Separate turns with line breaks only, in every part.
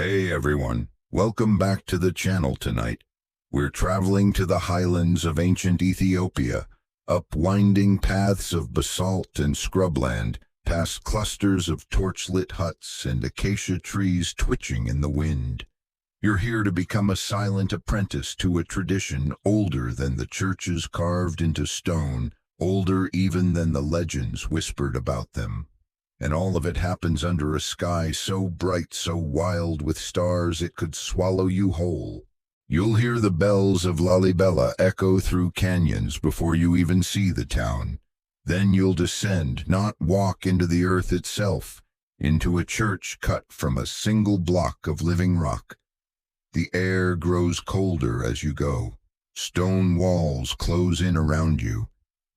Hey everyone, welcome back to the channel tonight. We're traveling to the highlands of ancient Ethiopia, up winding paths of basalt and scrubland, past clusters of torchlit huts and acacia trees twitching in the wind. You're here to become a silent apprentice to a tradition older than the churches carved into stone, older even than the legends whispered about them. And all of it happens under a sky so bright, so wild with stars it could swallow you whole. You'll hear the bells of Lalibela echo through canyons before you even see the town. Then you'll descend, not walk into the earth itself, into a church cut from a single block of living rock. The air grows colder as you go. Stone walls close in around you.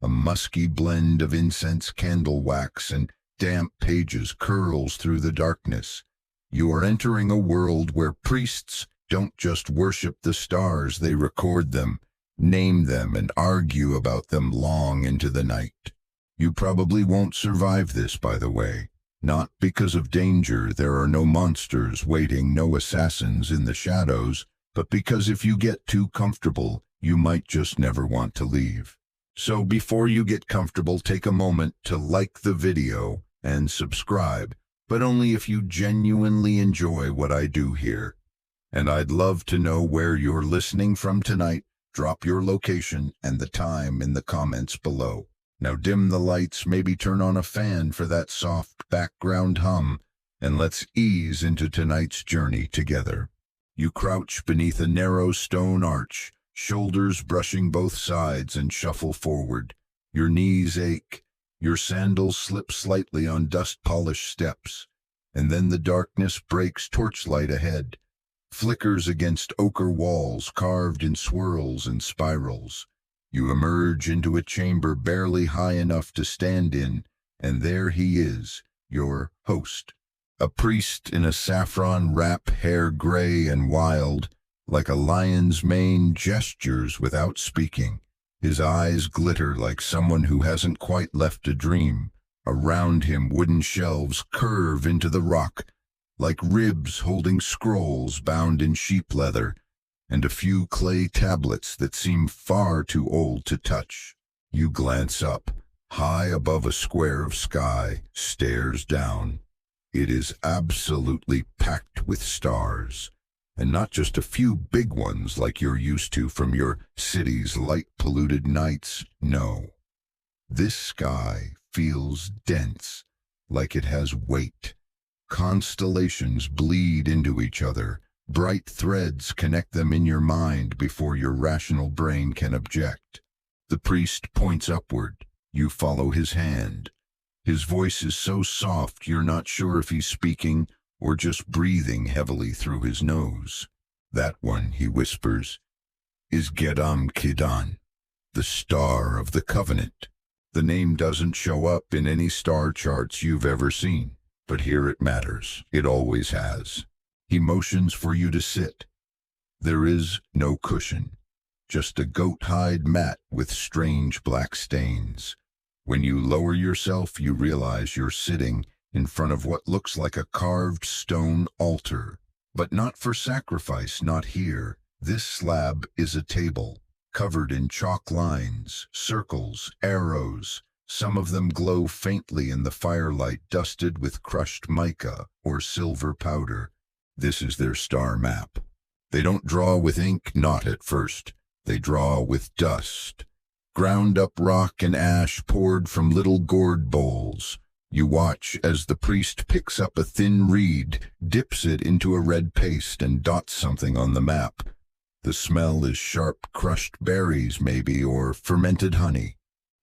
A musky blend of incense, candle wax, and damp pages curls through the darkness. You are entering a world where priests don't just worship the stars, they record them, name them, and argue about them long into the night. You probably won't survive this, by the way. Not because of danger, there are no monsters waiting, no assassins in the shadows, but because if you get too comfortable, you might just never want to leave. So before you get comfortable, take a moment to like the video and subscribe, but only if you genuinely enjoy what I do here. And I'd love to know where you're listening from tonight. Drop your location and the time in the comments below. Now dim the lights, maybe turn on a fan for that soft background hum, and let's ease into tonight's journey together. You crouch beneath a narrow stone arch, shoulders brushing both sides, and shuffle forward. Your knees ache. Your sandals slip slightly on dust-polished steps, and then the darkness breaks. Torchlight ahead flickers against ochre walls carved in swirls and spirals. You emerge into a chamber barely high enough to stand in, and there he is, your host. A priest in a saffron wrap, hair gray and wild, like a lion's mane, gestures without speaking. His eyes glitter like someone who hasn't quite left a dream. Around him, wooden shelves curve into the rock, like ribs holding scrolls bound in sheep leather, and a few clay tablets that seem far too old to touch. You glance up. High above a square of sky, stares down. It is absolutely packed with stars. And not just a few big ones like you're used to from your city's light-polluted nights. No. This sky feels dense, like it has weight. Constellations bleed into each other. Bright threads connect them in your mind before your rational brain can object. The priest points upward. You follow his hand. His voice is so soft you're not sure if he's speaking or just breathing heavily through his nose. That one, he whispers, is Gedam Kidan, the Star of the Covenant. The name doesn't show up in any star charts you've ever seen, but here it matters. It always has. He motions for you to sit. There is no cushion, just a goat hide mat with strange black stains. When you lower yourself, you realize you're sitting in front of what looks like a carved stone altar. But not for sacrifice, not here. This slab is a table, covered in chalk lines, circles, arrows. Some of them glow faintly in the firelight, dusted with crushed mica or silver powder. This is their star map. They don't draw with ink, not at first. They draw with dust. Ground up rock and ash poured from little gourd bowls. You watch as the priest picks up a thin reed, dips it into a red paste, and dots something on the map. The smell is sharp crushed berries, maybe, or fermented honey.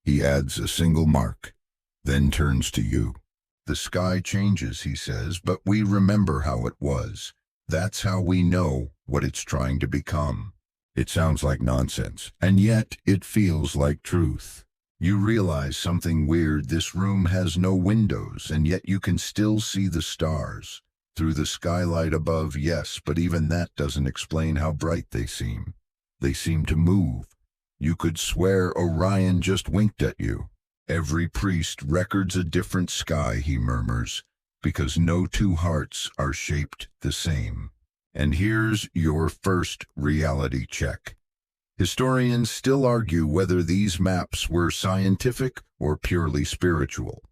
He adds a single mark, then turns to you. The sky changes, he says, but we remember how it was. That's how we know what it's trying to become. It sounds like nonsense, and yet it feels like truth. You realize something weird. This room has no windows, and yet you can still see the stars. Through the skylight above, yes, but even that doesn't explain how bright they seem. They seem to move. You could swear Orion just winked at you. Every priest records a different sky, he murmurs. because no two hearts are shaped the same. And here's your first reality check. Historians still argue whether these maps were scientific or purely spiritual.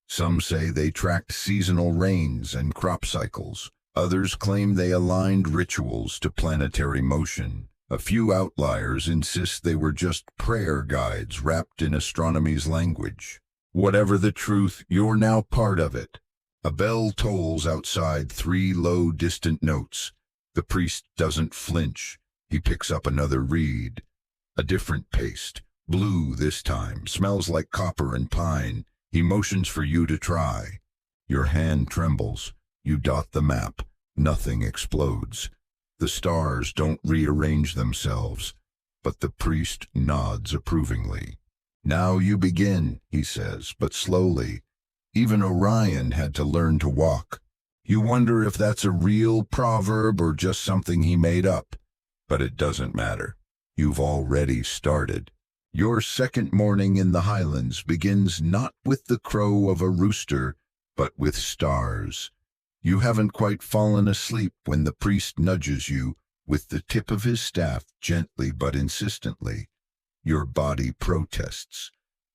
Some say they tracked seasonal rains and crop cycles. Others claim they aligned rituals to planetary motion. A few outliers insist they were just prayer guides wrapped in astronomy's language. Whatever the truth, you're now part of it. A bell tolls outside 3 low, distant notes. The priest doesn't flinch. He picks up another reed. A different paste. Blue this time. Smells like copper and pine. He motions for you to try. Your hand trembles. You dot the map. Nothing explodes. The stars don't rearrange themselves, but the priest nods approvingly. Now you begin, he says, but slowly. Even Orion had to learn to walk. You wonder if that's a real proverb or just something he made up. But it doesn't matter. You've already started. Your second morning in the highlands begins not with the crow of a rooster, but with stars. You haven't quite fallen asleep when the priest nudges you with the tip of his staff gently but insistently. Your body protests.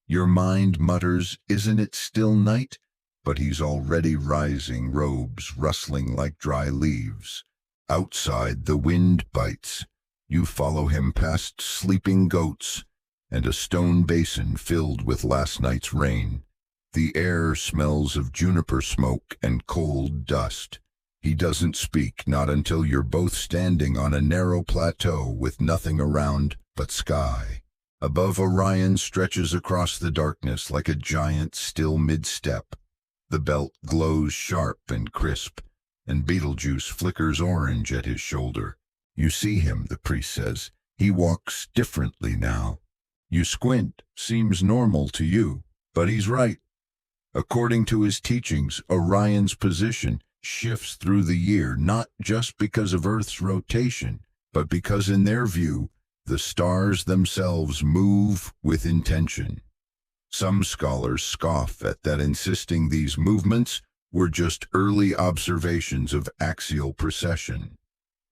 Your mind mutters, "Isn't it still night?" But he's already rising, robes rustling like dry leaves. Outside, the wind bites. You follow him past sleeping goats and a stone basin filled with last night's rain. The air smells of juniper smoke and cold dust. He doesn't speak, not until you're both standing on a narrow plateau with nothing around but sky. Above, Orion stretches across the darkness like a giant still mid-step. The belt glows sharp and crisp, and Betelgeuse flickers orange at his shoulder. You see him, the priest says. He walks differently now. You squint, seems normal to you, but he's right. According to his teachings, Orion's position shifts through the year, not just because of Earth's rotation, but because in their view, the stars themselves move with intention. Some scholars scoff at that, insisting these movements were just early observations of axial precession.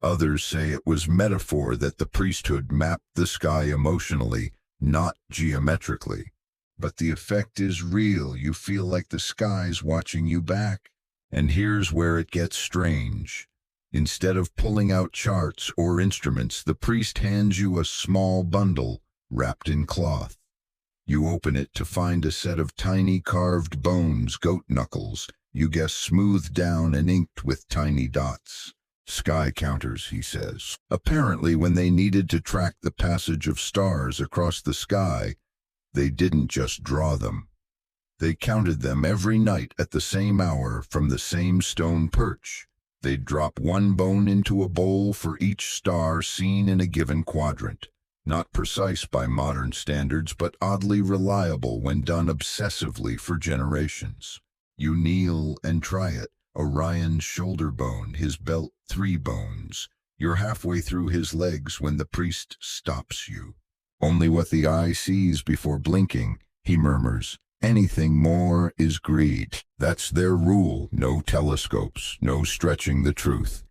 Others say it was metaphor that the priesthood mapped the sky emotionally, not geometrically. But the effect is real. You feel like the sky's watching you back. And here's where it gets strange. Instead of pulling out charts or instruments, the priest hands you a small bundle wrapped in cloth. You open it to find a set of tiny carved bones, goat knuckles, you guess smoothed down and inked with tiny dots. Sky counters, he says. Apparently, when they needed to track the passage of stars across the sky, they didn't just draw them. They counted them every night at the same hour from the same stone perch. They'd drop one bone into a bowl for each star seen in a given quadrant. Not precise by modern standards, but oddly reliable when done obsessively for generations. You kneel and try it. Orion's shoulder bone, his belt 3 bones. You're halfway through his legs when the priest stops you. Only what the eye sees before blinking, he murmurs. Anything more is greed. That's their rule. No telescopes, no stretching the truth.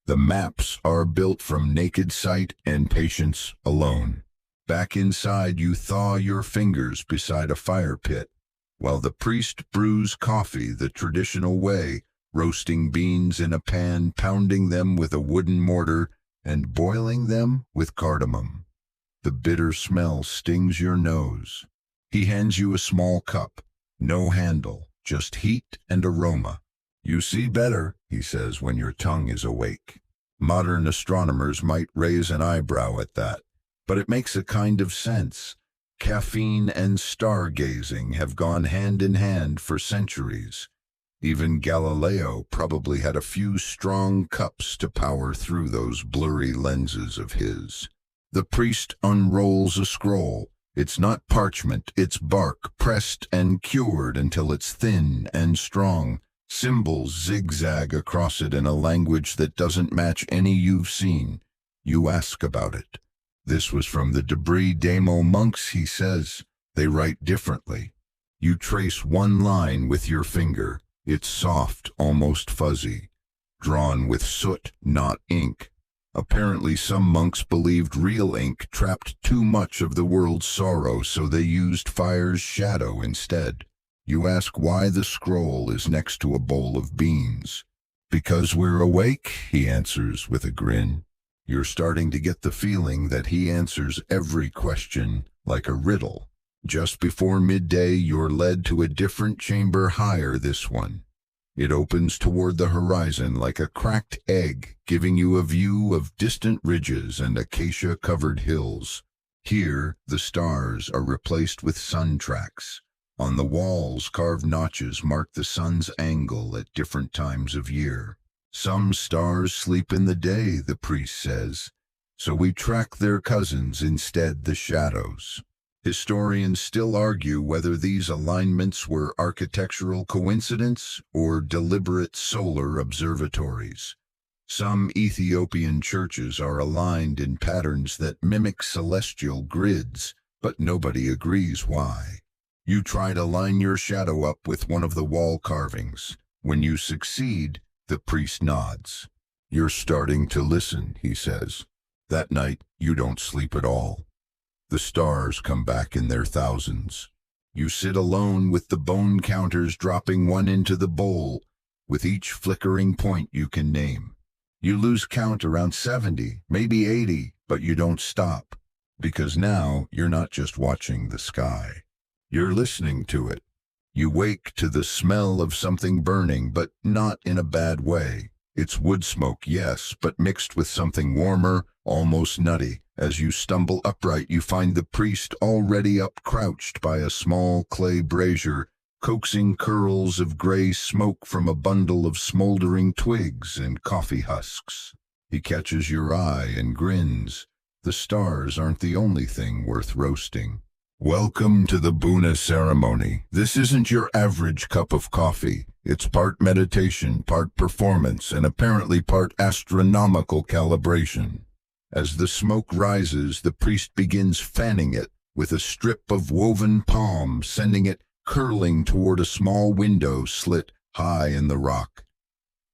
The maps are built from naked sight and patience alone. Back inside, you thaw your fingers beside a fire pit, while the priest brews coffee the traditional way, roasting beans in a pan, pounding them with a wooden mortar, and boiling them with cardamom. The bitter smell stings your nose. He hands you a small cup. No handle, just heat and aroma. You see better, he says when your tongue is awake. Modern astronomers might raise an eyebrow at that, but it makes a kind of sense. Caffeine and stargazing have gone hand in hand for centuries. Even Galileo probably had a few strong cups to power through those blurry lenses of his. The priest unrolls a scroll. It's not parchment, it's bark, pressed and cured until it's thin and strong. Symbols zigzag across it in a language that doesn't match any you've seen. You ask about it. This was from the Debris Demo monks, he says. They write differently. You trace one line with your finger. It's soft, almost fuzzy, drawn with soot, not ink. Apparently some monks believed real ink trapped too much of the world's sorrow, so they used fire's shadow instead. You ask why the scroll is next to a bowl of beans. Because we're awake, he answers with a grin. You're starting to get the feeling that he answers every question like a riddle. Just before midday, you're led to a different chamber higher, this one. It opens toward the horizon like a cracked egg, giving you a view of distant ridges and acacia-covered hills. Here, the stars are replaced with sun tracks. On the walls, carved notches mark the sun's angle at different times of year. Some stars sleep in the day, the priest says, so we track their cousins instead, the shadows. Historians still argue whether these alignments were architectural coincidence or deliberate solar observatories. Some Ethiopian churches are aligned in patterns that mimic celestial grids, but nobody agrees why. You try to line your shadow up with one of the wall carvings. When you succeed, the priest nods. You're starting to listen, he says. That night, you don't sleep at all. The stars come back in their thousands. You sit alone with the bone counters dropping one into the bowl, with each flickering point you can name. You lose count around 70, maybe 80, but you don't stop, because now you're not just watching the sky. You're listening to it. You wake to the smell of something burning, but not in a bad way. It's wood smoke, yes, but mixed with something warmer, almost nutty. As you stumble upright, you find the priest already up, crouched by a small clay brazier, coaxing curls of gray smoke from a bundle of smoldering twigs and coffee husks. He catches your eye and grins. The stars aren't the only thing worth roasting. Welcome to the Buna ceremony. This isn't your average cup of coffee. It's part meditation, part performance, and apparently part astronomical calibration. As the smoke rises, the priest begins fanning it with a strip of woven palm, sending it curling toward a small window slit high in the rock.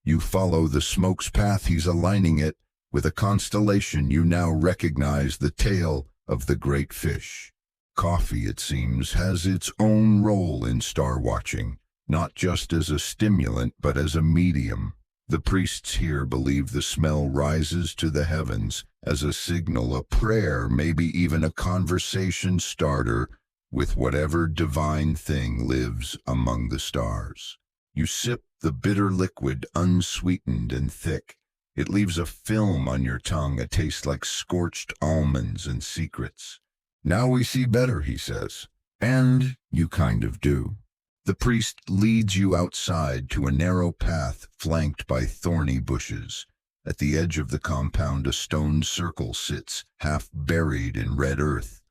You follow the smoke's path. He's aligning it with a constellation you now recognize, the tail of the great fish. Coffee, it seems, has its own role in star watching, not just as a stimulant, but as a medium. The priests here believe the smell rises to the heavens as a signal, a prayer, maybe even a conversation starter with whatever divine thing lives among the stars. You sip the bitter liquid, unsweetened and thick. It leaves a film on your tongue, a taste like scorched almonds and secrets. Now we see better, he says. And you kind of do. The priest leads you outside to a narrow path flanked by thorny bushes. At the edge of the compound, a stone circle sits, half buried in red earth.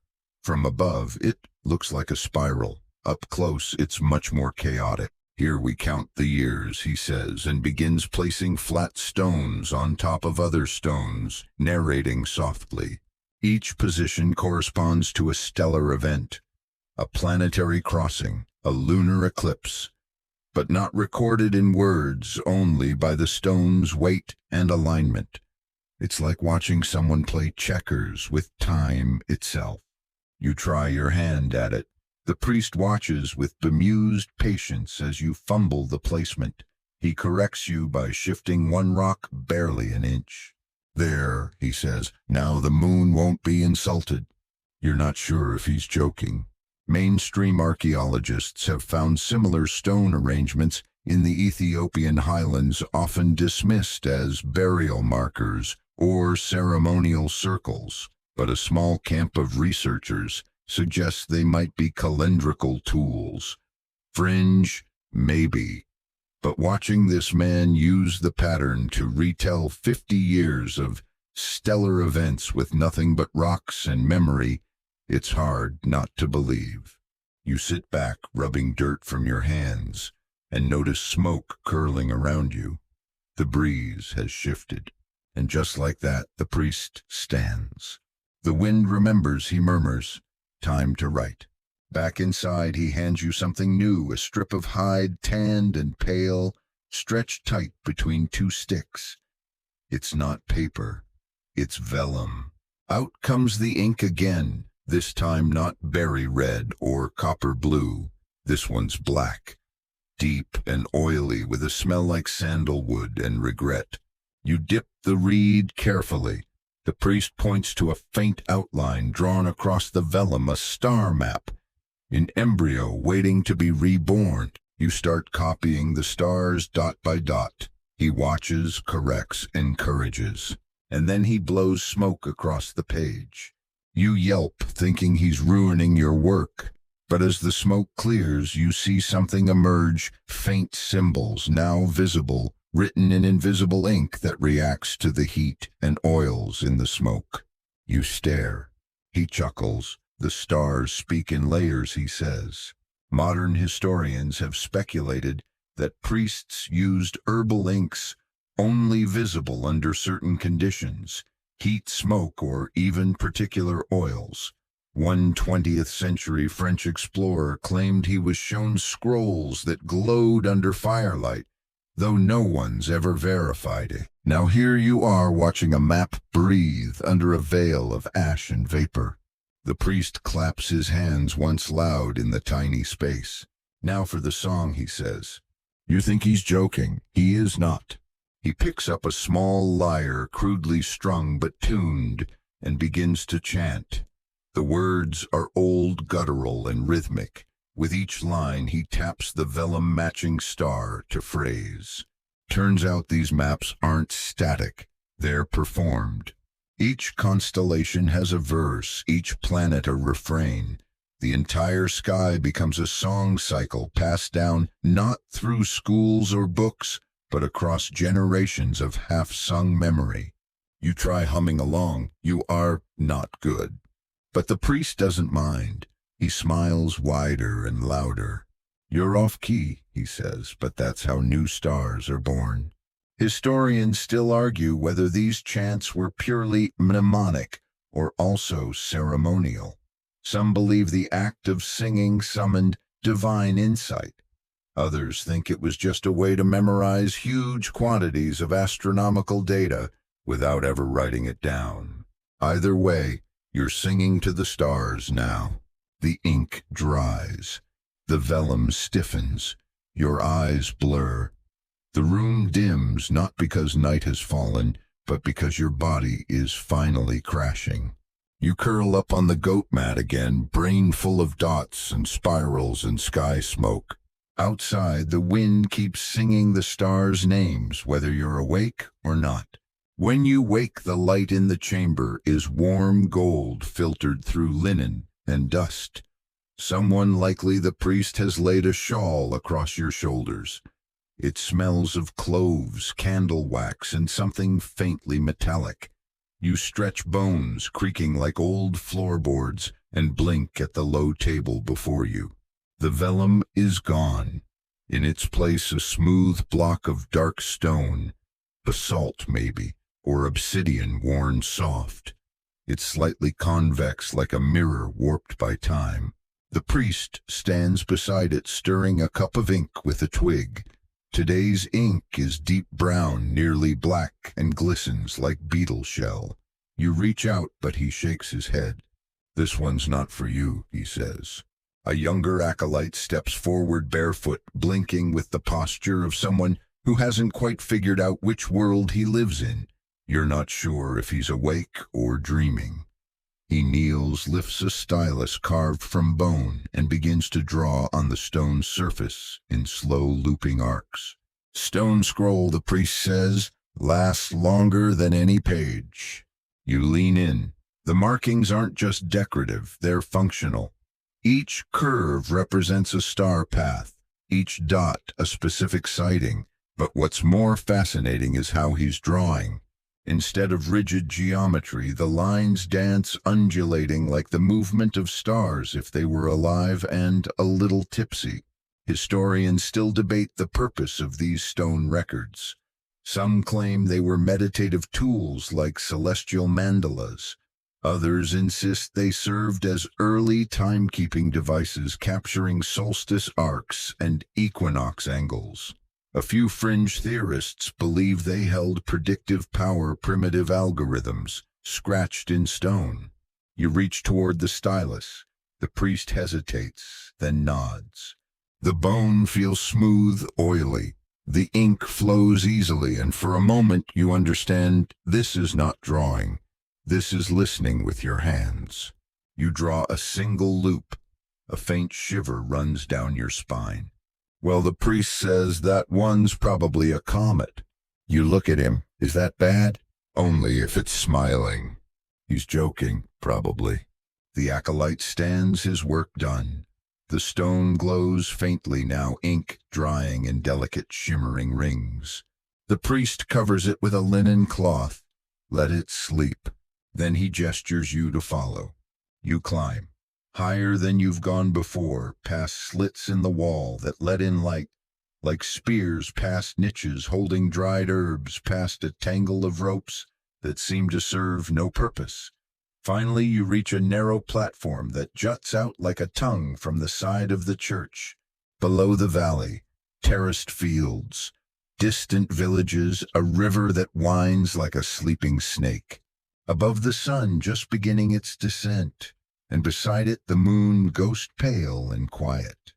From above, it looks like a spiral. Up close, it's much more chaotic. Here we count the years, he says, and begins placing flat stones on top of other stones, narrating softly. Each position corresponds to a stellar event, a planetary crossing, a lunar eclipse, but not recorded in words, only by the stone's weight and alignment. It's like watching someone play checkers with time itself. You try your hand at it. The priest watches with bemused patience as you fumble the placement. He corrects you by shifting one rock barely an inch. There, he says, now the moon won't be insulted. You're not sure if he's joking. Mainstream archaeologists have found similar stone arrangements in the Ethiopian highlands, often dismissed as burial markers or ceremonial circles, but a small camp of researchers suggests they might be calendrical tools. Fringe, maybe. But watching this man use the pattern to retell 50 years of stellar events with nothing but rocks and memory, it's hard not to believe. You sit back, rubbing dirt from your hands, and notice smoke curling around you. The breeze has shifted, and just like that, the priest stands. The wind remembers, he murmurs, time to write. Back inside, he hands you something new, a strip of hide, tanned and pale, stretched tight between two sticks. It's not paper, it's vellum. Out comes the ink again, this time not berry red or copper blue. This one's black, deep and oily with a smell like sandalwood and regret. You dip the reed carefully. The priest points to a faint outline drawn across the vellum, a star map. In embryo, waiting to be reborn, you start copying the stars dot by dot. He watches, corrects, encourages, and then he blows smoke across the page. You yelp, thinking he's ruining your work. But as the smoke clears, you see something emerge, faint symbols, now visible, written in invisible ink that reacts to the heat and oils in the smoke. You stare. He chuckles. The stars speak in layers, he says. Modern historians have speculated that priests used herbal inks only visible under certain conditions, heat, smoke, or even particular oils. One 20th century French explorer claimed he was shown scrolls that glowed under firelight, though no one's ever verified it. Now here you are watching a map breathe under a veil of ash and vapor. The priest claps his hands once loud in the tiny space. Now for the song, he says. You think he's joking. He is not. He picks up a small lyre, crudely strung but tuned, and begins to chant. The words are old, guttural, and rhythmic. With each line, he taps the vellum-matching star to phrase. Turns out these maps aren't static. They're performed. Each constellation has a verse, each planet a refrain. The entire sky becomes a song cycle passed down not through schools or books, but across generations of half-sung memory. You try humming along, you are not good. But the priest doesn't mind. He smiles wider and louder. You're off-key, he says, but that's how new stars are born. Historians still argue whether these chants were purely mnemonic or also ceremonial. Some believe the act of singing summoned divine insight. Others think it was just a way to memorize huge quantities of astronomical data without ever writing it down. Either way, you're singing to the stars now. The ink dries. The vellum stiffens. Your eyes blur. The room dims not because night has fallen, but because your body is finally crashing. You curl up on the goat mat again, brain full of dots and spirals and sky smoke. Outside, the wind keeps singing the stars' names, whether you're awake or not. When you wake, the light in the chamber is warm gold filtered through linen and dust. Someone, likely the priest, has laid a shawl across your shoulders. It smells of cloves, candle wax, and something faintly metallic. You stretch bones, creaking like old floorboards, and blink at the low table before you. The vellum is gone. In its place, a smooth block of dark stone, basalt maybe, or obsidian worn soft. It's slightly convex, like a mirror warped by time. The priest stands beside it, stirring a cup of ink with a twig. Today's ink is deep brown, nearly black, and glistens like beetle shell. You reach out, but he shakes his head. This one's not for you, he says. A younger acolyte steps forward barefoot, blinking with the posture of someone who hasn't quite figured out which world he lives in. You're not sure if he's awake or dreaming. He kneels, lifts a stylus carved from bone, and begins to draw on the stone surface in slow looping arcs. Stone scroll, the priest says, lasts longer than any page. You lean in. The markings aren't just decorative, they're functional. Each curve represents a star path, each dot a specific sighting. But what's more fascinating is how he's drawing. Instead of rigid geometry, the lines dance, undulating like the movement of stars if they were alive and a little tipsy. Historians still debate the purpose of these stone records. Some claim they were meditative tools like celestial mandalas. Others insist they served as early timekeeping devices capturing solstice arcs and equinox angles. A few fringe theorists believe they held predictive power primitive algorithms, scratched in stone. You reach toward the stylus. The priest hesitates, then nods. The bone feels smooth, oily. The ink flows easily, and for a moment you understand this is not drawing. This is listening with your hands. You draw a single loop. A faint shiver runs down your spine. Well, the priest says that one's probably a comet. You look at him. Is that bad? Only if it's smiling. He's joking, probably. The acolyte stands, his work done. The stone glows faintly now, ink drying in delicate shimmering rings. The priest covers it with a linen cloth. Let it sleep. Then he gestures you to follow. You climb. Higher than you've gone before, past slits in the wall that let in light, like spears past niches holding dried herbs, past a tangle of ropes that seem to serve no purpose. Finally, you reach a narrow platform that juts out like a tongue from the side of the church. Below the valley, terraced fields, distant villages, a river that winds like a sleeping snake. Above the sun just beginning its descent, and beside it the moon ghost pale and quiet.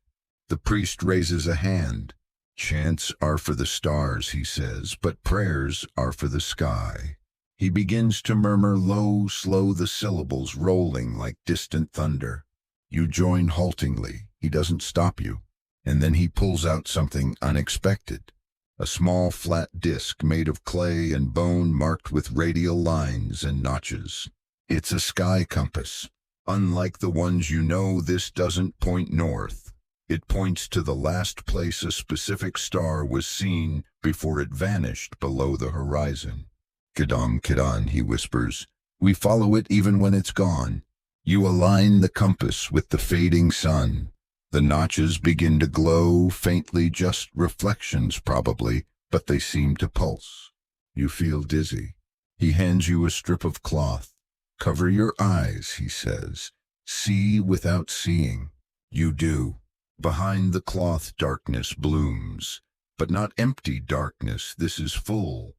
The priest raises a hand. Chants are for the stars, he says, but prayers are for the sky. He begins to murmur low, slow, the syllables rolling like distant thunder. You join haltingly. He doesn't stop you. And then he pulls out something unexpected. A small flat disc made of clay and bone marked with radial lines and notches. It's a sky compass. Unlike the ones you know, this doesn't point north. It points to the last place a specific star was seen before it vanished below the horizon. Kedam Kedan, he whispers. We follow it even when it's gone. You align the compass with the fading sun. The notches begin to glow, faintly, just reflections probably, but they seem to pulse. You feel dizzy. He hands you a strip of cloth. Cover your eyes, he says. See without seeing. You do. Behind the cloth darkness blooms. But not empty darkness, this is full.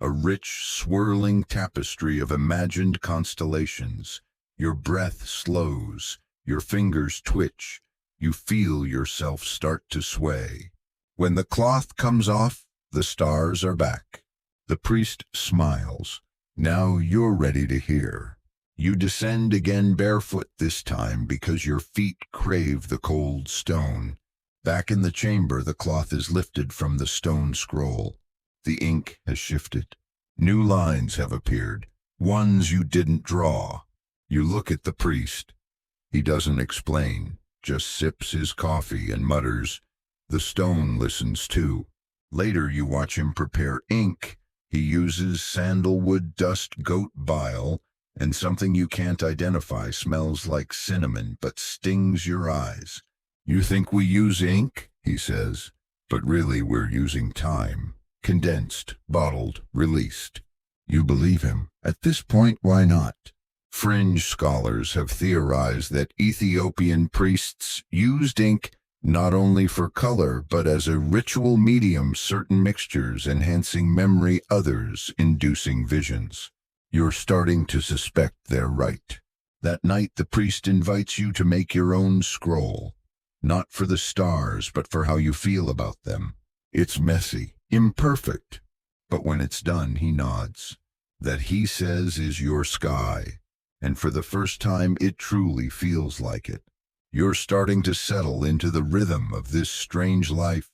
A rich, swirling tapestry of imagined constellations. Your breath slows. Your fingers twitch. You feel yourself start to sway. When the cloth comes off, the stars are back. The priest smiles. Now you're ready to hear. You descend again barefoot this time because your feet crave the cold stone. Back in the chamber, the cloth is lifted from the stone scroll. The ink has shifted. New lines have appeared, ones you didn't draw. You look at the priest. He doesn't explain, just sips his coffee and mutters. The stone listens too. Later you watch him prepare ink. He uses sandalwood dust, goat bile, and something you can't identify, smells like cinnamon but stings your eyes. You think we use ink, he says, but really we're using time. Condensed, bottled, released. You believe him. At this point, why not? Fringe scholars have theorized that Ethiopian priests used ink not only for color but as a ritual medium, certain mixtures enhancing memory, others inducing visions. You're starting to suspect they're right. That night the priest invites you to make your own scroll. Not for the stars, but for how you feel about them. It's messy, imperfect. But when it's done, he nods. That, he says, is your sky. And for the first time, it truly feels like it. You're starting to settle into the rhythm of this strange life.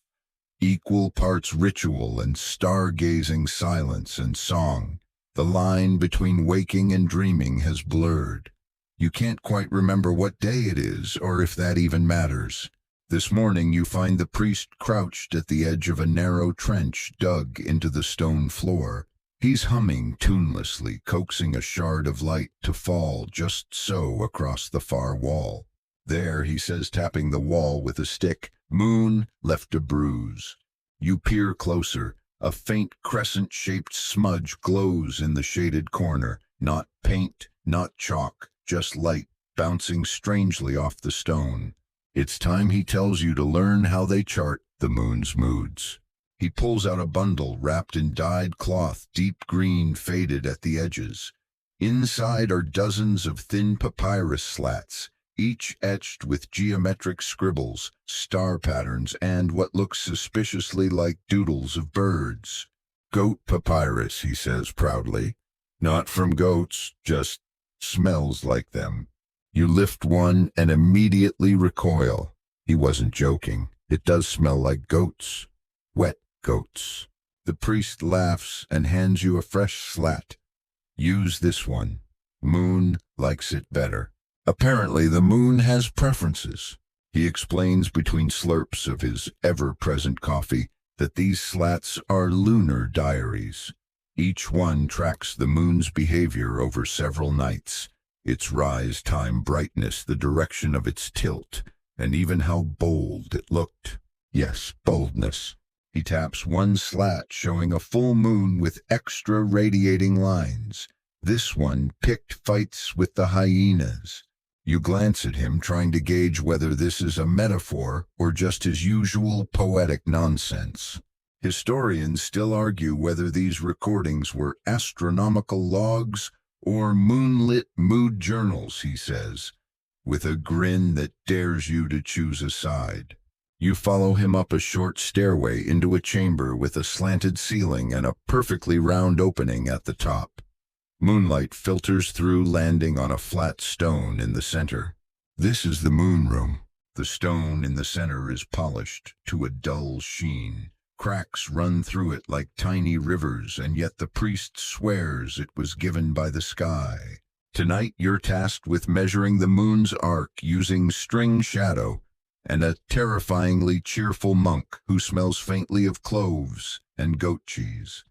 Equal parts ritual and stargazing, silence and song. The line between waking and dreaming has blurred. You can't quite remember what day it is, or if that even matters. This morning you find the priest crouched at the edge of a narrow trench dug into the stone floor. He's humming tunelessly, coaxing a shard of light to fall just so across the far wall. There, he says, tapping the wall with a stick, moon left a bruise. You peer closer. A faint crescent-shaped smudge glows in the shaded corner. Not paint, not chalk, just light bouncing strangely off the stone. It's time he tells you to learn how they chart the moon's moods. He pulls out a bundle wrapped in dyed cloth, deep green, faded at the edges. Inside are dozens of thin papyrus slats, each etched with geometric scribbles, star patterns, and what looks suspiciously like doodles of birds. Goat papyrus, he says proudly. Not from goats, just smells like them. You lift one and immediately recoil. He wasn't joking. It does smell like goats. Wet goats. The priest laughs and hands you a fresh slat. Use this one. Moon likes it better. Apparently the moon has preferences. He explains between slurps of his ever-present coffee that these slats are lunar diaries. Each one tracks the moon's behavior over several nights, its rise time, brightness, the direction of its tilt, and even how bold it looked. Yes, boldness. He taps one slat showing a full moon with extra radiating lines. This one picked fights with the hyenas. You glance at him, trying to gauge whether this is a metaphor or just his usual poetic nonsense. Historians still argue whether these recordings were astronomical logs or moonlit mood journals, he says, with a grin that dares you to choose a side. You follow him up a short stairway into a chamber with a slanted ceiling and a perfectly round opening at the top. Moonlight filters through, landing on a flat stone in the center. This is the moon room. The stone in the center is polished to a dull sheen. Cracks run through it like tiny rivers, and yet the priest swears it was given by the sky. Tonight you're tasked with measuring the moon's arc using string shadow and a terrifyingly cheerful monk who smells faintly of cloves and goat cheese.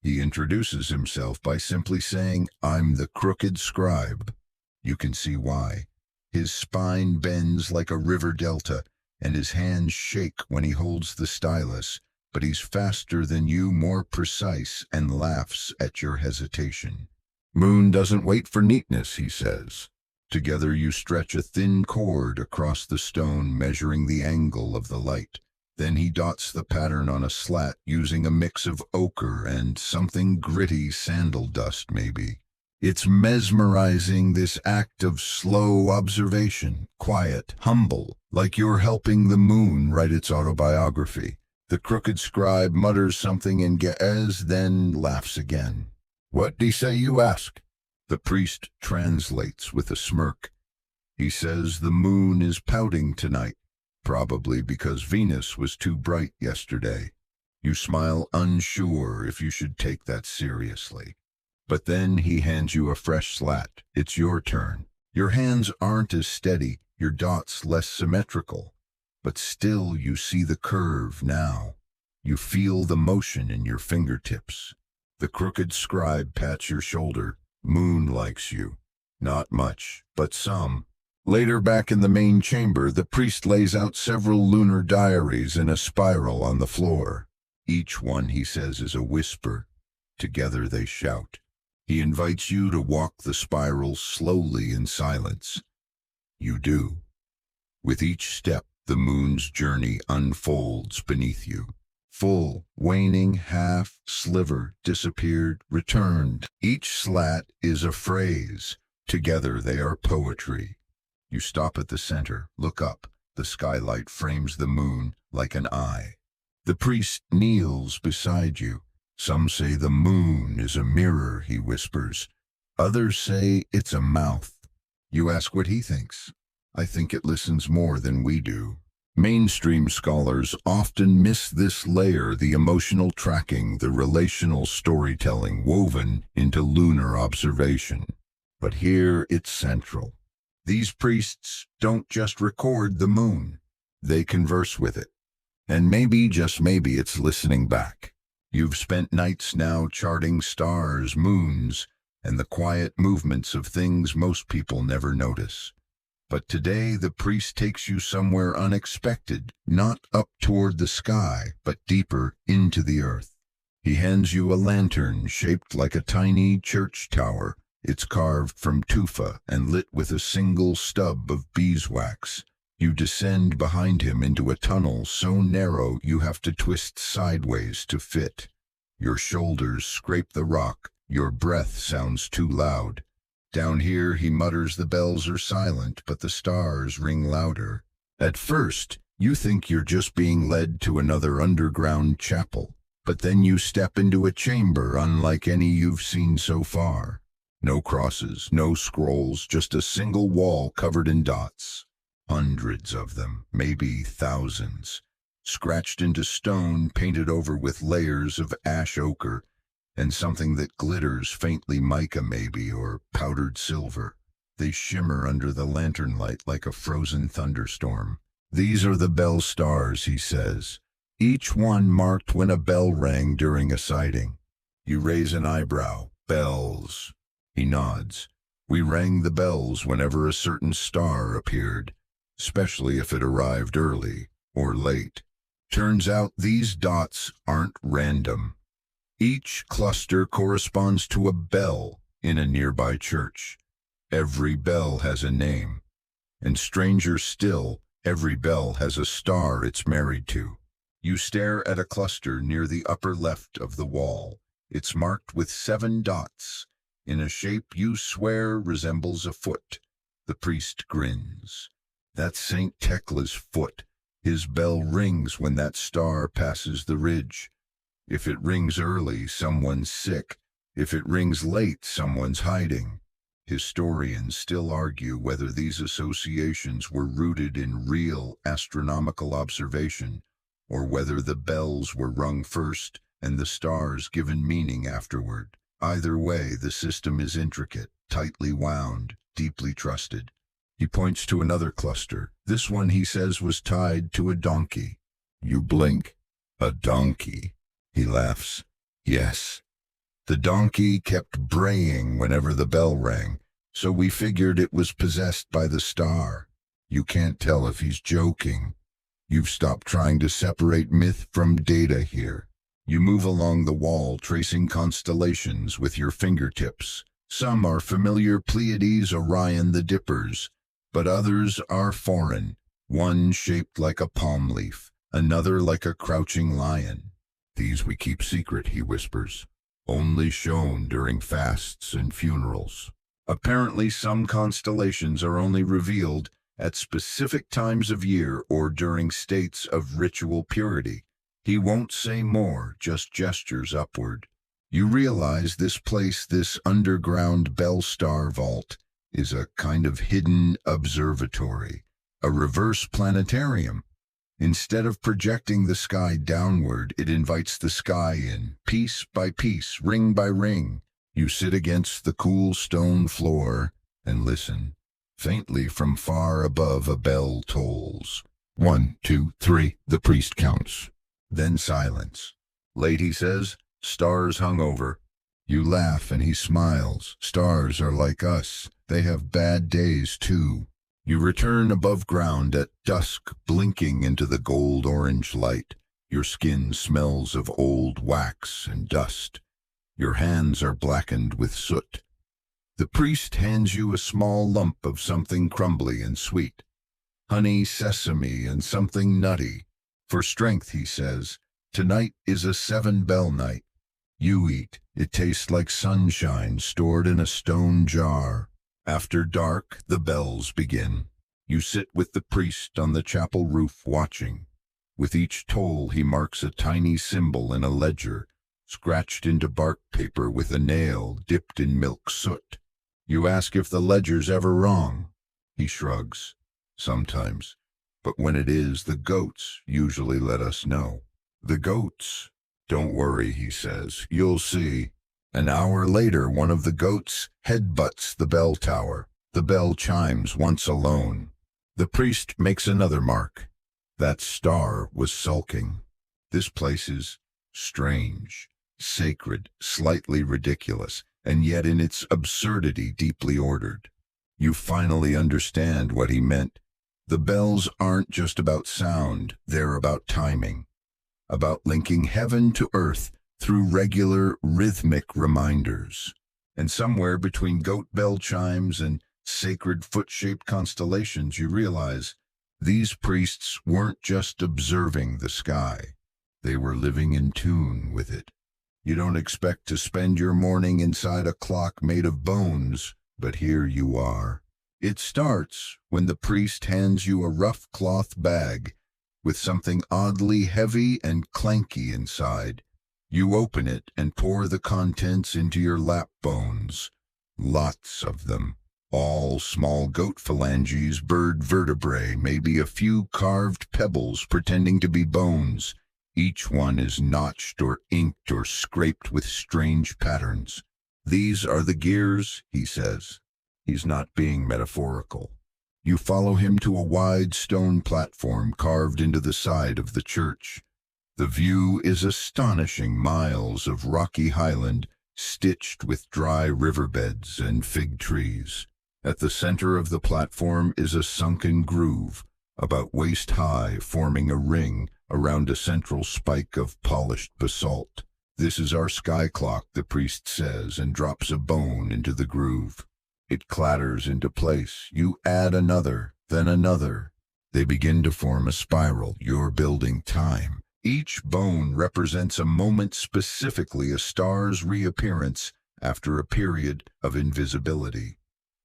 He introduces himself by simply saying, "I'm the crooked scribe." You can see why. His spine bends like a river delta, and his hands shake when he holds the stylus, but he's faster than you, more precise, and laughs at your hesitation. Moon doesn't wait for neatness, he says. Together you stretch a thin cord across the stone, measuring the angle of the light. Then he dots the pattern on a slat using a mix of ochre and something gritty, sandal dust maybe. It's mesmerizing, this act of slow observation, quiet, humble, like you're helping the moon write its autobiography. The crooked scribe mutters something in Ge'ez, then laughs again. "What d'ye say, you ask?" The priest translates with a smirk. He says the moon is pouting tonight, probably because Venus was too bright yesterday. You smile, unsure if you should take that seriously. But then he hands you a fresh slat. It's your turn. Your hands aren't as steady, your dots less symmetrical. But still you see the curve now. You feel the motion in your fingertips. The crooked scribe pats your shoulder. Moon likes you. Not much, but some. Later, back in the main chamber, the priest lays out several lunar diaries in a spiral on the floor. Each one, he says, is a whisper. Together they shout. He invites you to walk the spiral slowly in silence. You do. With each step, the moon's journey unfolds beneath you. Full, waning, half, sliver, disappeared, returned. Each slat is a phrase. Together they are poetry. You stop at the center, look up. The skylight frames the moon like an eye. The priest kneels beside you. Some say the moon is a mirror, he whispers. Others say it's a mouth. You ask what he thinks. I think it listens more than we do. Mainstream scholars often miss this layer, the emotional tracking, the relational storytelling woven into lunar observation. But here it's central. These priests don't just record the moon. They converse with it. And maybe, just maybe, it's listening back. You've spent nights now charting stars, moons, and the quiet movements of things most people never notice. But today the priest takes you somewhere unexpected, not up toward the sky, but deeper into the earth. He hands you a lantern shaped like a tiny church tower, It's carved from tufa and lit with a single stub of beeswax. You descend behind him into a tunnel so narrow you have to twist sideways to fit. Your shoulders scrape the rock, your breath sounds too loud. Down here, he mutters, the bells are silent, but the stars ring louder. At first, you think you're just being led to another underground chapel, but then you step into a chamber unlike any you've seen so far. No crosses, no scrolls, just a single wall covered in dots. Hundreds of them, maybe thousands, scratched into stone, painted over with layers of ash ochre, and something that glitters faintly, mica maybe, or powdered silver. They shimmer under the lantern light like a frozen thunderstorm. These are the bell stars, he says, each one marked when a bell rang during a sighting. You raise an eyebrow. Bells. He nods. We rang the bells whenever a certain star appeared, especially if it arrived early or late. Turns out these dots aren't random. Each cluster corresponds to a bell in a nearby church. Every bell has a name. And stranger still, every bell has a star it's married to. You stare at a cluster near the upper left of the wall. It's marked with 7 dots, in a shape you swear resembles a foot. The priest grins. That's St. Tekla's foot. His bell rings when that star passes the ridge. If it rings early, someone's sick. If it rings late, someone's hiding. Historians still argue whether these associations were rooted in real astronomical observation, or whether the bells were rung first and the stars given meaning afterward. Either way, the system is intricate, tightly wound, deeply trusted. He points to another cluster. This one, he says, was tied to a donkey. You blink. A donkey. He laughs. Yes. The donkey kept braying whenever the bell rang, so we figured it was possessed by the star. You can't tell if he's joking. You've stopped trying to separate myth from data here. You move along the wall, tracing constellations with your fingertips. Some are familiar: Pleiades, Orion, the Dippers, but others are foreign. One shaped like a palm leaf, another like a crouching lion. These we keep secret, he whispers. Only shown during fasts and funerals. Apparently, some constellations are only revealed at specific times of year or during states of ritual purity. He won't say more, just gestures upward. You realize this place, this underground bell star vault, is a kind of hidden observatory, a reverse planetarium. Instead of projecting the sky downward, it invites the sky in, piece by piece, ring by ring. You sit against the cool stone floor and listen. Faintly from far above, a bell tolls. 1, 2, 3, the priest counts. Then silence. Late, he says, stars hung over. You laugh and he smiles. Stars are like us. They have bad days too. You return above ground at dusk, blinking into the gold-orange light. Your skin smells of old wax and dust. Your hands are blackened with soot. The priest hands you a small lump of something crumbly and sweet. Honey, sesame, and something nutty. For strength, he says. Tonight is a 7-bell night. You eat. It tastes like sunshine stored in a stone jar. After dark, the bells begin. You sit with the priest on the chapel roof watching. With each toll, he marks a tiny symbol in a ledger, scratched into bark paper with a nail dipped in milk soot. You ask if the ledger's ever wrong. He shrugs. Sometimes. But when it is, the goats usually let us know. The goats. Don't worry, he says. You'll see. An hour later, one of the goats headbutts the bell tower. The bell chimes once alone. The priest makes another mark. That star was sulking. This place is strange, sacred, slightly ridiculous, and yet in its absurdity deeply ordered. You finally understand what he meant. The bells aren't just about sound, they're about timing, about linking heaven to earth through regular, rhythmic reminders. And somewhere between goat bell chimes and sacred foot-shaped constellations, you realize these priests weren't just observing the sky. They were living in tune with it. You don't expect to spend your morning inside a clock made of bones, but here you are. It starts when the priest hands you a rough cloth bag with something oddly heavy and clanky inside. You open it and pour the contents into your lap bones. Lots of them. All small goat phalanges, bird vertebrae, maybe a few carved pebbles pretending to be bones. Each one is notched or inked or scraped with strange patterns. These are the gears, he says. He's not being metaphorical. You follow him to a wide stone platform carved into the side of the church. The view is astonishing. Miles of rocky highland stitched with dry riverbeds and fig trees. At the center of the platform is a sunken groove, about waist high, forming a ring around a central spike of polished basalt. This is our sky clock, the priest says, and drops a bone into the groove. It clatters into place. You add another, then another. They begin to form a spiral. You're building time. Each bone represents a moment, specifically a star's reappearance after a period of invisibility.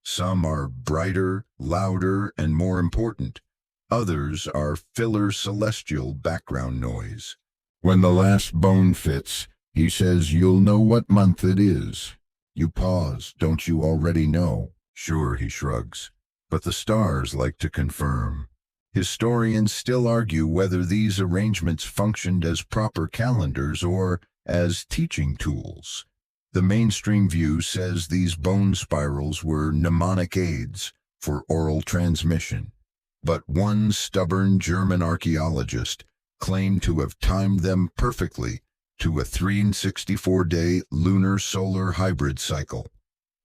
Some are brighter, louder, and more important. Others are filler celestial background noise. When the last bone fits, he says, you'll know what month it is. You pause. Don't you already know? Sure, he shrugs. But the stars like to confirm. Historians still argue whether these arrangements functioned as proper calendars or as teaching tools. The mainstream view says these bone spirals were mnemonic aids for oral transmission. But one stubborn German archaeologist claimed to have timed them perfectly to a 364-day lunar-solar hybrid cycle.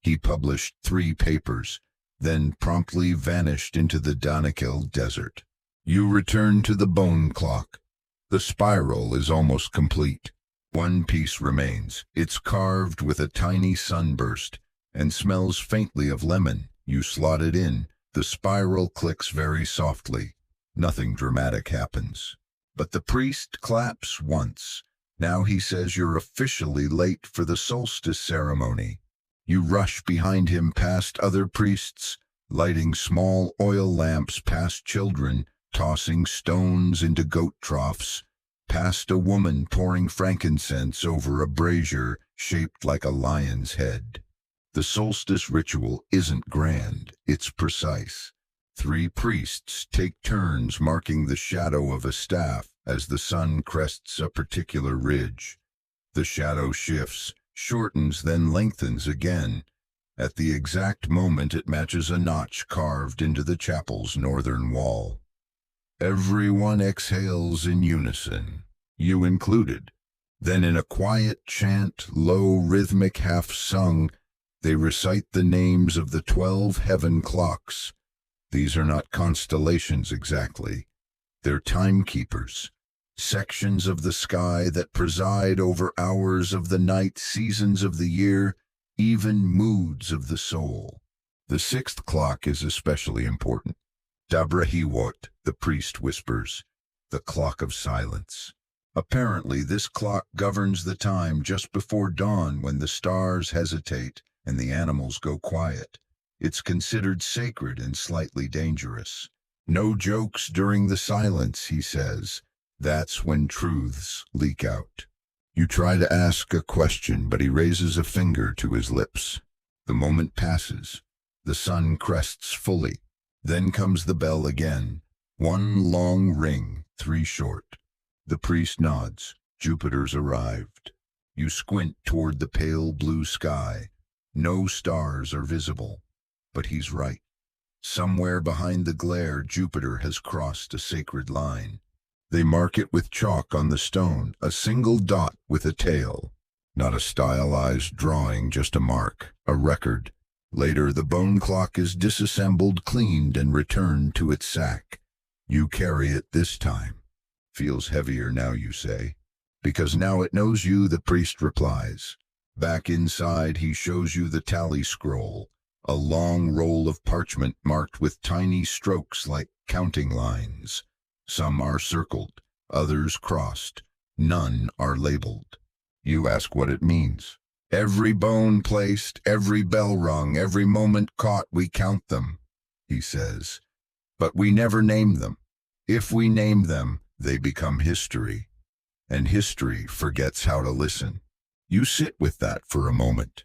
He published 3 papers, then promptly vanished into the Danakil Desert. You return to the bone clock. The spiral is almost complete. One piece remains. It's carved with a tiny sunburst and smells faintly of lemon. You slot it in. The spiral clicks very softly. Nothing dramatic happens. But the priest claps once. Now he says you're officially late for the solstice ceremony. You rush behind him past other priests, lighting small oil lamps, past children, tossing stones into goat troughs, past a woman pouring frankincense over a brazier shaped like a lion's head. The solstice ritual isn't grand, it's precise. 3 priests take turns marking the shadow of a staff as the sun crests a particular ridge. The shadow shifts, shortens, then lengthens again. At the exact moment it matches a notch carved into the chapel's northern wall. Everyone exhales in unison, you included. Then in a quiet chant, low, rhythmic, half-sung, they recite the names of the 12 heaven clocks. These are not constellations exactly. They're timekeepers, sections of the sky that preside over hours of the night, seasons of the year, even moods of the soul. The 6th clock is especially important. Dabrahiwot, the priest whispers, the clock of silence. Apparently, this clock governs the time just before dawn when the stars hesitate and the animals go quiet. It's considered sacred and slightly dangerous. No jokes during the silence, he says. That's when truths leak out. You try to ask a question, but he raises a finger to his lips. The moment passes. The sun crests fully. Then comes the bell again. 1 long ring, 3 short. The priest nods. Jupiter's arrived. You squint toward the pale blue sky. No stars are visible. But he's right. Somewhere behind the glare, Jupiter has crossed a sacred line. They mark it with chalk on the stone, a single dot with a tail. Not a stylized drawing, just a mark, a record. Later, the bone clock is disassembled, cleaned, and returned to its sack. You carry it this time. Feels heavier now, you say. Because now it knows you, the priest replies. Back inside, he shows you the tally scroll, a long roll of parchment marked with tiny strokes like counting lines. Some are circled, others crossed. None are labeled. You ask what it means. Every bone placed, every bell rung, every moment caught, we count them, he says. But we never name them. If we name them, they become history. And history forgets how to listen. You sit with that for a moment.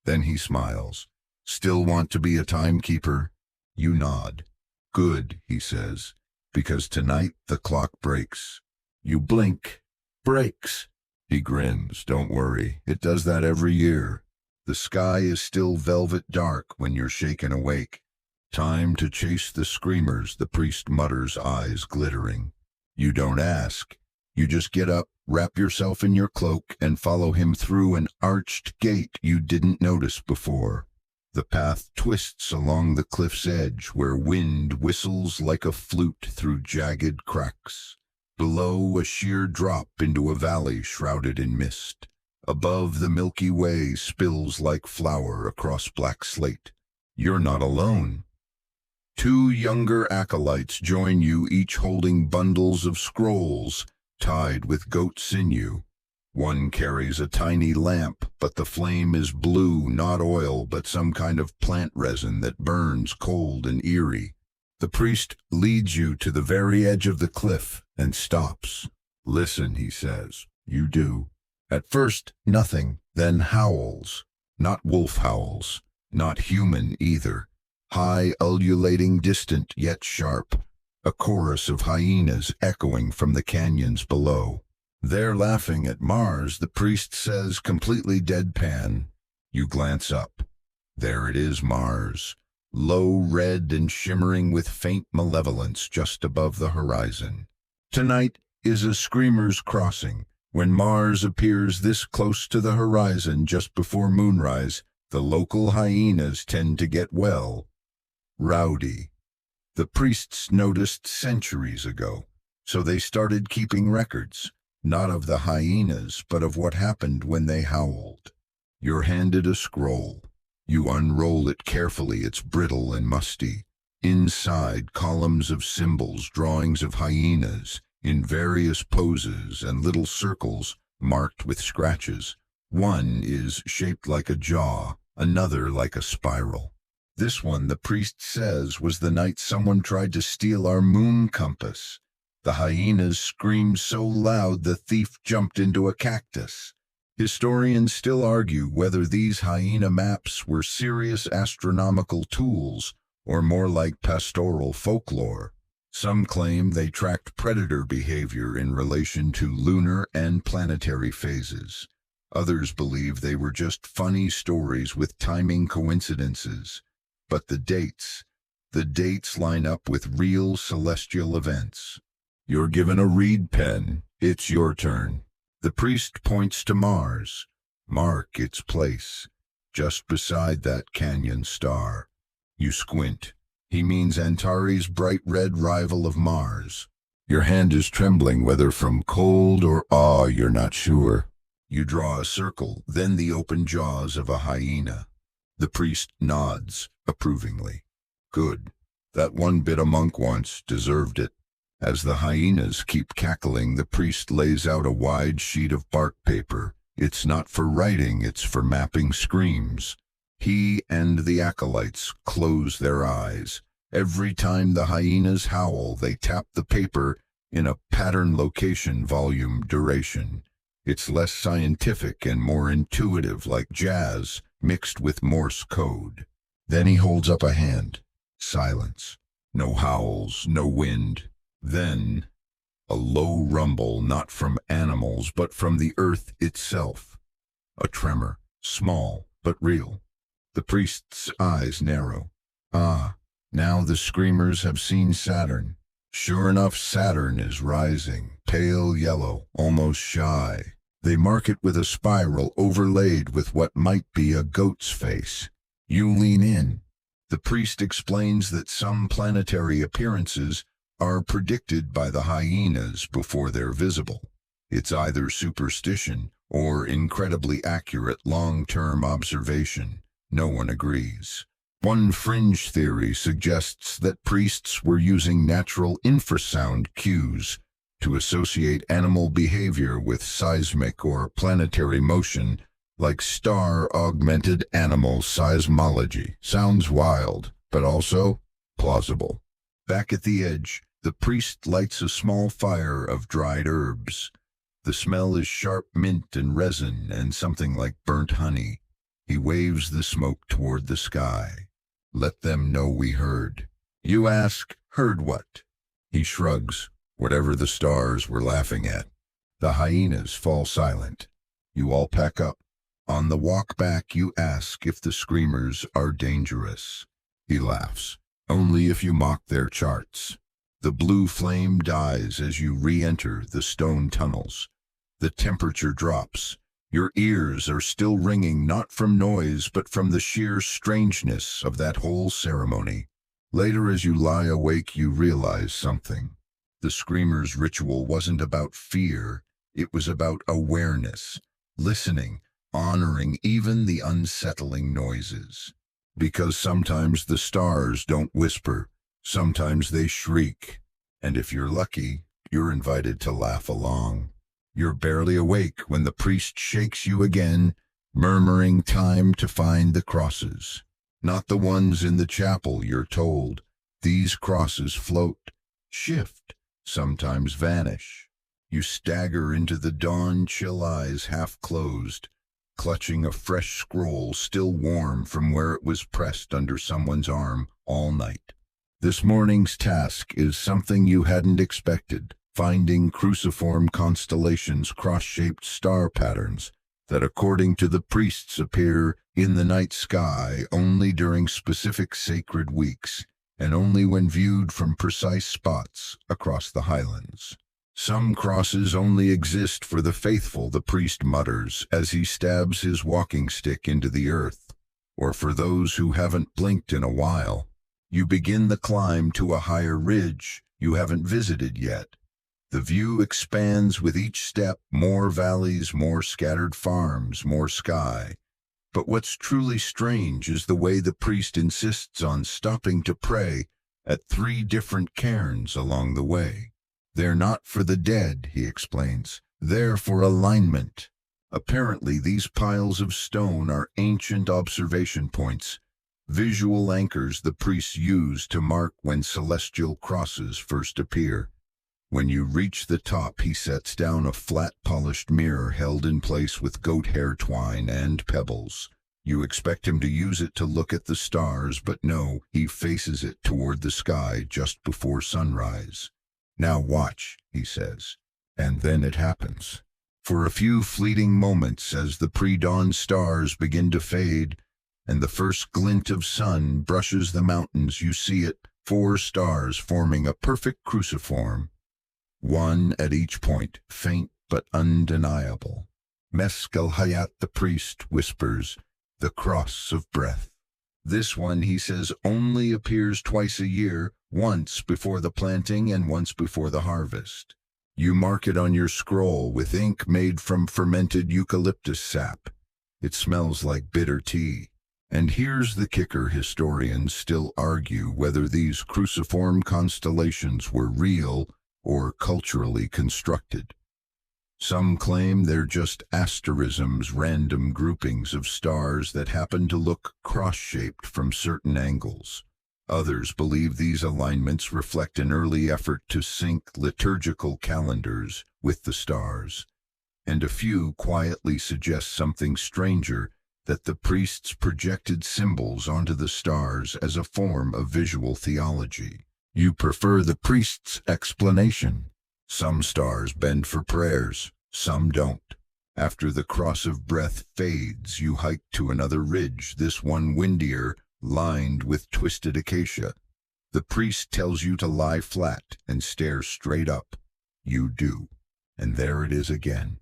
Then he smiles. Still want to be a timekeeper? You nod. Good, he says, because tonight the clock breaks. You blink. Breaks. He grins. Don't worry, it does that every year. The sky is still velvet dark when you're shaken awake. Time to chase the screamers, the priest mutters, eyes glittering. You don't ask. You just get up, wrap yourself in your cloak, and follow him through an arched gate you didn't notice before. The path twists along the cliff's edge where wind whistles like a flute through jagged cracks. Below, a sheer drop into a valley shrouded in mist. Above, the Milky Way spills like flour across black slate. You're not alone. Two younger acolytes join you, each holding bundles of scrolls tied with goat sinew. One carries a tiny lamp, but the flame is blue, not oil, but some kind of plant resin that burns cold and eerie. The priest leads you to the very edge of the cliff and stops. Listen, he says. You do. At first, nothing, then howls. Not wolf howls, not human either. High, ululating, distant, yet sharp. A chorus of hyenas echoing from the canyons below. They're laughing at Mars, the priest says, completely deadpan. You glance up. There it is, Mars. Low, red, and shimmering with faint malevolence just above the horizon. Tonight is a screamer's crossing. When Mars appears this close to the horizon just before moonrise, the local hyenas tend to get, well, rowdy. The priests noticed centuries ago, so they started keeping records, not of the hyenas, but of what happened when they howled. You're handed a scroll. You unroll it carefully. It's brittle and musty. Inside, columns of symbols, drawings of hyenas in various poses and little circles marked with scratches. One is shaped like a jaw, another like a spiral. This one, the priest says, was the night someone tried to steal our moon compass. The hyenas screamed so loud the thief jumped into a cactus. Historians still argue whether these hyena maps were serious astronomical tools or more like pastoral folklore. Some claim they tracked predator behavior in relation to lunar and planetary phases. Others believe they were just funny stories with timing coincidences. But the dates line up with real celestial events. You're given a reed pen. It's your turn. The priest points to Mars. Mark its place, just beside that canyon star. You squint. He means Antares' bright red rival of Mars. Your hand is trembling, whether from cold or awe, you're not sure. You draw a circle, then the open jaws of a hyena. The priest nods approvingly. Good. That one bit a monk once deserved it. As the hyenas keep cackling, the priest lays out a wide sheet of bark paper. It's not for writing, it's for mapping screams. He and the acolytes close their eyes. Every time the hyenas howl, they tap the paper in a pattern, location, volume, duration. It's less scientific and more intuitive, like jazz mixed with Morse code. Then he holds up a hand. Silence. No howls, no wind. Then, a low rumble, not from animals, but from the earth itself. A tremor, small but real. The priest's eyes narrow. Ah, now the screamers have seen Saturn. Sure enough, Saturn is rising, pale yellow, almost shy. They mark it with a spiral overlaid with what might be a goat's face. You lean in. The priest explains that some planetary appearances are predicted by the hyenas before they're visible. It's either superstition or incredibly accurate long-term observation. No one agrees. One fringe theory suggests that priests were using natural infrasound cues to associate animal behavior with seismic or planetary motion, like star-augmented animal seismology. Sounds wild, but also plausible. Back at the edge, the priest lights a small fire of dried herbs. The smell is sharp mint and resin and something like burnt honey. He waves the smoke toward the sky. Let them know we heard. You ask, heard what? He shrugs. Whatever the stars were laughing at. The hyenas fall silent. You all pack up. On the walk back, you ask if the screamers are dangerous. He laughs. Only if you mock their charts. The blue flame dies as you re-enter the stone tunnels. The temperature drops. Your ears are still ringing not from noise but from the sheer strangeness of that whole ceremony. Later, as you lie awake, you realize something. The screamer's ritual wasn't about fear. It was about awareness, listening, honoring even the unsettling noises. Because sometimes the stars don't whisper, sometimes they shriek, and if you're lucky, you're invited to laugh along. You're barely awake when the priest shakes you again, murmuring time to find the crosses. Not the ones in the chapel, you're told. These crosses float, shift, sometimes vanish. You stagger into the dawn, chill eyes half closed, clutching a fresh scroll still warm from where it was pressed under someone's arm all night. This morning's task is something you hadn't expected, finding cruciform constellations, cross-shaped star patterns that according to the priests appear in the night sky only during specific sacred weeks and only when viewed from precise spots across the highlands. Some crosses only exist for the faithful, the priest mutters as he stabs his walking stick into the earth, or for those who haven't blinked in a while. You begin the climb to a higher ridge you haven't visited yet. The view expands with each step, more valleys, more scattered farms, more sky. But what's truly strange is the way the priest insists on stopping to pray at 3 different cairns along the way. They're not for the dead, he explains. They're for alignment. Apparently, these piles of stone are ancient observation points, visual anchors the priests use to mark when celestial crosses first appear. When you reach the top, he sets down a flat, polished mirror held in place with goat hair twine and pebbles. You expect him to use it to look at the stars, but no, he faces it toward the sky just before sunrise. Now watch, he says. And then it happens. For a few fleeting moments as the pre-dawn stars begin to fade and the first glint of sun brushes the mountains, you see it, 4 stars forming a perfect cruciform. 1 at each point, faint but undeniable. Meskel Hayat, the priest, whispers, the cross of breath. This one, he says, only appears twice a year, once before the planting and once before the harvest. You mark it on your scroll with ink made from fermented eucalyptus sap. It smells like bitter tea. And here's the kicker: historians still argue whether these cruciform constellations were real or culturally constructed. Some claim they're just asterisms, random groupings of stars that happen to look cross-shaped from certain angles. Others believe these alignments reflect an early effort to sync liturgical calendars with the stars. And a few quietly suggest something stranger, that the priests projected symbols onto the stars as a form of visual theology. You prefer the priest's explanation. Some stars bend for prayers, some don't. After the cross of breath fades, you hike to another ridge, this one windier, lined with twisted acacia. The priest tells you to lie flat and stare straight up. You do. And there it is again.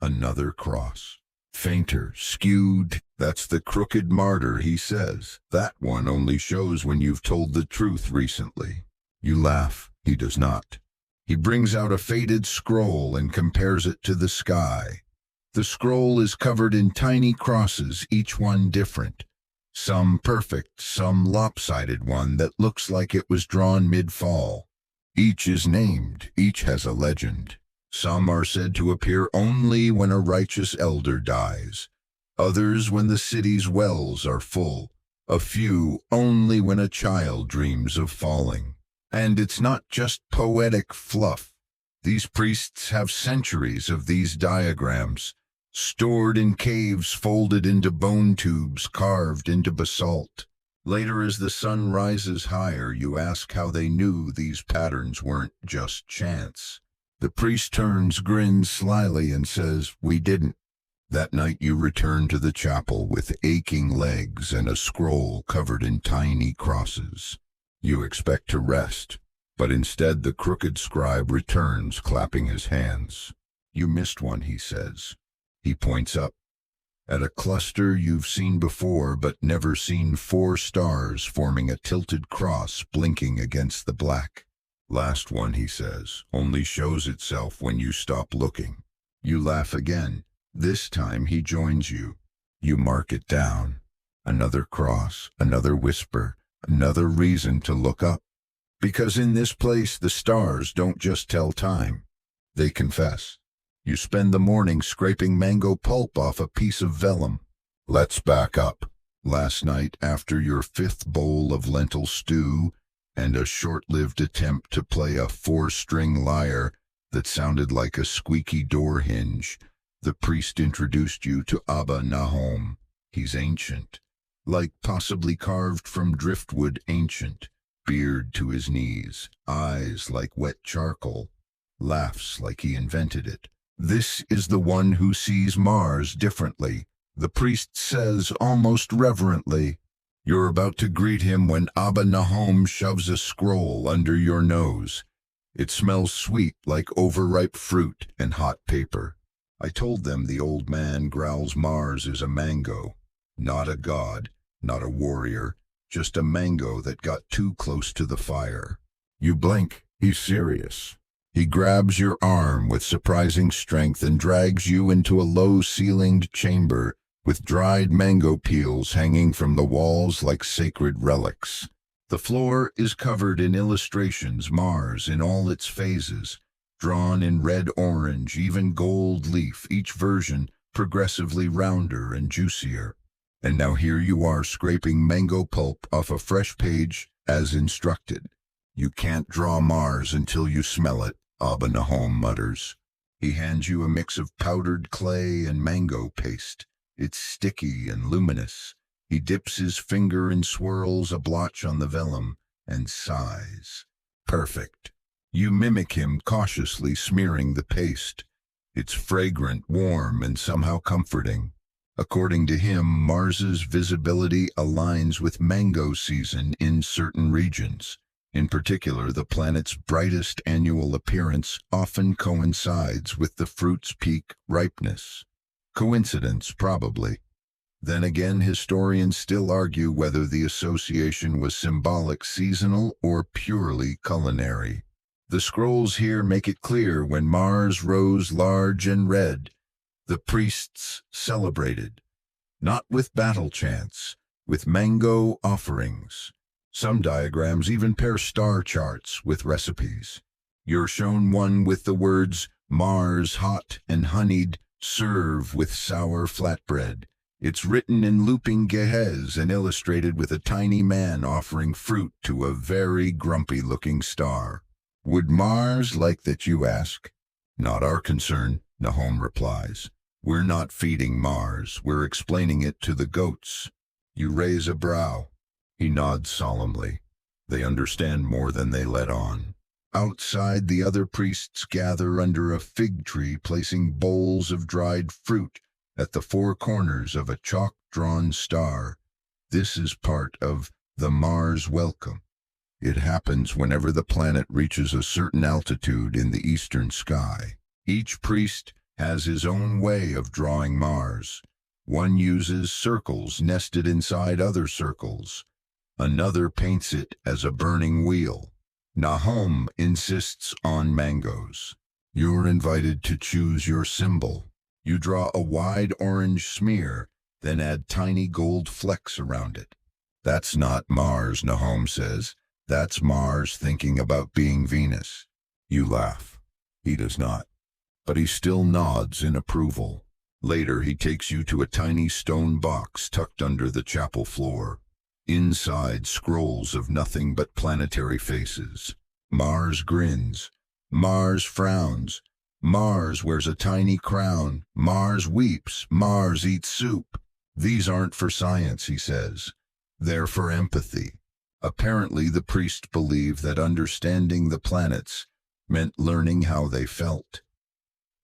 Another cross. Fainter, skewed. That's the crooked martyr, he says. That one only shows when you've told the truth recently. You laugh. He does not. He brings out a faded scroll and compares it to the sky. The scroll is covered in tiny crosses, each one different. Some perfect, some lopsided one that looks like it was drawn mid-fall. Each is named, each has a legend. Some are said to appear only when a righteous elder dies. Others when the city's wells are full. A few only when a child dreams of falling. And it's not just poetic fluff. These priests have centuries of these diagrams, stored in caves folded into bone tubes carved into basalt. Later, as the sun rises higher, you ask how they knew these patterns weren't just chance. The priest turns, grins slyly, and says, "We didn't." That night you return to the chapel with aching legs and a scroll covered in tiny crosses. You expect to rest, but instead the crooked scribe returns, clapping his hands. "You missed one," he says. He points up at a cluster you've seen before but never seen, 4 stars forming a tilted cross blinking against the black. "Last one," he says, "only shows itself when you stop looking." You laugh again. This time he joins you. You mark it down. Another cross, another whisper, another reason to look up. Because in this place the stars don't just tell time. They confess. You spend the morning scraping mango pulp off a piece of vellum. Let's back up. Last night, after your 5th bowl of lentil stew and a short-lived attempt to play a 4-string lyre that sounded like a squeaky door hinge, the priest introduced you to Abba Nahom. He's ancient, like possibly carved from driftwood ancient, beard to his knees, eyes like wet charcoal, laughs like he invented it. This is the one who sees Mars differently, the priest says almost reverently. You're about to greet him when Abba Nahom shoves a scroll under your nose. It smells sweet like overripe fruit and hot paper. I told them the old man growls Mars is a mango, not a god, not a warrior, just a mango that got too close to the fire. You blink, he's serious. He grabs your arm with surprising strength and drags you into a low-ceilinged chamber with dried mango peels hanging from the walls like sacred relics. The floor is covered in illustrations, Mars in all its phases, drawn in red-orange, even gold leaf, each version progressively rounder and juicier. And now here you are scraping mango pulp off a fresh page as instructed. You can't draw Mars until you smell it, Abba Nahom mutters. He hands you a mix of powdered clay and mango paste. It's sticky and luminous. He dips his finger and swirls a blotch on the vellum and sighs. Perfect. You mimic him, cautiously smearing the paste. It's fragrant, warm, and somehow comforting. According to him, Mars's visibility aligns with mango season in certain regions. In particular, the planet's brightest annual appearance often coincides with the fruit's peak ripeness. Coincidence, probably. Then again, historians still argue whether the association was symbolic, seasonal, or purely culinary. The scrolls here make it clear when Mars rose large and red, the priests celebrated, not with battle chants, with mango offerings. Some diagrams even pair star charts with recipes. You're shown one with the words, "Mars hot and honeyed, serve with sour flatbread." It's written in looping ge'ez and illustrated with a tiny man offering fruit to a very grumpy-looking star. Would Mars like that, you ask? Not our concern, Nahom replies. We're not feeding Mars, we're explaining it to the goats. You raise a brow. He nods solemnly. They understand more than they let on. Outside, the other priests gather under a fig tree, placing bowls of dried fruit at the 4 corners of a chalk-drawn star. This is part of the Mars welcome. It happens whenever the planet reaches a certain altitude in the eastern sky. Each priest has his own way of drawing Mars. One uses circles nested inside other circles. Another paints it as a burning wheel. Nahom insists on mangoes. You're invited to choose your symbol. You draw a wide orange smear, then add tiny gold flecks around it. That's not Mars, Nahum says. That's Mars thinking about being Venus. You laugh. He does not. But he still nods in approval. Later he takes you to a tiny stone box tucked under the chapel floor. Inside, scrolls of nothing but planetary faces. Mars grins. Mars frowns. Mars wears a tiny crown. Mars weeps. Mars eats soup. These aren't for science, he says. They're for empathy. Apparently, the priest believed that understanding the planets meant learning how they felt.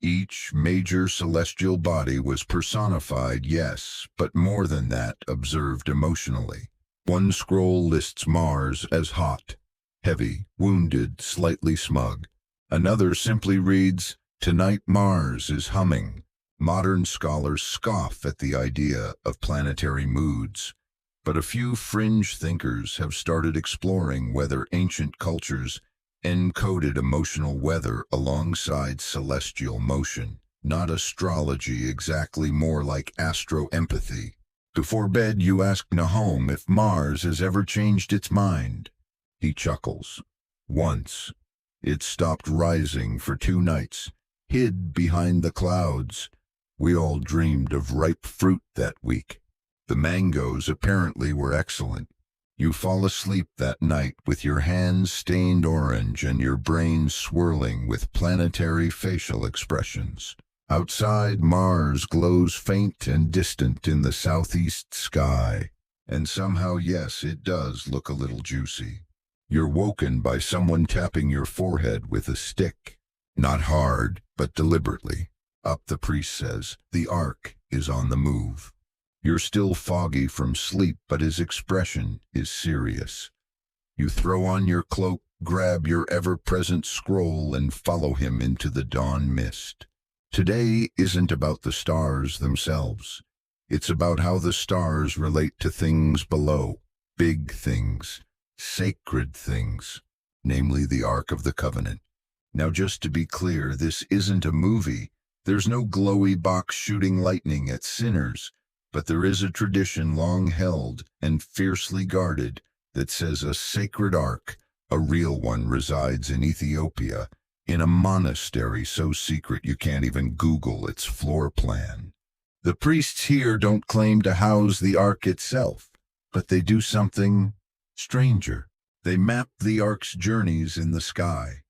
Each major celestial body was personified, yes, but more than that, observed emotionally. One scroll lists Mars as hot, heavy, wounded, slightly smug. Another simply reads, "Tonight Mars is humming." Modern scholars scoff at the idea of planetary moods, but a few fringe thinkers have started exploring whether ancient cultures encoded emotional weather alongside celestial motion. Not astrology exactly, more like astro-empathy. Before bed you ask Nahum if Mars has ever changed its mind. He chuckles. Once. It stopped rising for 2 nights, hid behind the clouds. We all dreamed of ripe fruit that week. The mangoes apparently were excellent. You fall asleep that night with your hands stained orange and your brain swirling with planetary facial expressions. Outside, Mars glows faint and distant in the southeast sky. And somehow, yes, it does look a little juicy. You're woken by someone tapping your forehead with a stick. Not hard, but deliberately. Up, the priest says. The Ark is on the move. You're still foggy from sleep, but his expression is serious. You throw on your cloak, grab your ever-present scroll, and follow him into the dawn mist. Today isn't about the stars themselves. It's about how the stars relate to things below, big things, sacred things, namely the Ark of the Covenant. Now, just to be clear, this isn't a movie. There's no glowy box shooting lightning at sinners, but there is a tradition long held and fiercely guarded that says a sacred ark, a real one, resides in Ethiopia, in a monastery so secret you can't even Google its floor plan. The priests here don't claim to house the ark itself, but they do something stranger. They map the ark's journeys in the sky.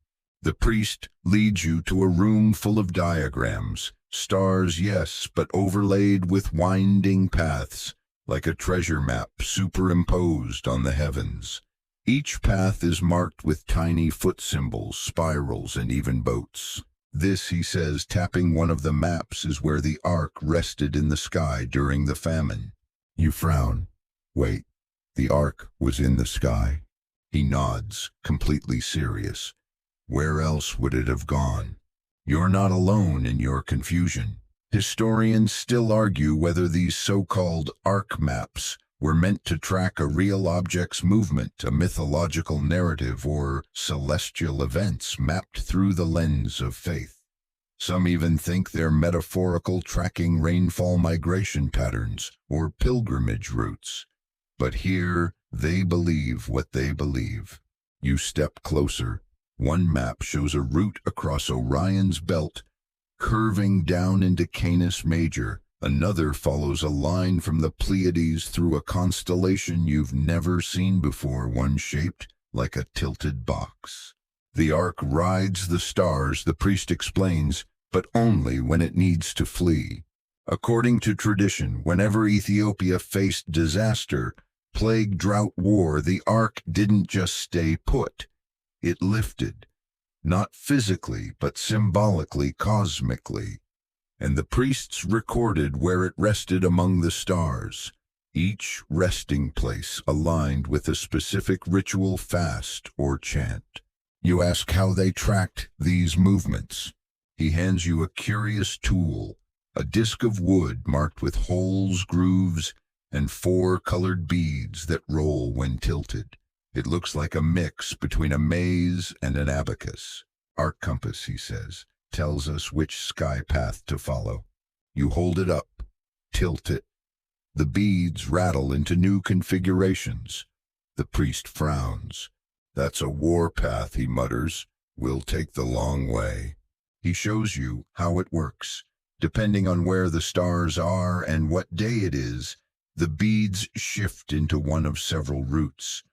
The priest leads you to a room full of diagrams. Stars, yes, but overlaid with winding paths, like a treasure map superimposed on the heavens. Each path is marked with tiny foot symbols, spirals, and even boats. This, he says, tapping one of the maps, is where the Ark rested in the sky during the famine. You frown. Wait, the Ark was in the sky? He nods, completely serious. Where else would it have gone? You're not alone in your confusion. Historians still argue whether these so-called ark maps were meant to track a real object's movement, a mythological narrative, or celestial events mapped through the lens of faith. Some even think they're metaphorical, tracking rainfall migration patterns or pilgrimage routes. But here, they believe what they believe. You step closer. One map shows a route across Orion's belt, curving down into Canis Major. Another follows a line from the Pleiades through a constellation you've never seen before, one shaped like a tilted box. The Ark rides the stars, the priest explains, but only when it needs to flee. According to tradition, whenever Ethiopia faced disaster, plague, drought, war, the Ark didn't just stay put. It lifted, not physically, but symbolically, cosmically. And the priests recorded where it rested among the stars, each resting place aligned with a specific ritual, fast, or chant. You ask how they tracked these movements. He hands you a curious tool, a disc of wood marked with holes, grooves, and 4 colored beads that roll when tilted. It looks like a mix between a maze and an abacus. Ark compass, he says, tells us which sky path to follow. You hold it up, tilt it. The beads rattle into new configurations. The priest frowns. "That's a warpath," he mutters. "We'll take the long way." He shows you how it works. Depending on where the stars are and what day it is, the beads shift into one of several routes.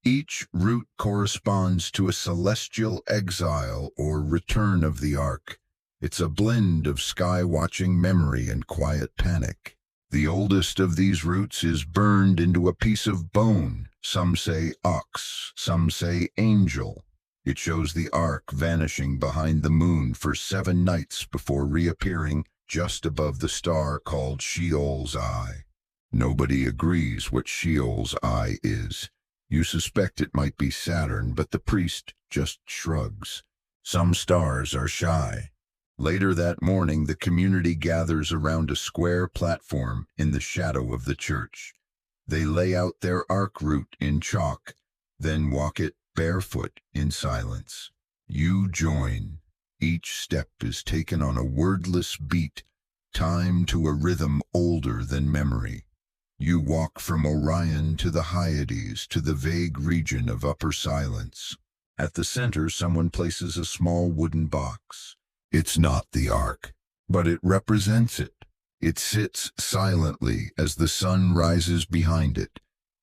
Each route corresponds to a celestial exile or return of the ark. It's a blend of sky-watching memory and quiet panic. The oldest of these routes is burned into a piece of bone. Some say ox, some say angel. It shows the ark vanishing behind the moon for 7 nights before reappearing just above the star called Sheol's Eye. Nobody agrees what Sheol's Eye is. You suspect it might be Saturn, but the priest just shrugs. Some stars are shy. Later that morning, the community gathers around a square platform in the shadow of the church. They lay out their ark route in chalk, then walk it barefoot in silence. You join. Each step is taken on a wordless beat, timed to a rhythm older than memory. You walk from Orion to the Hyades to the vague region of upper silence. At the center, someone places a small wooden box. It's not the ark, but it represents it. It sits silently as the sun rises behind it,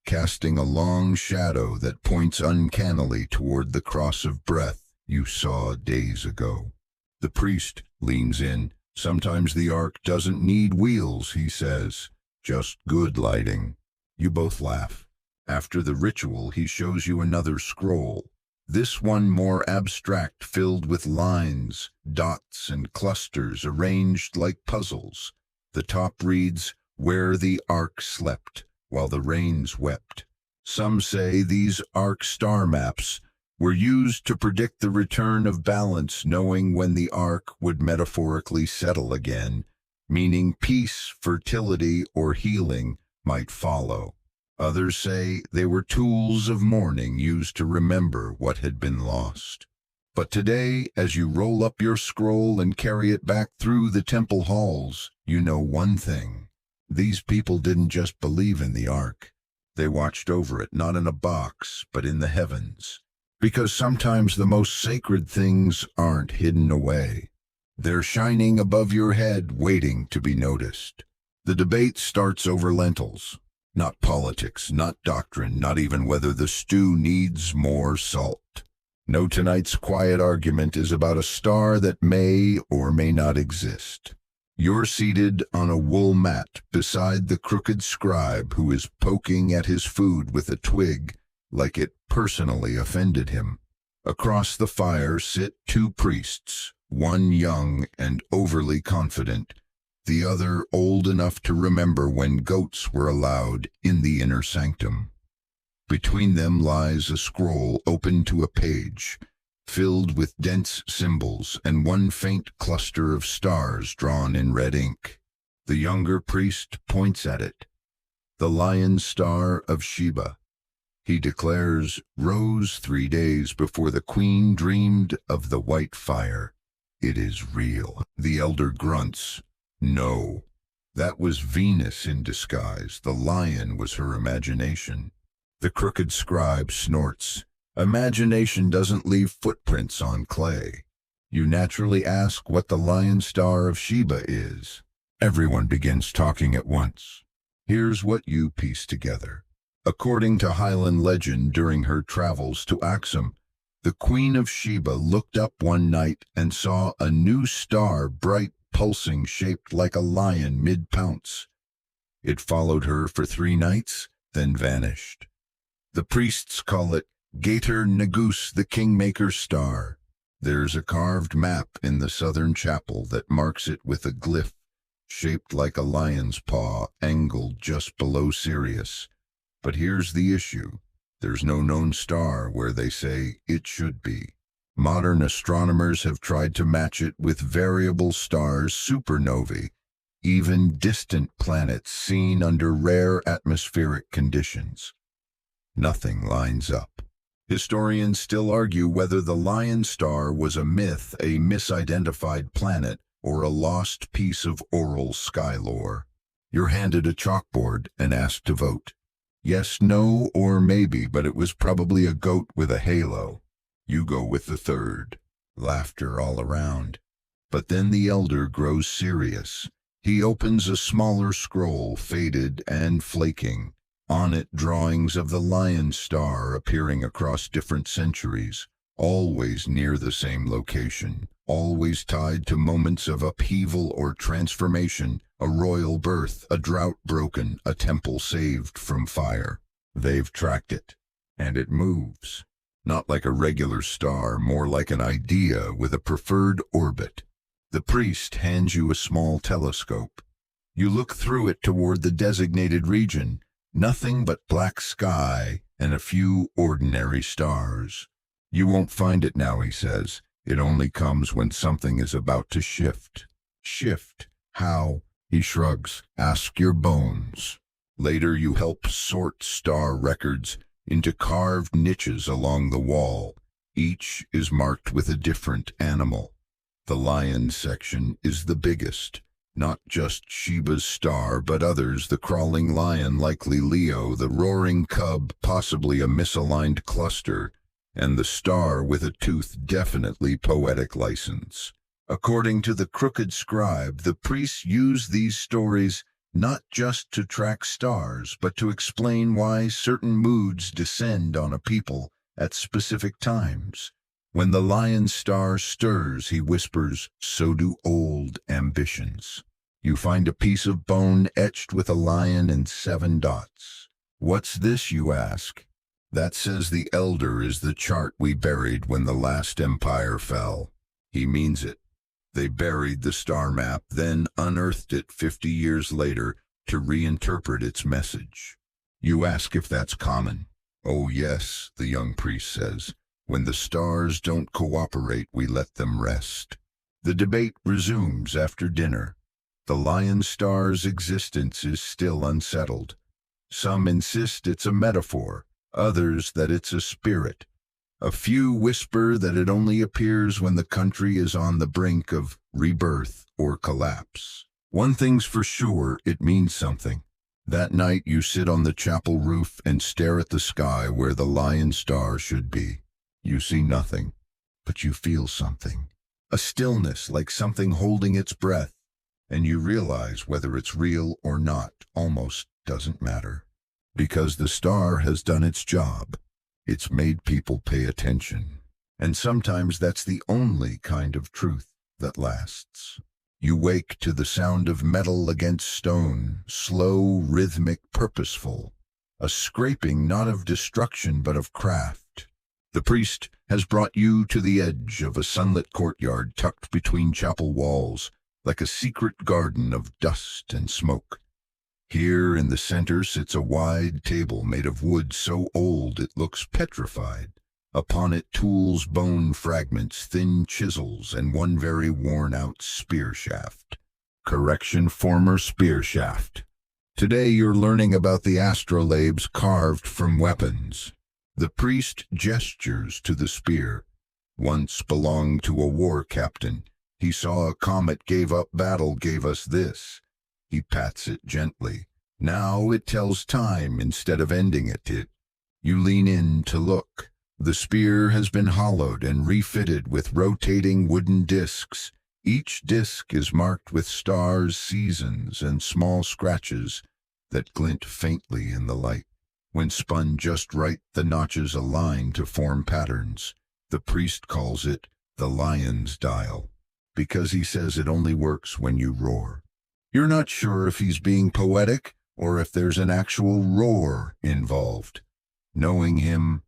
casting a long shadow that points uncannily toward the cross of breath you saw days ago. The priest leans in. "Sometimes the ark doesn't need wheels," he says. "Just good lighting." You both laugh. After the ritual, he shows you another scroll. This one more abstract, filled with lines, dots, and clusters arranged like puzzles. The top reads, "Where the ark slept, while the rains wept." Some say these ark star maps were used to predict the return of balance, knowing when the ark would metaphorically settle again, meaning peace, fertility, or healing might follow. Others say they were tools of mourning used to remember what had been lost. But today, as you roll up your scroll and carry it back through the temple halls, you know one thing. These people didn't just believe in the ark. They watched over it, not in a box, but in the heavens. Because sometimes the most sacred things aren't hidden away. They're shining above your head, waiting to be noticed. The debate starts over lentils. Not politics, not doctrine, not even whether the stew needs more salt. No, tonight's quiet argument is about a star that may or may not exist. You're seated on a wool mat beside the crooked scribe who is poking at his food with a twig like it personally offended him. Across the fire sit 2 priests, one young and overly confident, the other old enough to remember when goats were allowed in the inner sanctum. Between them lies a scroll open to a page, filled with dense symbols and one faint cluster of stars drawn in red ink. The younger priest points at it. The lion star of Sheba. He declares, rose 3 days before the queen dreamed of the white fire. It is real. The elder grunts. No, that was Venus in disguise. The lion was her imagination. The crooked scribe snorts. Imagination doesn't leave footprints on clay. You naturally ask what the lion star of Sheba is. Everyone begins talking at once. Here's what you piece together. According to Highland legend, during her travels to Axum, the Queen of Sheba looked up one night and saw a new star, bright, pulsing, shaped like a lion mid-pounce. It followed her for 3 nights, then vanished. The priests call it Gator Negus, the Kingmaker Star. There's a carved map in the southern chapel that marks it with a glyph shaped like a lion's paw, angled just below Sirius. But here's the issue. There's no known star where they say it should be. Modern astronomers have tried to match it with variable stars, supernovae, even distant planets seen under rare atmospheric conditions. Nothing lines up. Historians still argue whether the Lion Star was a myth, a misidentified planet, or a lost piece of oral sky lore. You're handed a chalkboard and asked to vote. Yes, no, or maybe, but it was probably a goat with a halo. You go with the third. Laughter all around. But then the elder grows serious. He opens a smaller scroll, faded and flaking. On it, drawings of the lion star appearing across different centuries, always near the same location, always tied to moments of upheaval or transformation, a royal birth, a drought broken, a temple saved from fire. They've tracked it, and it moves. Not like a regular star, more like an idea with a preferred orbit. The priest hands you a small telescope. You look through it toward the designated region, nothing but black sky and a few ordinary stars. You won't find it now, he says. It only comes when something is about to shift. Shift? How? He shrugs. Ask your bones. Later you help sort star records into carved niches along the wall. Each is marked with a different animal. The lion section is the biggest. Not just Sheba's star, but others, the crawling lion, likely Leo, the roaring cub, possibly a misaligned cluster, and the star with a tooth, definitely poetic license. According to the crooked scribe, the priests use these stories not just to track stars, but to explain why certain moods descend on a people at specific times. When the lion star stirs, he whispers, so do old ambitions. You find a piece of bone etched with a lion and 7 dots. What's this, you ask? That, says the elder, is the chart we buried when the last empire fell. He means it. They buried the star map, then unearthed it 50 years later to reinterpret its message. You ask if that's common. Oh yes, the young priest says. When the stars don't cooperate, we let them rest. The debate resumes after dinner. The lion star's existence is still unsettled. Some insist it's a metaphor, others that it's a spirit. A few whisper that it only appears when the country is on the brink of rebirth or collapse. One thing's for sure, it means something. That night you sit on the chapel roof and stare at the sky where the lion star should be. You see nothing, but you feel something. A stillness, like something holding its breath, and you realize whether it's real or not almost doesn't matter. Because the star has done its job. It's made people pay attention. And sometimes that's the only kind of truth that lasts. You wake to the sound of metal against stone, slow, rhythmic, purposeful. A scraping not of destruction but of craft. The priest has brought you to the edge of a sunlit courtyard tucked between chapel walls, like a secret garden of dust and smoke. Here in the center sits a wide table made of wood so old it looks petrified. Upon it tools, bone fragments, thin chisels, and one very worn-out spear shaft. Correction, former spear shaft. Today you're learning about the astrolabes carved from weapons. The priest gestures to the spear. Once belonged to a war captain. He saw a comet, gave up battle, gave us this. He pats it gently. Now it tells time instead of ending it. You lean in to look. The spear has been hollowed and refitted with rotating wooden discs. Each disc is marked with stars, seasons, and small scratches that glint faintly in the light. When spun just right, the notches align to form patterns. The priest calls it the lion's dial, because he says it only works when you roar. You're not sure if he's being poetic or if there's an actual roar involved. Knowing him,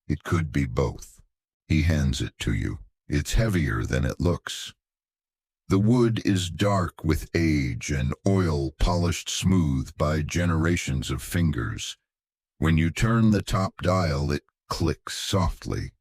it could be both. He hands it to you. It's heavier than it looks. The wood is dark with age and oil polished smooth by generations of fingers. When you turn the top dial, it clicks softly.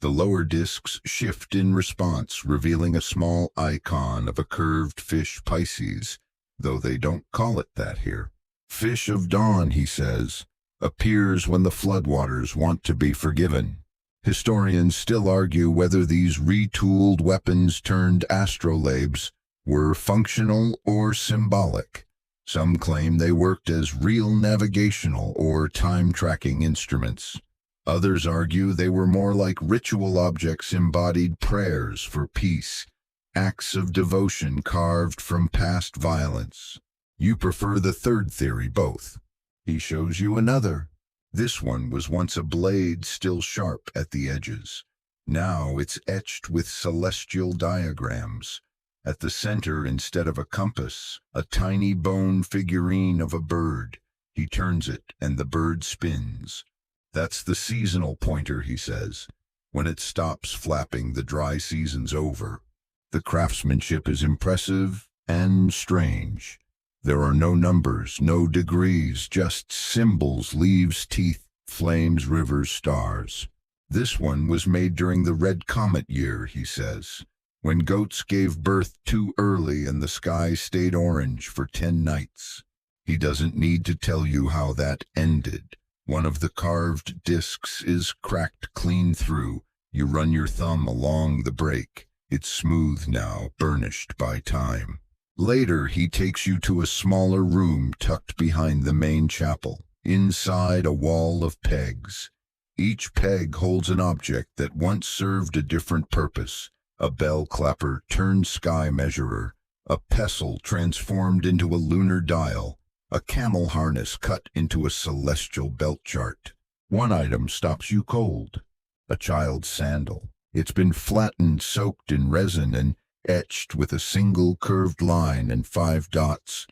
The lower discs shift in response, revealing a small icon of a curved fish Pisces, though they don't call it that here. Fish of dawn, he says, appears when the floodwaters want to be forgiven. Historians still argue whether these retooled weapons turned astrolabes were functional or symbolic. Some claim they worked as real navigational or time-tracking instruments. Others argue they were more like ritual objects, embodied prayers for peace, acts of devotion carved from past violence. You prefer the third theory, both. He shows you another. This one was once a blade still sharp at the edges. Now it's etched with celestial diagrams. At the center, instead of a compass, a tiny bone figurine of a bird. He turns it, and the bird spins. That's the seasonal pointer, he says. When it stops flapping, the dry season's over. The craftsmanship is impressive and strange. There are no numbers, no degrees, just symbols, leaves, teeth, flames, rivers, stars. This one was made during the Red Comet year, he says, when goats gave birth too early and the sky stayed orange for 10 nights. He doesn't need to tell you how that ended. One of the carved discs is cracked clean through. You run your thumb along the break. It's smooth now, burnished by time. Later, he takes you to a smaller room tucked behind the main chapel. Inside, a wall of pegs. Each peg holds an object that once served a different purpose. A bell clapper turned sky measurer, a pestle transformed into a lunar dial, a camel harness cut into a celestial belt chart. One item stops you cold, a child's sandal. It's been flattened, soaked in resin, and etched with a single curved line and 5 dots.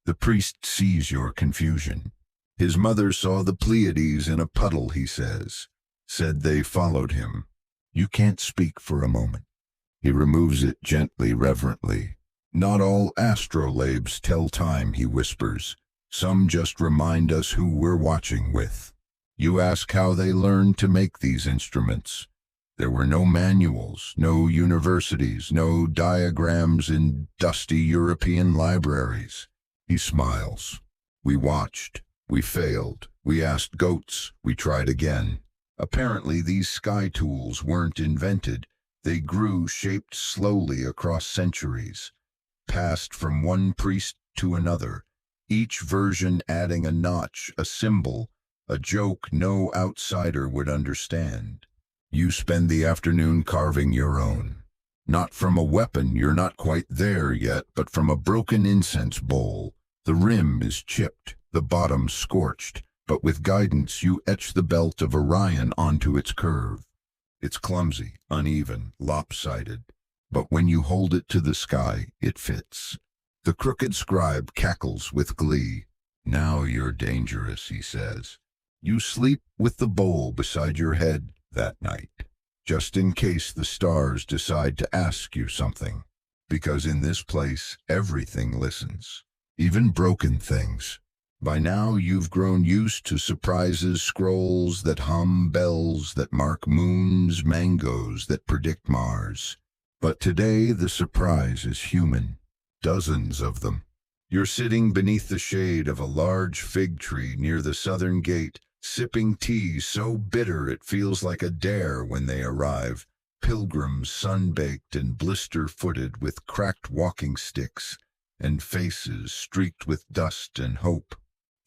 The priest sees your confusion. His mother saw the Pleiades in a puddle, he says. Said they followed him. You can't speak for a moment. He removes it gently, reverently. Not all astrolabes tell time, he whispers. Some just remind us who we're watching with. You ask how they learned to make these instruments. There were no manuals, no universities, no diagrams in dusty European libraries. He smiles. We watched. We failed. We asked goats. We tried again. Apparently these sky tools weren't invented. They grew, shaped slowly across centuries, passed from one priest to another, each version adding a notch, a symbol, a joke no outsider would understand. You spend the afternoon carving your own. Not from a weapon, you're not quite there yet, but from a broken incense bowl. The rim is chipped, the bottom scorched, but with guidance you etch the belt of Orion onto its curve. It's clumsy, uneven, lopsided, but when you hold it to the sky, it fits. The crooked scribe cackles with glee. Now you're dangerous, he says. You sleep with the bowl beside your head that night, just in case the stars decide to ask you something. Because in this place, everything listens, even broken things. By now, you've grown used to surprises, scrolls that hum, bells that mark moons, mangoes that predict Mars. But today, the surprise is human. Dozens of them. You're sitting beneath the shade of a large fig tree near the southern gate, sipping tea so bitter it feels like a dare when they arrive. Pilgrims sun-baked and blister-footed with cracked walking sticks and faces streaked with dust and hope.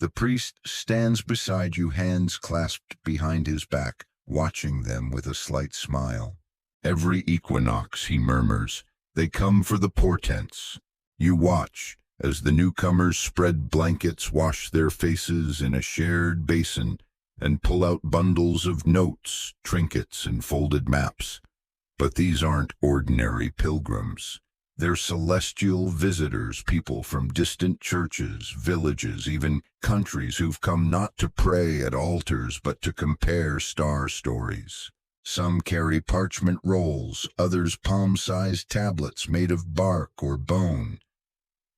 The priest stands beside you, hands clasped behind his back, watching them with a slight smile. Every equinox, he murmurs, they come for the portents. You watch as the newcomers spread blankets, wash their faces in a shared basin, and pull out bundles of notes, trinkets, and folded maps. But these aren't ordinary pilgrims. They're celestial visitors, people from distant churches, villages, even countries who've come not to pray at altars but to compare star stories. Some carry parchment rolls, others palm-sized tablets made of bark or bone.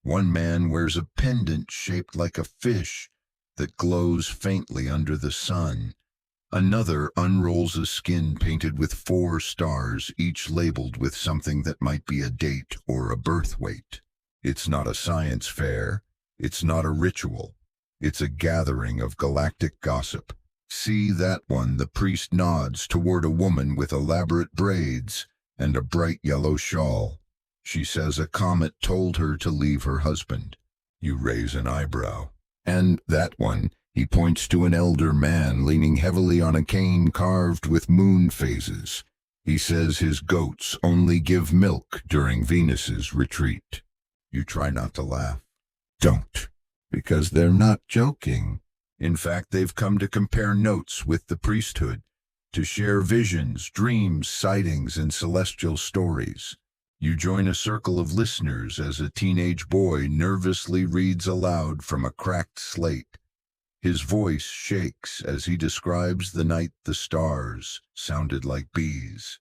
One man wears a pendant shaped like a fish that glows faintly under the sun. Another unrolls a skin painted with 4 stars, each labeled with something that might be a date or a birth weight. It's not a science fair. It's not a ritual. It's a gathering of galactic gossip. See that one? The priest nods toward a woman with elaborate braids and a bright yellow shawl. She says a comet told her to leave her husband. You raise an eyebrow. And that one, he points to an elder man leaning heavily on a cane carved with moon phases. He says his goats only give milk during Venus's retreat. You try not to laugh. Don't, because they're not joking. In fact, they've come to compare notes with the priesthood, to share visions, dreams, sightings, and celestial stories. You join a circle of listeners as a teenage boy nervously reads aloud from a cracked slate. His voice shakes as he describes the night the stars sounded like bees.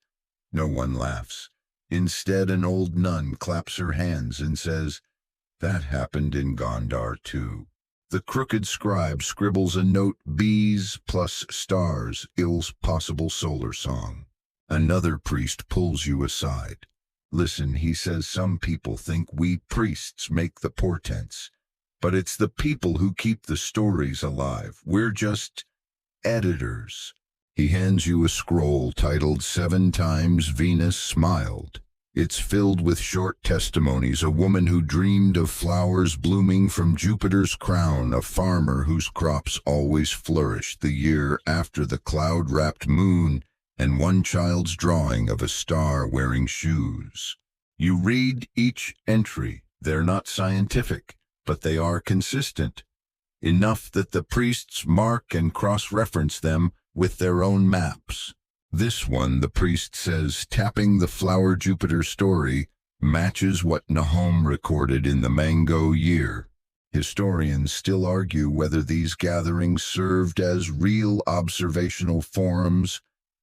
No one laughs. Instead, an old nun claps her hands and says, "That happened in Gondar too." The crooked scribe scribbles a note, bees plus stars, Il's possible solar song. Another priest pulls you aside. Listen, he says, some people think we priests make the portents, but it's the people who keep the stories alive. We're just editors. He hands you a scroll titled 7 Times Venus Smiled. It's filled with short testimonies, a woman who dreamed of flowers blooming from Jupiter's crown, a farmer whose crops always flourished the year after the cloud-wrapped moon, and one child's drawing of a star wearing shoes. You read each entry. They're not scientific, but they are consistent, enough that the priests mark and cross-reference them with their own maps. This one, the priest says, tapping the Flower Jupiter story, matches what Nahum recorded in the Mango year. Historians still argue whether these gatherings served as real observational forums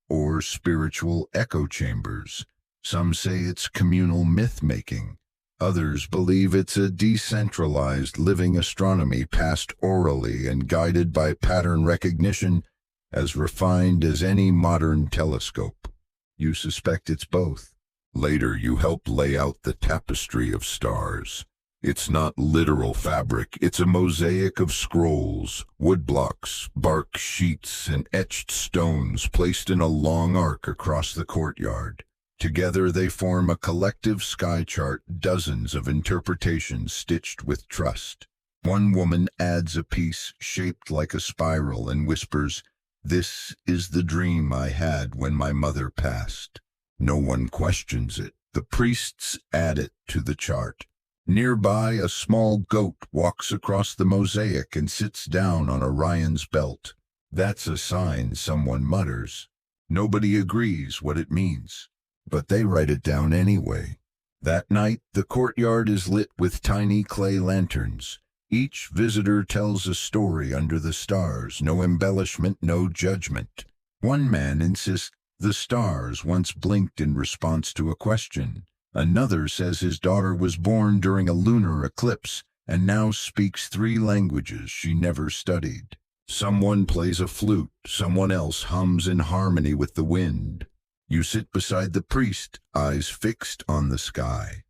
or spiritual echo chambers. Some say it's communal myth-making. Others believe it's a decentralized living astronomy passed orally and guided by pattern recognition, as refined as any modern telescope. You suspect it's both. Later, you help lay out the tapestry of stars. It's not literal fabric, it's a mosaic of scrolls, woodblocks, bark sheets, and etched stones placed in a long arc across the courtyard. Together they form a collective sky chart, dozens of interpretations stitched with trust. One woman adds a piece shaped like a spiral and whispers, "This is the dream I had when my mother passed." No one questions it. The priests add it to the chart. Nearby, a small goat walks across the mosaic and sits down on Orion's belt. That's a sign, someone mutters. Nobody agrees what it means, but they write it down anyway. That night, the courtyard is lit with tiny clay lanterns. Each visitor tells a story under the stars, no embellishment, no judgment. One man insists the stars once blinked in response to a question. Another says his daughter was born during a lunar eclipse and now speaks 3 languages she never studied. Someone plays a flute, someone else hums in harmony with the wind. You sit beside the priest, eyes fixed on the sky.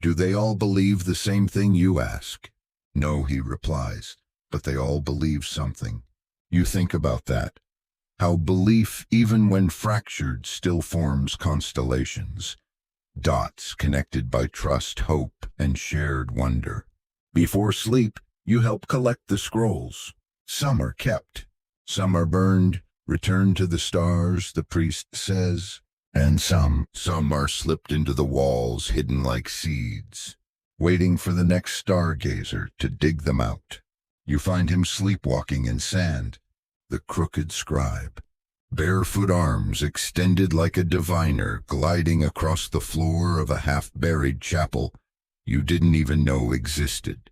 Do they all believe the same thing, you ask? No, he replies, but they all believe something. You think about that. How belief, even when fractured, still forms constellations. Dots connected by trust, hope, and shared wonder. Before sleep, you help collect the scrolls. Some are kept. Some are burned, returned to the stars, the priest says. And some are slipped into the walls, hidden like seeds, waiting for the next stargazer to dig them out. You find him sleepwalking in sand, the crooked scribe, barefoot arms extended like a diviner, gliding across the floor of a half-buried chapel you didn't even know existed.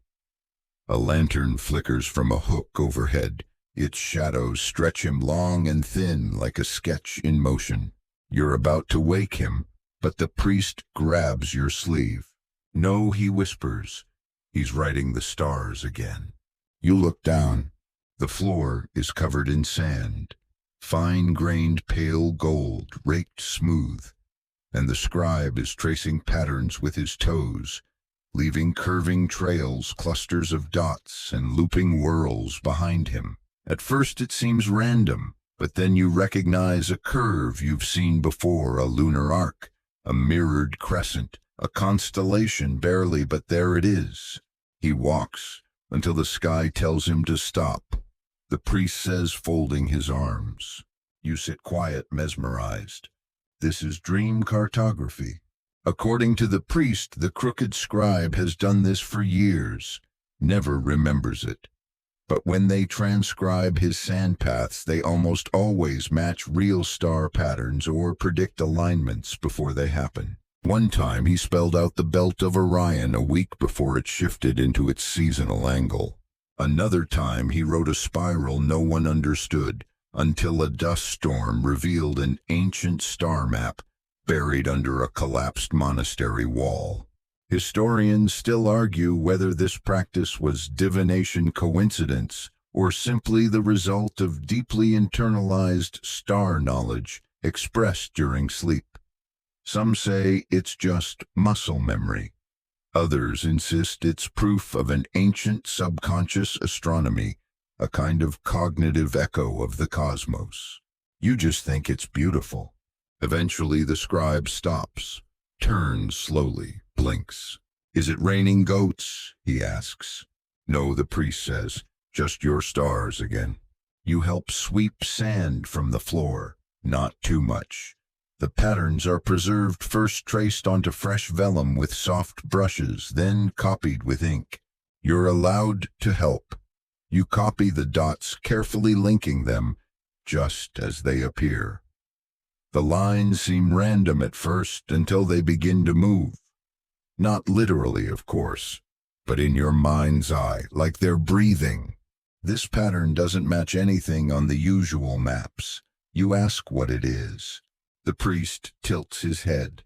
A lantern flickers from a hook overhead. Its shadows stretch him long and thin like a sketch in motion. You're about to wake him, but the priest grabs your sleeve. No, he whispers. He's writing the stars again. You look down. The floor is covered in sand, fine-grained pale gold, raked smooth, and the scribe is tracing patterns with his toes, leaving curving trails, clusters of dots, and looping whirls behind him. At first it seems random, but then you recognize a curve you've seen before, a lunar arc, a mirrored crescent, A constellation barely, but there it is. He walks until the sky tells him to stop. The priest says, folding his arms. You sit quiet, mesmerized. This is dream cartography. According to the priest, the crooked scribe has done this for years, never remembers it. But when they transcribe his sandpaths, they almost always match real star patterns or predict alignments before they happen. One time he spelled out the belt of Orion a week before it shifted into its seasonal angle. Another time he wrote a spiral no one understood until a dust storm revealed an ancient star map buried under a collapsed monastery wall. Historians still argue whether this practice was divination coincidence or simply the result of deeply internalized star knowledge expressed during sleep. Some say it's just muscle memory. Others insist it's proof of an ancient subconscious astronomy, a kind of cognitive echo of the cosmos. You just think it's beautiful. Eventually the scribe stops, turns slowly, blinks. Is it raining goats? He asks. No, the priest says, just your stars again. You help sweep sand from the floor, not too much. The patterns are preserved, first traced onto fresh vellum with soft brushes, then copied with ink. You're allowed to help. You copy the dots, carefully linking them just as they appear. The lines seem random at first until they begin to move. Not literally, of course, but in your mind's eye, like they're breathing. This pattern doesn't match anything on the usual maps. You ask what it is. The priest tilts his head.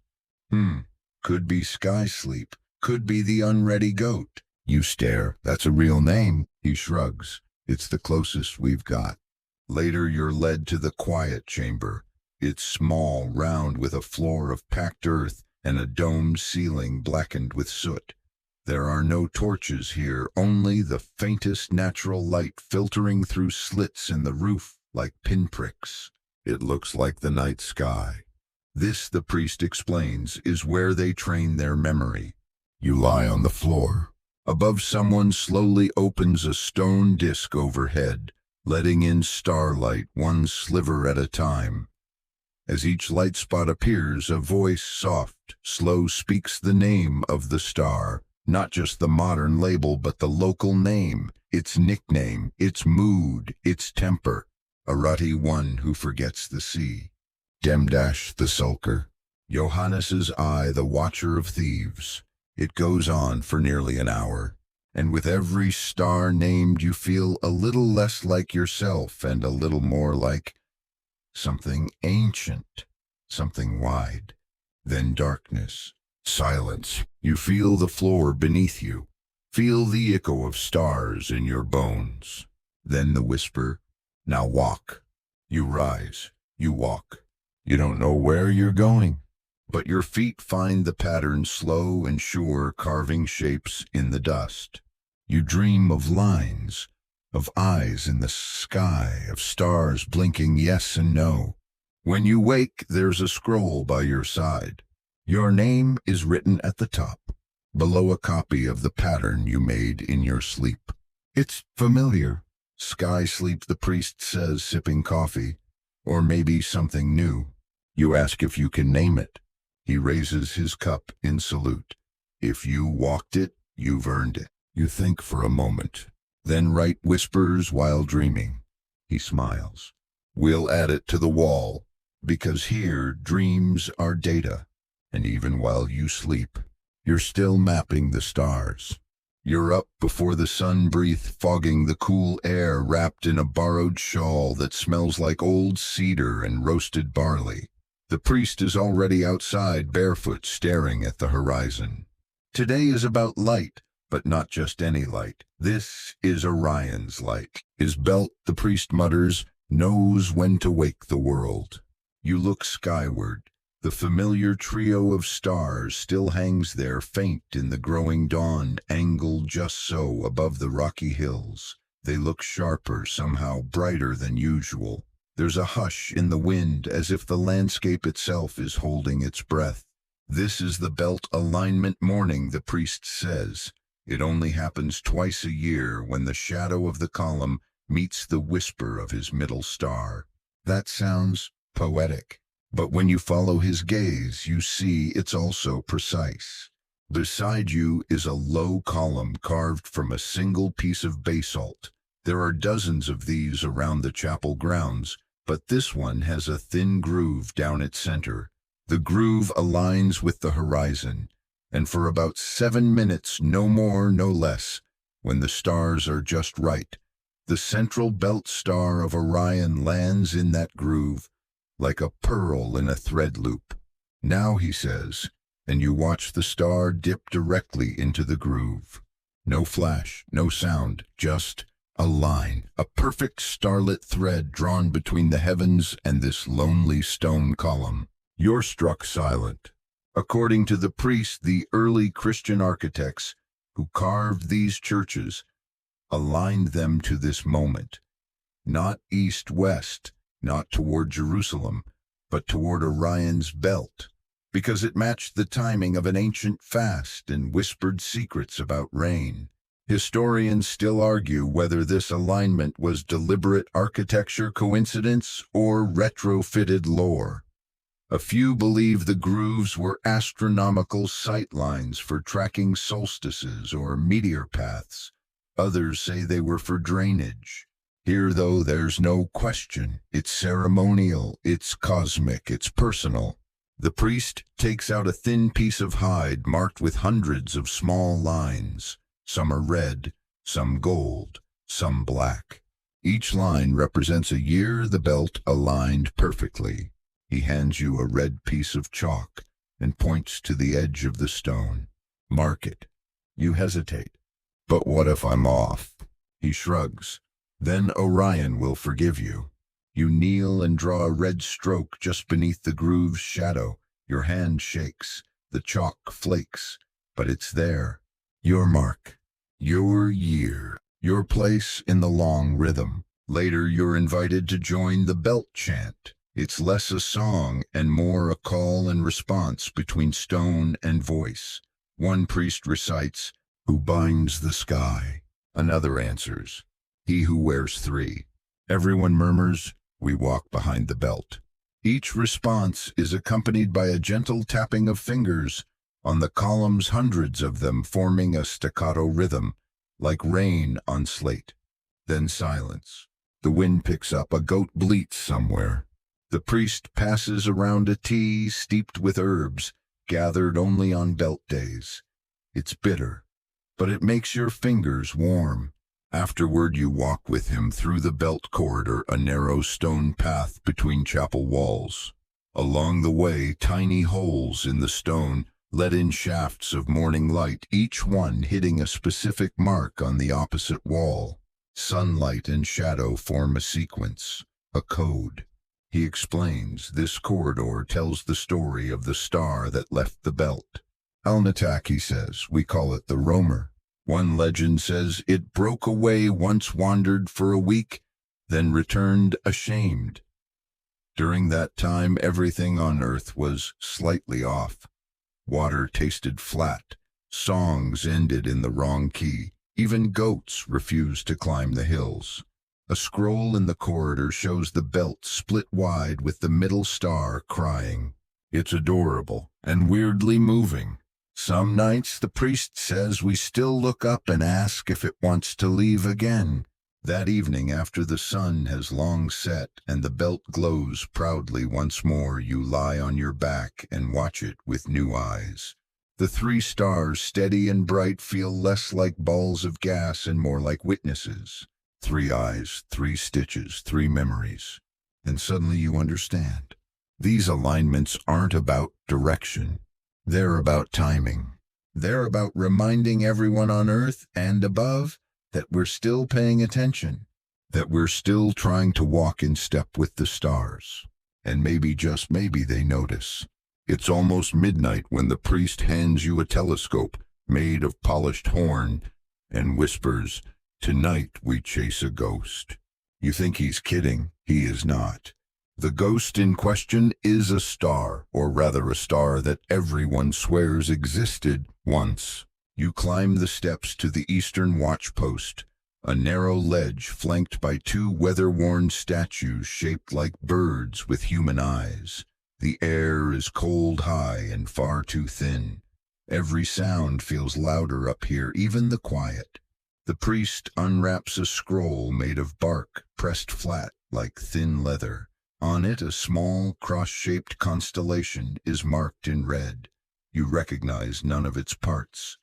Could be sky sleep. Could be the unready goat. You stare. That's a real name. He shrugs. It's the closest we've got. Later you're led to the quiet chamber. It's small, round, with a floor of packed earth and a domed ceiling blackened with soot. There are no torches here, only the faintest natural light filtering through slits in the roof like pinpricks. It looks like the night sky. This, the priest explains, is where they train their memory. You lie on the floor. Above someone slowly opens a stone disk overhead, letting in starlight one sliver at a time. As each light spot appears, a voice, soft, slow, speaks the name of the star, not just the modern label, but the local name, its nickname, its mood, its temper. A ruddy one who forgets the sea. Demdash the sulker. Johannes's eye, the watcher of thieves. It goes on for nearly an hour, and with every star named you feel a little less like yourself and a little more like something ancient, something wide. Then darkness, silence. You feel the floor beneath you. Feel the echo of stars in your bones. Then the whisper, now walk. You rise, you walk. You don't know where you're going, but your feet find the pattern, slow and sure, carving shapes in the dust. You dream of lines, of eyes in the sky, of stars blinking yes and no. When you wake, there's a scroll by your side. Your name is written at the top, below a copy of the pattern you made in your sleep. It's familiar. Sky sleep, the priest says, sipping coffee. Or maybe something new. You ask if you can name it. He raises his cup in salute. If you walked it, you've earned it. You think for a moment. Then Wright whispers while dreaming. He smiles. We'll add it to the wall, because here dreams are data. And even while you sleep, you're still mapping the stars. You're up before the sun breath, fogging the cool air, wrapped in a borrowed shawl that smells like old cedar and roasted barley. The priest is already outside, barefoot, staring at the horizon. Today is about light, but not just any light. This is Orion's light. His belt, the priest mutters, knows when to wake the world. You look skyward. The familiar trio of stars still hangs there, faint in the growing dawn, angled just so above the rocky hills. They look sharper, somehow brighter than usual. There's a hush in the wind, as if the landscape itself is holding its breath. This is the belt alignment morning, the priest says. It only happens twice a year when the shadow of the column meets the whisper of his middle star. That sounds poetic, but when you follow his gaze, you see it's also precise. Beside you is a low column carved from a single piece of basalt. There are dozens of these around the chapel grounds, but this one has a thin groove down its center. The groove aligns with the horizon, and for about 7 minutes, no more, no less, when the stars are just right, the central belt star of Orion lands in that groove, like a pearl in a thread loop. Now, he says, and you watch the star dip directly into the groove. No flash, no sound, just a line, a perfect starlit thread drawn between the heavens and this lonely stone column. You're struck silent. According to the priest, the early Christian architects who carved these churches aligned them to this moment, not east-west, not toward Jerusalem, but toward Orion's belt, because it matched the timing of an ancient fast and whispered secrets about rain. Historians still argue whether this alignment was deliberate architecture coincidence or retrofitted lore. A few believe the grooves were astronomical sightlines for tracking solstices or meteor paths. Others say they were for drainage. Here, though, there's no question. It's ceremonial, it's cosmic, it's personal. The priest takes out a thin piece of hide marked with hundreds of small lines. Some are red, some gold, some black. Each line represents a year the belt aligned perfectly. He hands you a red piece of chalk and points to the edge of the stone. Mark it. You hesitate. But what if I'm off? He shrugs. Then Orion will forgive you. You kneel and draw a red stroke just beneath the groove's shadow. Your hand shakes. The chalk flakes. But it's there. Your mark. Your year. Your place in the long rhythm. Later, you're invited to join the belt chant. It's less a song and more a call and response between stone and voice. One priest recites, "Who binds the sky?" Another answers, "He who wears 3." Everyone murmurs, "We walk behind the belt." Each response is accompanied by a gentle tapping of fingers on the columns, hundreds of them forming a staccato rhythm, like rain on slate. Then silence. The wind picks up, a goat bleats somewhere. The priest passes around a tea steeped with herbs, gathered only on belt days. It's bitter, but it makes your fingers warm. Afterward, you walk with him through the belt corridor, a narrow stone path between chapel walls. Along the way, tiny holes in the stone let in shafts of morning light, each one hitting a specific mark on the opposite wall. Sunlight and shadow form a sequence, a code. He explains, this corridor tells the story of the star that left the belt. Alnitak, he says, we call it the roamer. One legend says it broke away, once wandered for a week, then returned ashamed. During that time, everything on earth was slightly off. Water tasted flat. Songs ended in the wrong key. Even goats refused to climb the hills. A scroll in the corridor shows the belt split wide with the middle star crying. It's adorable and weirdly moving. Some nights, the priest says, we still look up and ask if it wants to leave again. That evening, after the sun has long set and the belt glows proudly once more, you lie on your back and watch it with new eyes. The 3 stars, steady and bright, feel less like balls of gas and more like witnesses. 3 eyes, 3 stitches, 3 memories. And suddenly you understand. These alignments aren't about direction. They're about timing. They're about reminding everyone on earth and above that we're still paying attention, that we're still trying to walk in step with the stars. And maybe, just maybe, they notice. It's almost midnight when the priest hands you a telescope made of polished horn and whispers, "Tonight we chase a ghost." You think he's kidding. He is not. The ghost in question is a star, or rather a star that everyone swears existed once. You climb the steps to the eastern watchpost, a narrow ledge flanked by two weather-worn statues shaped like birds with human eyes. The air is cold high and far too thin. Every sound feels louder up here, even the quiet. The priest unwraps a scroll made of bark pressed flat like thin leather. On it, a small, cross-shaped constellation is marked in red. You recognize none of its parts.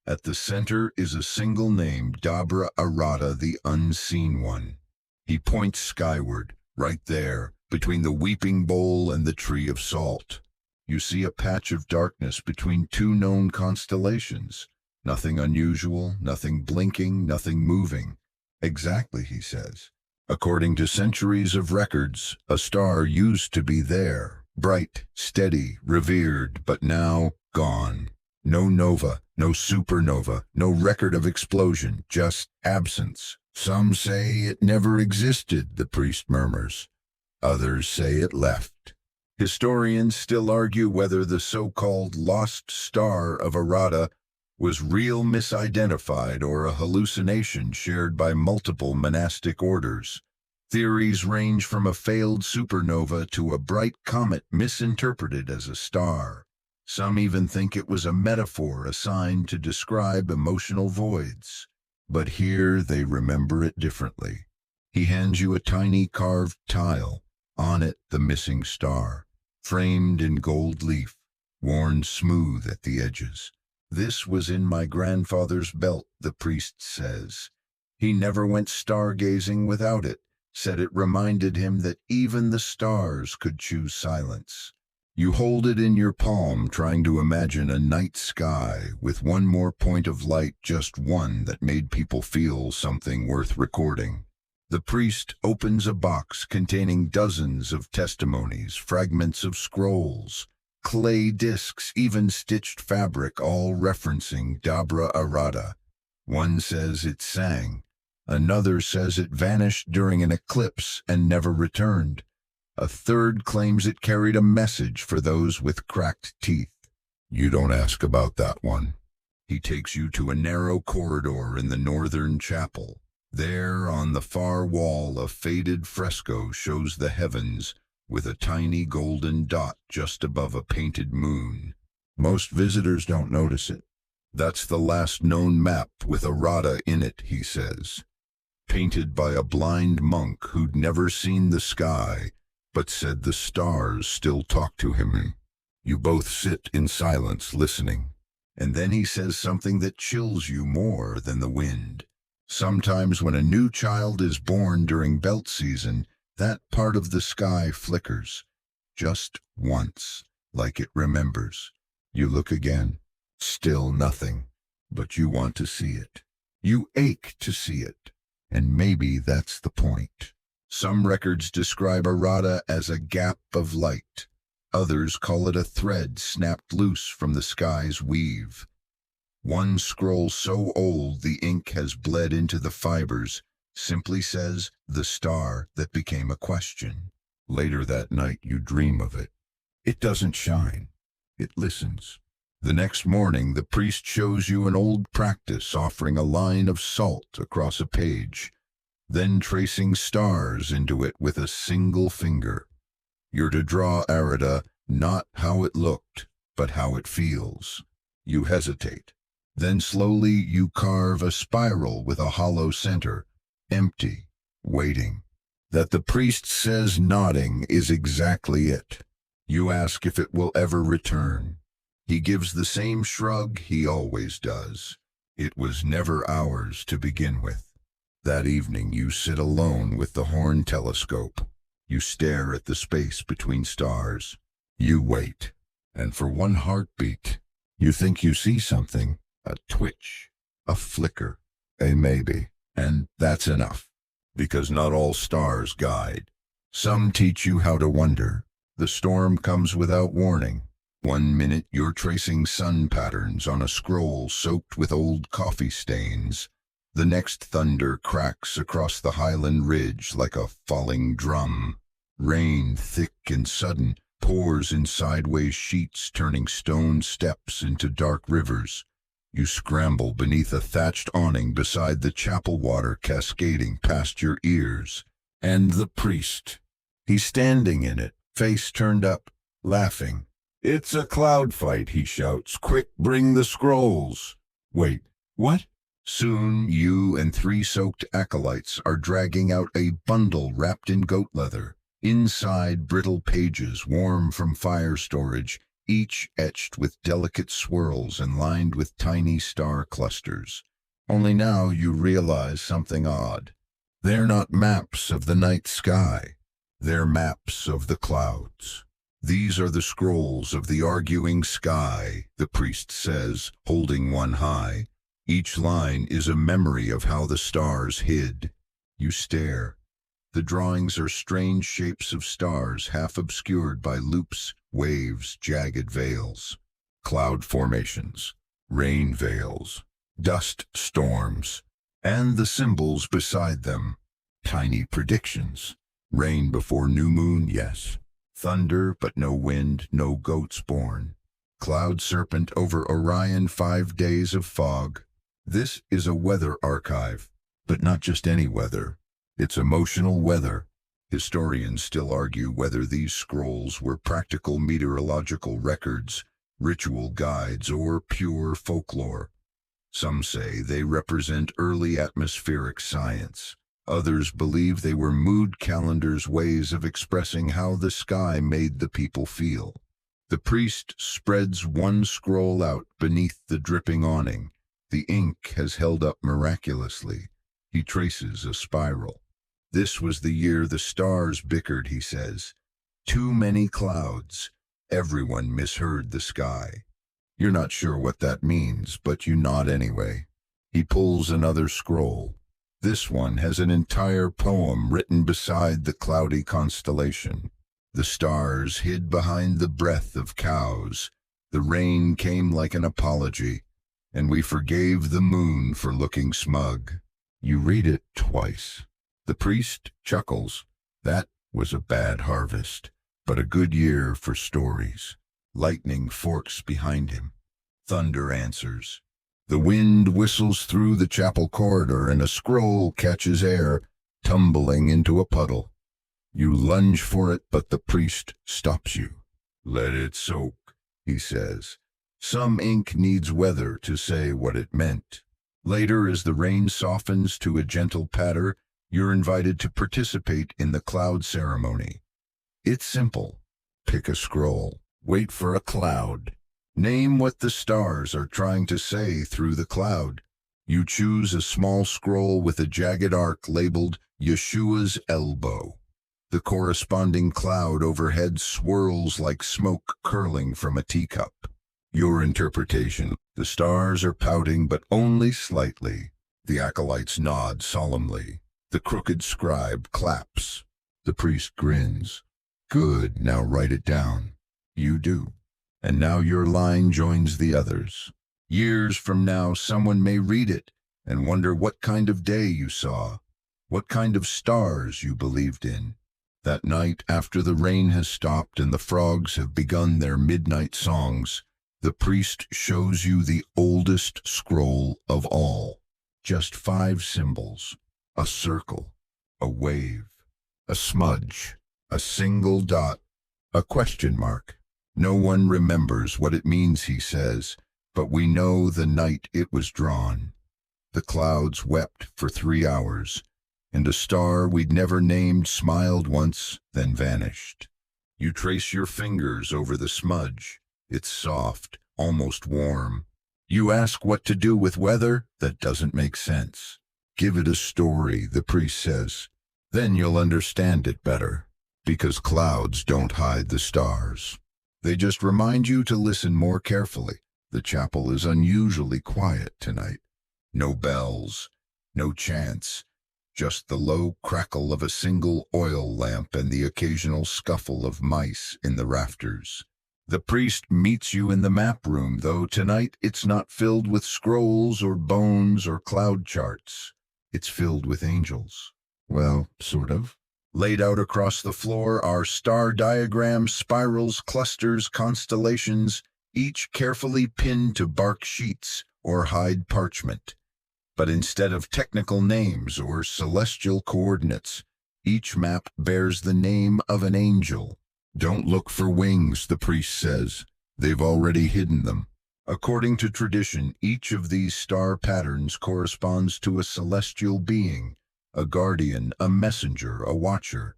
At the center is a single name, Dabra Arata, the Unseen One. He points skyward, right there, between the weeping bowl and the tree of salt. You see a patch of darkness between two known constellations. Nothing unusual, nothing blinking, nothing moving. Exactly, he says. According to centuries of records, a star used to be there, bright, steady, revered, but now gone. No nova, no supernova, no record of explosion, just absence. Some say it never existed, the priest murmurs. Others say it left. Historians still argue whether the so-called lost star of Arata was real, misidentified, or a hallucination shared by multiple monastic orders. Theories range from a failed supernova to a bright comet misinterpreted as a star. Some even think it was a metaphor assigned to describe emotional voids. But here they remember it differently. He hands you a tiny carved tile. On it, the missing star, framed in gold leaf, worn smooth at the edges. This was in my grandfather's belt, the priest says. He never went stargazing without it, said it reminded him that even the stars could choose silence. You hold it in your palm, trying to imagine a night sky with one more point of light, just one that made people feel something worth recording. The priest opens a box containing dozens of testimonies, fragments of scrolls, clay discs, even stitched fabric, all referencing Dabra Arata. One says it sang. Another says it vanished during an eclipse and never returned. A third claims it carried a message for those with cracked teeth. You don't ask about that one. He takes you to a narrow corridor in the northern chapel. There, on the far wall, a faded fresco shows the heavens with a tiny golden dot just above a painted moon. Most visitors don't notice it. That's the last known map with Arata in it, he says. Painted by a blind monk who'd never seen the sky, but said the stars still talk to him. You both sit in silence, listening. And then he says something that chills you more than the wind. Sometimes when a new child is born during belt season, that part of the sky flickers. Just once, like it remembers. You look again. Still nothing. But you want to see it. You ache to see it. And maybe that's the point. Some records describe Arata as a gap of light. Others call it a thread snapped loose from the sky's weave. One scroll so old the ink has bled into the fibers simply says, "The star that became a question." Later that night you dream of it. It doesn't shine. It listens. The next morning the priest shows you an old practice, offering a line of salt across a page, then tracing stars into it with a single finger. You're to draw Arata, not how it looked, but how it feels. You hesitate. Then slowly you carve a spiral with a hollow center, empty, waiting. That the priest says nodding is exactly it. You ask if it will ever return. He gives the same shrug he always does. It was never ours to begin with. That evening you sit alone with the horn telescope. You stare at the space between stars. You wait, and for one heartbeat, you think you see something. A twitch, a flicker, a maybe, and that's enough. Because not all stars guide. Some teach you how to wonder. The storm comes without warning. One minute you're tracing sun patterns on a scroll soaked with old coffee stains. The next thunder cracks across the highland ridge like a falling drum. Rain, thick and sudden, pours in sideways sheets, turning stone steps into dark rivers. You scramble beneath a thatched awning beside the chapel, water cascading past your ears. And the priest. He's standing in it, face turned up, laughing. "It's a cloud fight," he shouts. "Quick, bring the scrolls." Wait, what? Soon you and 3 soaked acolytes are dragging out a bundle wrapped in goat leather. Inside, brittle pages warm from fire storage, each etched with delicate swirls and lined with tiny star clusters. Only now you realize something odd. They're not maps of the night sky. They're maps of the clouds. "These are the scrolls of the arguing sky," the priest says, holding one high. Each line is a memory of how the stars hid. You stare. The drawings are strange shapes of stars, half obscured by loops, waves, jagged veils. Cloud formations, rain veils, dust storms, and the symbols beside them. Tiny predictions. Rain before new moon, yes. Thunder, but no wind, no goats born. Cloud serpent over Orion, 5 days of fog. This is a weather archive, but not just any weather. It's emotional weather. Historians still argue whether these scrolls were practical meteorological records, ritual guides, or pure folklore. Some say they represent early atmospheric science. Others believe they were mood calendars, ways of expressing how the sky made the people feel. The priest spreads one scroll out beneath the dripping awning. The ink has held up miraculously. He traces a spiral. "This was the year the stars bickered," he says. "Too many clouds. Everyone misheard the sky." You're not sure what that means, but you nod anyway. He pulls another scroll. This one has an entire poem written beside the cloudy constellation. "The stars hid behind the breath of cows. The rain came like an apology, and we forgave the moon for looking smug." You read it twice. The priest chuckles. That was a bad harvest, but a good year for stories. Lightning forks behind him. Thunder answers. The wind whistles through the chapel corridor, and a scroll catches air, tumbling into a puddle. You lunge for it, but the priest stops you. "Let it soak," he says. Some ink needs weather to say what it meant. Later, as the rain softens to a gentle patter, you're invited to participate in the cloud ceremony. It's simple. Pick a scroll. Wait for a cloud. Name what the stars are trying to say through the cloud. You choose a small scroll with a jagged arc labeled Yeshua's elbow. The corresponding cloud overhead swirls like smoke curling from a teacup. Your interpretation. The stars are pouting, but only slightly. The acolytes nod solemnly. The crooked scribe claps. The priest grins. "Good, now write it down." You do. And now your line joins the others. Years from now, someone may read it and wonder what kind of day you saw, what kind of stars you believed in. That night, after the rain has stopped and the frogs have begun their midnight songs, the priest shows you the oldest scroll of all. Just 5 symbols. A circle, a wave, a smudge, a single dot, a question mark. No one remembers what it means, he says, but we know the night it was drawn. The clouds wept for 3 hours, and a star we'd never named smiled once, then vanished. You trace your fingers over the smudge. It's soft, almost warm. You ask what to do with weather that doesn't make sense. "Give it a story," the priest says. "Then you'll understand it better, because clouds don't hide the stars. They just remind you to listen more carefully." The chapel is unusually quiet tonight. No bells, no chants, just the low crackle of a single oil lamp and the occasional scuffle of mice in the rafters. The priest meets you in the map room, though tonight it's not filled with scrolls or bones or cloud charts. It's filled with angels. Well, sort of. Laid out across the floor are star diagrams, spirals, clusters, constellations, each carefully pinned to bark sheets or hide parchment. But instead of technical names or celestial coordinates, each map bears the name of an angel. Don't look for wings, the priest says. They've already hidden them. According to tradition, each of these star patterns corresponds to a celestial being, a guardian, a messenger, a watcher,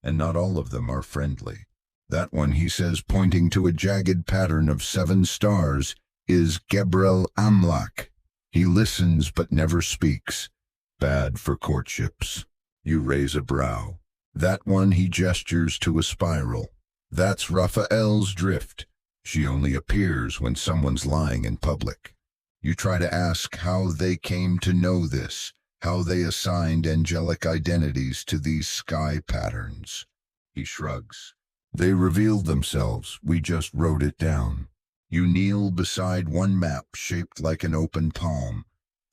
and not all of them are friendly. That one, he says, pointing to a jagged pattern of 7 stars, is Gebrel Amlak. He listens but never speaks. Bad for courtships. You raise a brow. That one, he gestures to a spiral. That's Raphael's drift. She only appears when someone's lying in public. You try to ask how they came to know this, how they assigned angelic identities to these sky patterns. He shrugs. They revealed themselves, we just wrote it down. You kneel beside one map shaped like an open palm,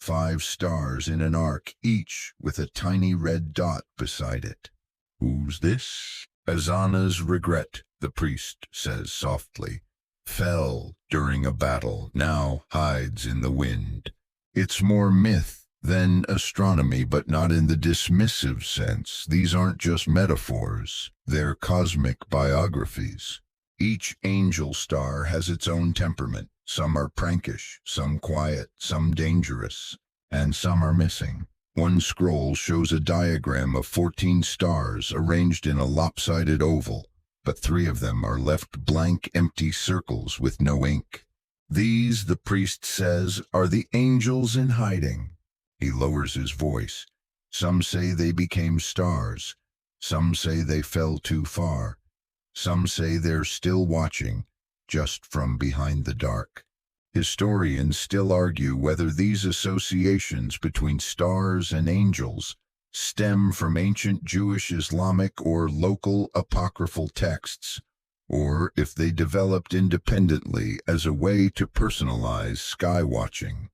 5 stars in an arc, each with a tiny red dot beside it. Who's this? Azana's regret, the priest says softly. Fell during a battle, now hides in the wind. It's more myth than astronomy, but not in the dismissive sense. These aren't just metaphors, they're cosmic biographies. Each angel star has its own temperament. Some are prankish, some quiet, some dangerous, and some are missing. One scroll shows a diagram of 14 stars arranged in a lopsided oval, but 3 of them are left blank, empty circles with no ink. These, the priest says, are the angels in hiding. He lowers his voice. Some say they became stars. Some say they fell too far. Some say they're still watching, just from behind the dark. Historians still argue whether these associations between stars and angels stem from ancient Jewish, Islamic, or local apocryphal texts, or if they developed independently as a way to personalize sky watching.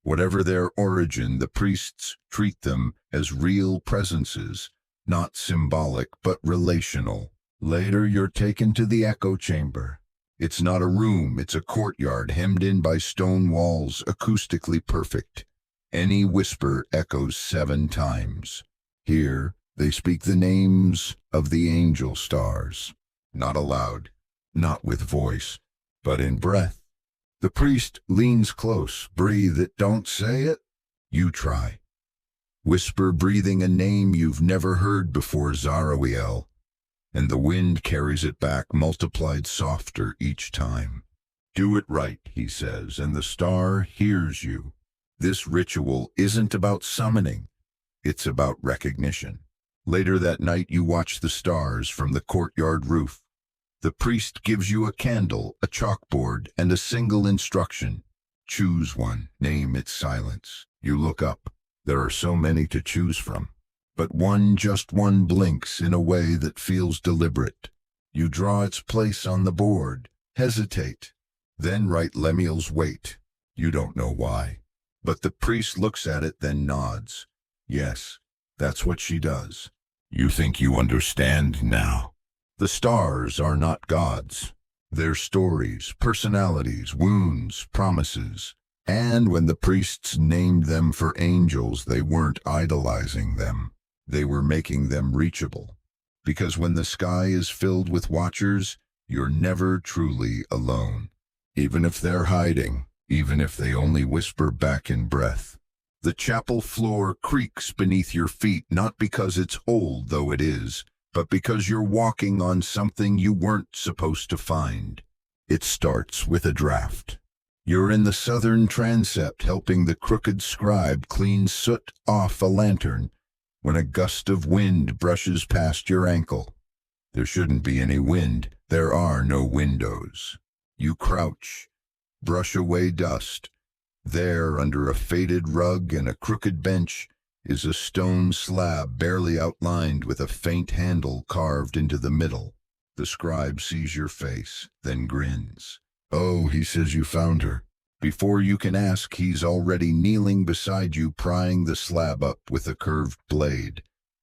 Whatever their origin, the priests treat them as real presences, not symbolic but relational. Later, you're taken to the echo chamber. It's not a room, it's a courtyard hemmed in by stone walls, acoustically perfect. Any whisper echoes 7 times. Here, they speak the names of the angel stars. Not aloud, not with voice, but in breath. The priest leans close. Breathe it, don't say it. You try. Whisper, breathing a name you've never heard before, Zarawiel. And the wind carries it back, multiplied softer each time. Do it right, he says, and the star hears you. This ritual isn't about summoning, it's about recognition. Later that night you watch the stars from the courtyard roof. The priest gives you a candle, a chalkboard, and a single instruction. Choose one, name its silence. You look up. There are so many to choose from. But just one blinks in a way that feels deliberate. You draw its place on the board, hesitate, then write Lemuel's weight. You don't know why. But the priest looks at it, then nods. Yes, that's what she does. You think you understand now. The stars are not gods. They're stories, personalities, wounds, promises. And when the priests named them for angels, they weren't idolizing them. They were making them reachable. Because when the sky is filled with watchers, you're never truly alone. Even if they're hiding, even if they only whisper back in breath. The chapel floor creaks beneath your feet, not because it's old, though it is, but because you're walking on something you weren't supposed to find. It starts with a draft. You're in the southern transept helping the crooked scribe clean soot off a lantern, when a gust of wind brushes past your ankle. There shouldn't be any wind. There are no windows. You crouch, brush away dust. There, under a faded rug and a crooked bench, is a stone slab barely outlined with a faint handle carved into the middle. The scribe sees your face, then grins. Oh, he says, you found her. Before you can ask, he's already kneeling beside you, prying the slab up with a curved blade.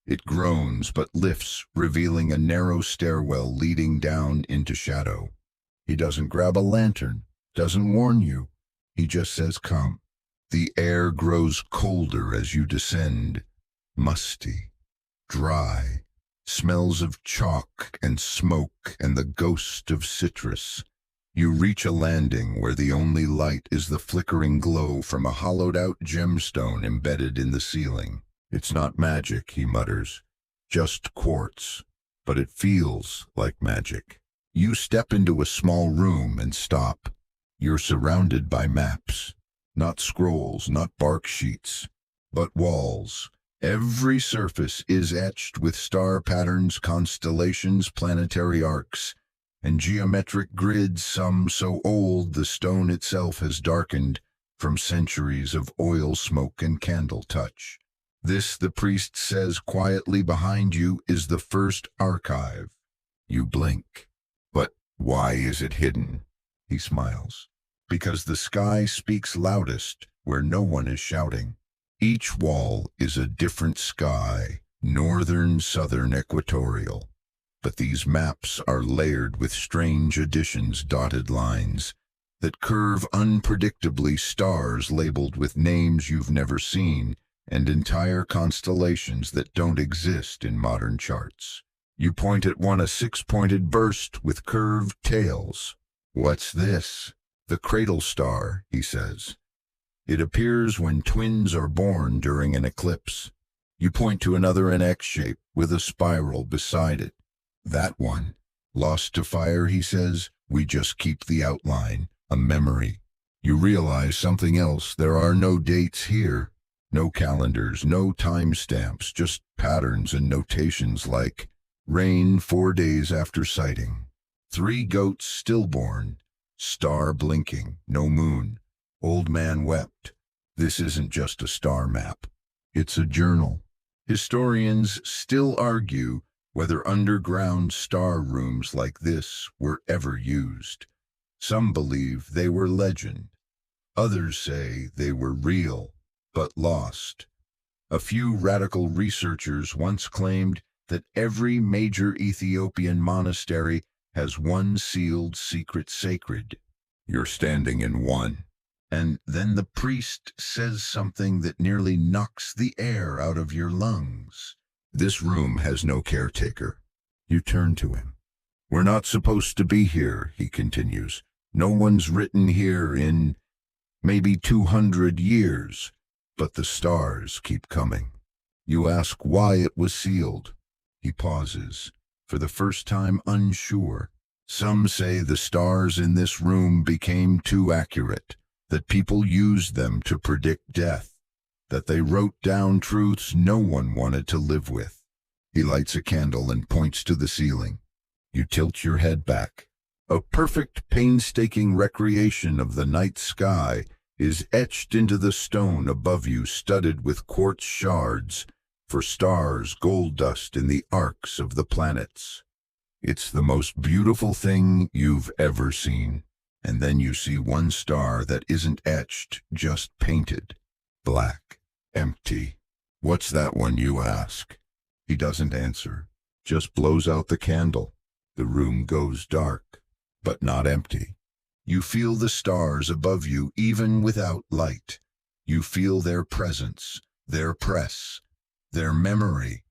It groans but lifts, revealing a narrow stairwell leading down into shadow. He doesn't grab a lantern, doesn't warn you. He just says, "Come." The air grows colder as you descend, musty, dry, smells of chalk and smoke and the ghost of citrus. You reach a landing where the only light is the flickering glow from a hollowed-out gemstone embedded in the ceiling. "It's not magic," he mutters, "just quartz, but it feels like magic." You step into a small room and stop. You're surrounded by maps. Not scrolls, not bark sheets, but walls. Every surface is etched with star patterns, constellations, planetary arcs, and geometric grids, some so old the stone itself has darkened from centuries of oil smoke and candle touch. This, the priest says quietly behind you, is the first archive. You blink. "But why is it hidden?" He smiles. "Because the sky speaks loudest where no one is shouting. Each wall is a different sky, northern, southern, equatorial. But these maps are layered with strange additions, dotted lines that curve unpredictably, stars labeled with names you've never seen, and entire constellations that don't exist in modern charts." You point at one, a six-pointed burst with curved tails. "What's this?" "The cradle star," he says. "It appears when twins are born during an eclipse." You point to another, an X shape with a spiral beside it. "That one. Lost to fire," he says. "We just keep the outline, a memory." You realize something else. There are no dates here. No calendars, no timestamps, just patterns and notations like rain 4 days after sighting, 3 goats stillborn, star blinking, no moon, old man wept. This isn't just a star map. It's a journal. Historians still argue whether underground star rooms like this were ever used. Some believe they were legend. Others say they were real, but lost. A few radical researchers once claimed that every major Ethiopian monastery has one sealed secret sacred. You're standing in one. And then the priest says something that nearly knocks the air out of your lungs. "This room has no caretaker." You turn to him. "We're not supposed to be here," he continues. "No one's written here in maybe 200 years. But the stars keep coming." You ask why it was sealed. He pauses, for the first time unsure. "Some say the stars in this room became too accurate, that people used them to predict death, that they wrote down truths no one wanted to live with." He lights a candle and points to the ceiling. You tilt your head back. A perfect, painstaking recreation of the night sky is etched into the stone above you, studded with quartz shards for stars, gold dust in the arcs of the planets. It's the most beautiful thing you've ever seen. And then you see one star that isn't etched, just painted. Black. Empty. "What's that one?" you ask. He doesn't answer, just blows out the candle. The room goes dark, but not empty. You feel the stars above you even without light. You feel their presence, their press, their memory.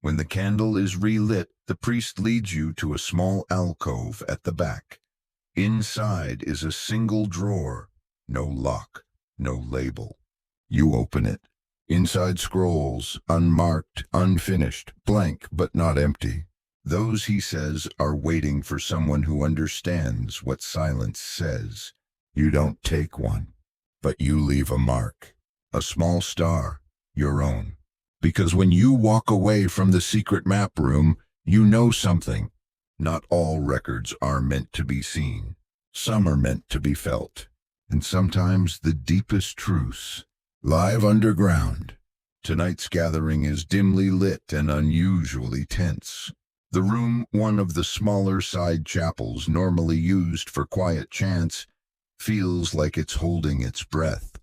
When the candle is relit, the priest leads you to a small alcove at the back. Inside is a single drawer, no lock, no label. You open it. Inside scrolls, unmarked, unfinished, blank but not empty. Those, he says, are waiting for someone who understands what silence says. You don't take one, but you leave a mark, a small star, your own. Because when you walk away from the secret map room, you know something. Not all records are meant to be seen. Some are meant to be felt. And sometimes the deepest truths. Live underground. Tonight's gathering is dimly lit and unusually tense. The room, one of the smaller side chapels normally used for quiet chants, feels like it's holding its breath.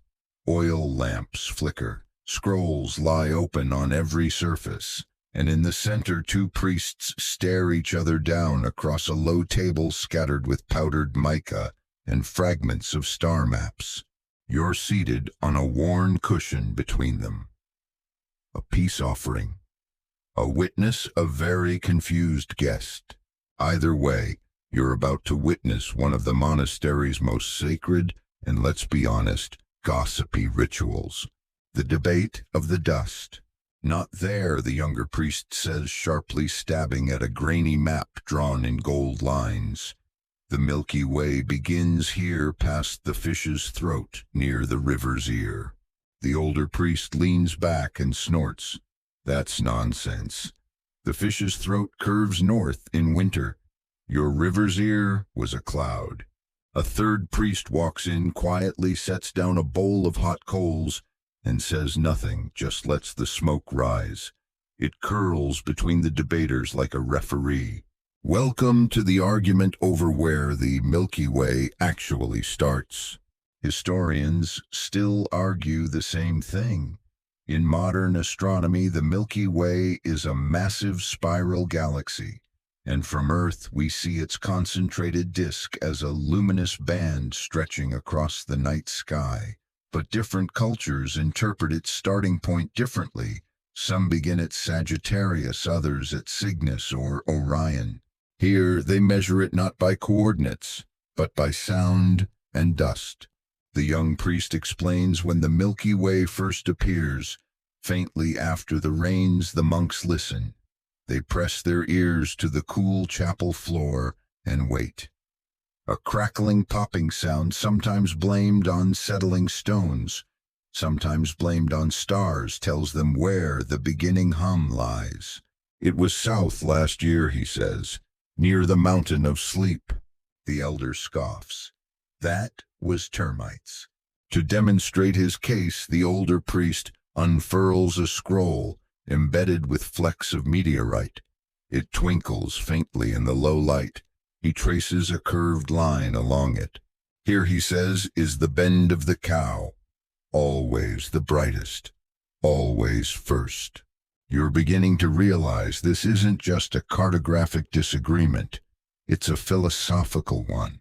Oil lamps flicker. Scrolls lie open on every surface. and in the center 2 priests stare each other down across a low table scattered with powdered mica and fragments of star maps. You're seated on a worn cushion between them. A peace offering. A witness, a very confused guest. Either way, you're about to witness one of the monastery's most sacred and, let's be honest, gossipy rituals. The debate of the dust. Not there, the younger priest says, sharply stabbing at a grainy map drawn in gold lines. The Milky Way begins here past the fish's throat, near the river's ear. The older priest leans back and snorts. That's nonsense. The fish's throat curves north in winter. Your river's ear was a cloud. A third priest walks in quietly, sets down a bowl of hot coals, and says nothing, just lets the smoke rise. It curls between the debaters like a referee. Welcome to the argument over where the Milky Way actually starts. Historians still argue the same thing. In modern astronomy, the Milky Way is a massive spiral galaxy, and from Earth we see its concentrated disk as a luminous band stretching across the night sky. But different cultures interpret its starting point differently. Some begin at Sagittarius, others at Cygnus or Orion. Here they measure it not by coordinates, but by sound and dust. The young priest explains when the Milky Way first appears. Faintly after the rains, the monks listen. They press their ears to the cool chapel floor and wait. A crackling popping sound, sometimes blamed on settling stones, sometimes blamed on stars, tells them where the beginning hum lies. It was south last year, he says, near the mountain of sleep. The elder scoffs. That was termites. To demonstrate his case, the older priest unfurls a scroll embedded with flecks of meteorite. It twinkles faintly in the low light. He traces a curved line along it. Here, he says, is the bend of the cow. Always the brightest. Always first. You're beginning to realize this isn't just a cartographic disagreement. It's a philosophical one.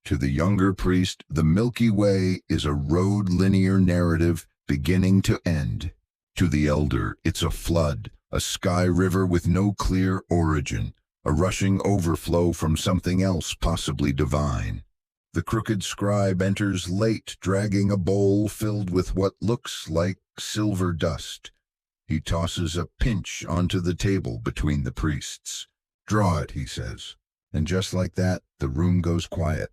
To the younger priest, the Milky Way is a road linear narrative beginning to end. To the elder, it's a flood, a sky river with no clear origin, a rushing overflow from something else possibly divine. The crooked scribe enters late, dragging a bowl filled with what looks like silver dust. He tosses a pinch onto the table between the priests. Draw it, he says. And just like that, the room goes quiet.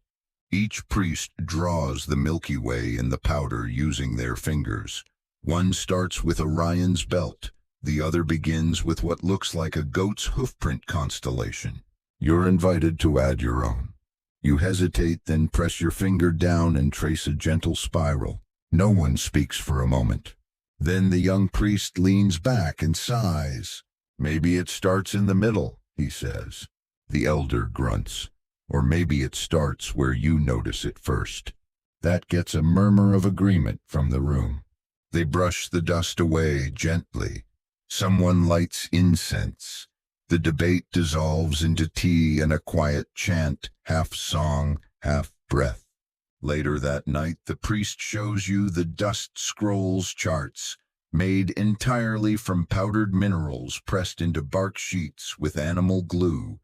Each priest draws the Milky Way in the powder using their fingers. One starts with Orion's belt. The other begins with what looks like a goat's hoofprint constellation. You're invited to add your own. You hesitate, then press your finger down and trace a gentle spiral. No one speaks for a moment. Then the young priest leans back and sighs. Maybe it starts in the middle, he says. The elder grunts. Or maybe it starts where you notice it first. That gets a murmur of agreement from the room. They brush the dust away gently. Someone lights incense. The debate dissolves into tea and a quiet chant, half song, half breath. Later that night, the priest shows you the dust scrolls charts, made entirely from powdered minerals pressed into bark sheets with animal glue.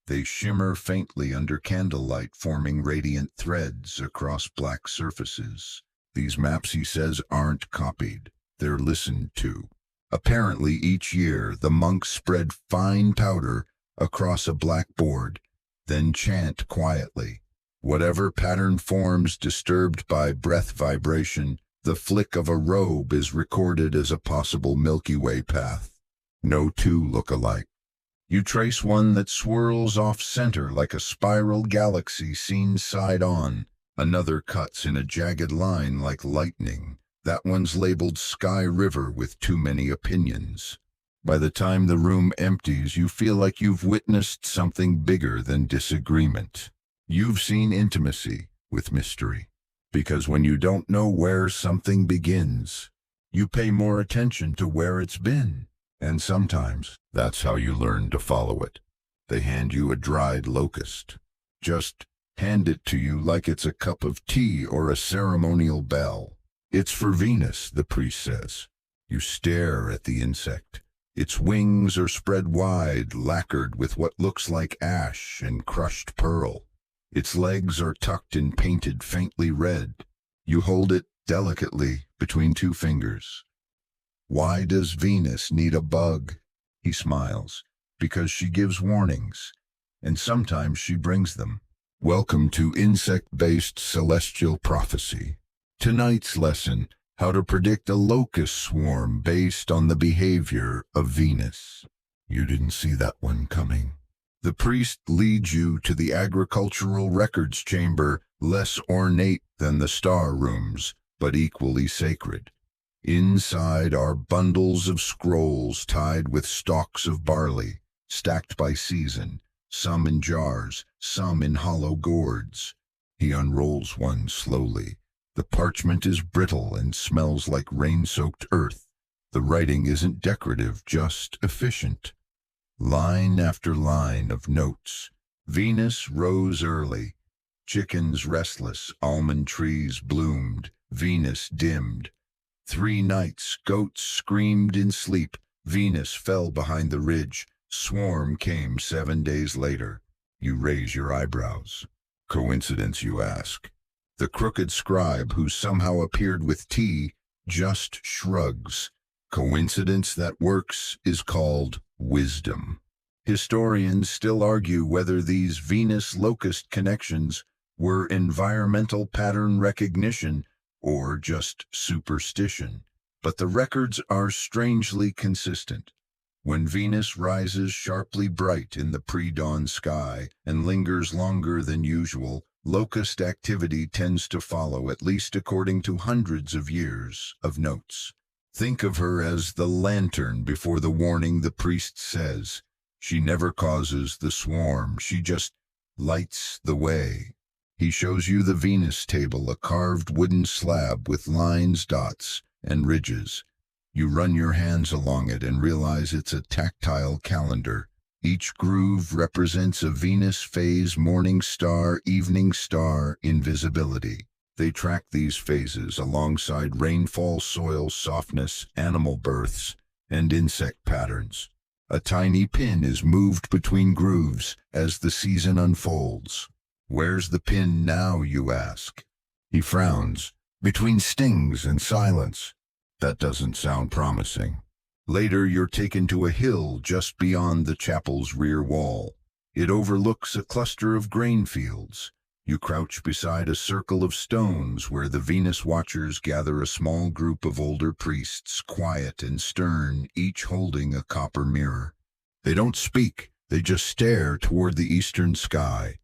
They shimmer faintly under candlelight, forming radiant threads across black surfaces. These maps, he says, aren't copied. They're listened to. Apparently, each year, the monks spread fine powder across a black board, then chant quietly. Whatever pattern forms disturbed by breath vibration, the flick of a robe is recorded as a possible Milky Way path. No two look alike. You trace one that swirls off-center like a spiral galaxy seen side-on. Another cuts in a jagged line like lightning. That one's labeled Sky River with too many opinions. By the time the room empties, you feel like you've witnessed something bigger than disagreement. You've seen intimacy with mystery. Because when you don't know where something begins, you pay more attention to where it's been. And sometimes that's how you learn to follow it. They hand you a dried locust. Just hand it to you like it's a cup of tea or a ceremonial bell. It's for Venus, the priest says. You stare at the insect. Its wings are spread wide, lacquered with what looks like ash and crushed pearl. Its legs are tucked and painted faintly red. You hold it delicately between two fingers. Why does Venus need a bug? He smiles. Because she gives warnings, and sometimes she brings them. Welcome to Insect-Based Celestial Prophecy. Tonight's lesson, how to predict a locust swarm based on the behavior of Venus. You didn't see that one coming. The priest leads you to the agricultural records chamber, less ornate than the star rooms, but equally sacred. Inside are bundles of scrolls tied with stalks of barley, stacked by season, some in jars, some in hollow gourds. He unrolls one slowly. The parchment is brittle and smells like rain-soaked earth. The writing isn't decorative, just efficient. Line after line of notes. Venus rose early. Chickens restless, almond trees bloomed, Venus dimmed. 3 nights, goats screamed in sleep, Venus fell behind the ridge. Swarm came 7 days later. You raise your eyebrows. Coincidence, you ask. The crooked scribe, who somehow appeared with tea, just shrugs. Coincidence that works is called wisdom. Historians still argue whether these Venus-locust connections were environmental pattern recognition or just superstition, but the records are strangely consistent. When Venus rises sharply bright in the pre-dawn sky and lingers longer than usual, locust activity tends to follow, at least according to hundreds of years of notes. Think of her as the lantern before the warning, the priest says. She never causes the swarm, she just lights the way. He shows you the Venus table, a carved wooden slab with lines, dots, and ridges. You run your hands along it and realize it's a tactile calendar. Each groove represents a Venus phase: morning star, evening star, invisibility. They track these phases alongside rainfall, soil softness, animal births, and insect patterns. A tiny pin is moved between grooves as the season unfolds. Where's the pin now, you ask? He frowns. Between stings and silence. That doesn't sound promising. Later, you're taken to a hill just beyond the chapel's rear wall. It overlooks a cluster of grain fields. You crouch beside a circle of stones where the Venus watchers gather, a small group of older priests, quiet and stern, each holding a copper mirror. They don't speak, they just stare toward the eastern sky.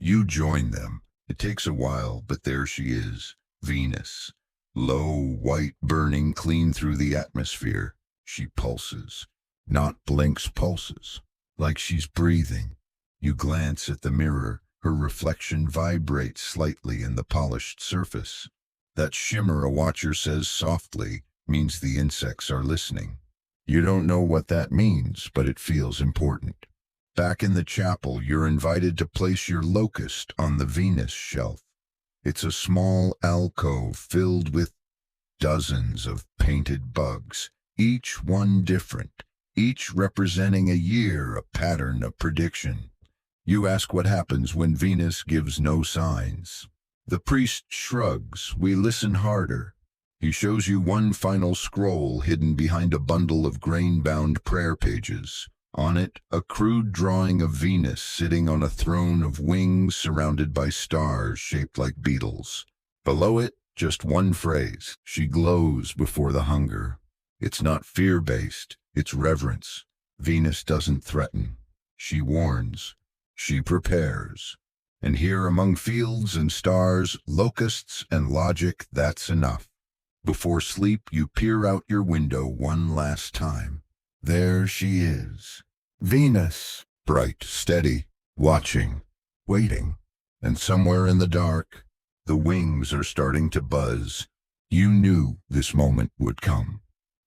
You join them. It takes a while, but there she is, Venus. Low, white, burning clean through the atmosphere. She pulses. Not blinks, pulses. Like she's breathing. You glance at the mirror. Her reflection vibrates slightly in the polished surface. That shimmer, a watcher says softly, means the insects are listening. You don't know what that means, but it feels important. Back in the chapel, you're invited to place your locust on the Venus shelf. It's a small alcove filled with dozens of painted bugs, each one different, each representing a year, a pattern, a prediction. You ask what happens when Venus gives no signs. The priest shrugs. We listen harder. He shows you one final scroll hidden behind a bundle of grain-bound prayer pages. On it, a crude drawing of Venus sitting on a throne of wings surrounded by stars shaped like beetles. Below it, just one phrase: she glows before the hunger. It's not fear-based, it's reverence. Venus doesn't threaten. She warns. She prepares. And here among fields and stars, locusts and logic, that's enough. Before sleep, you peer out your window one last time. There she is. Venus, bright, steady, watching, waiting. And somewhere in the dark, the wings are starting to buzz. You knew this moment would come.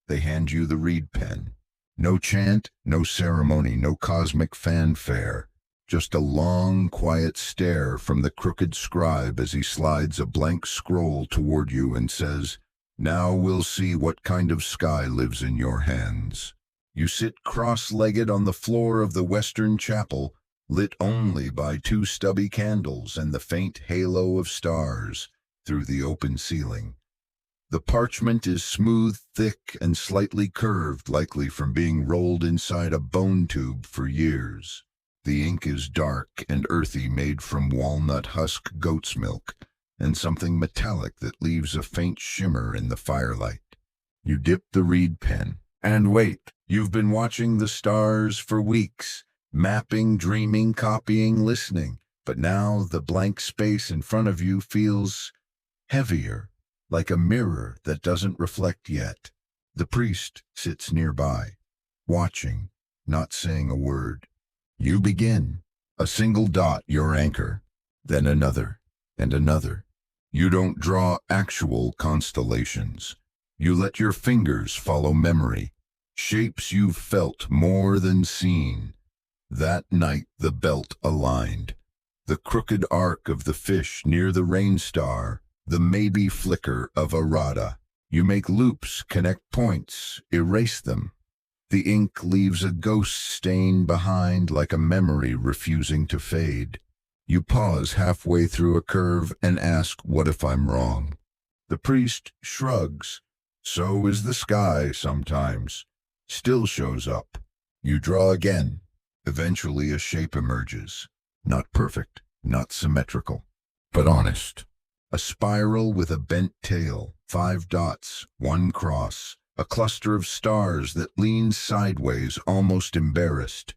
They hand you the reed pen. No chant, no ceremony, no cosmic fanfare. Just a long, quiet stare from the crooked scribe as he slides a blank scroll toward you and says, "Now we'll see what kind of sky lives in your hands." You sit cross-legged on the floor of the Western Chapel, lit only by two stubby candles and the faint halo of stars through the open ceiling. The parchment is smooth, thick, and slightly curved, likely from being rolled inside a bone tube for years. The ink is dark and earthy, made from walnut husk goat's milk, and something metallic that leaves a faint shimmer in the firelight. You dip the reed pen, and wait. You've been watching the stars for weeks, mapping, dreaming, copying, listening, but now the blank space in front of you feels heavier, like a mirror that doesn't reflect yet. The priest sits nearby, watching, not saying a word. You begin. A single dot, your anchor, then another, and another. You don't draw actual constellations. You let your fingers follow memory, shapes you've felt more than seen. That night the belt aligned. The crooked arc of the fish near the rain star, the maybe flicker of a rada. You make loops, connect points, erase them. The ink leaves a ghost stain behind, like a memory refusing to fade. You pause halfway through a curve and ask, "What if I'm wrong?" The priest shrugs. So is the sky sometimes. Still shows up. You draw again. Eventually a shape emerges. Not perfect, not symmetrical, but honest. A spiral with a bent tail, 5 dots, 1 cross, a cluster of stars that leans sideways, almost embarrassed.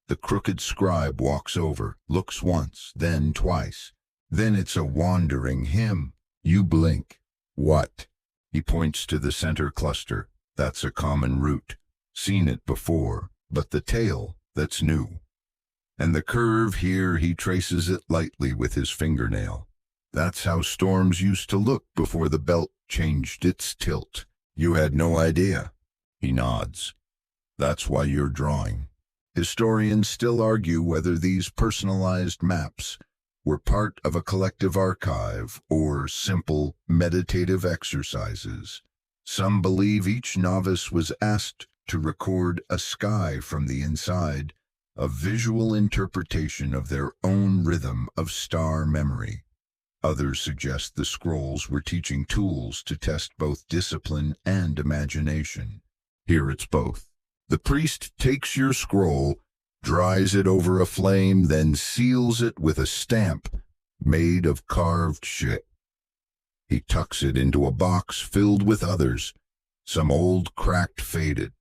The crooked scribe walks over, looks once, then twice. Then it's a wandering hymn. You blink. What? He points to the center cluster. That's a common root. Seen it before, but the tail, that's new. And the curve here, he traces it lightly with his fingernail. That's how storms used to look before the belt changed its tilt. You had no idea. He nods. That's why you're drawing. Historians still argue whether these personalized maps were part of a collective archive or simple meditative exercises. Some believe each novice was asked to record a sky from the inside, a visual interpretation of their own rhythm of star memory. Others suggest the scrolls were teaching tools to test both discipline and imagination. Here it's both. The priest takes your scroll, dries it over a flame, then seals it with a stamp made of carved shit. He tucks it into a box filled with others, some old, cracked, faded.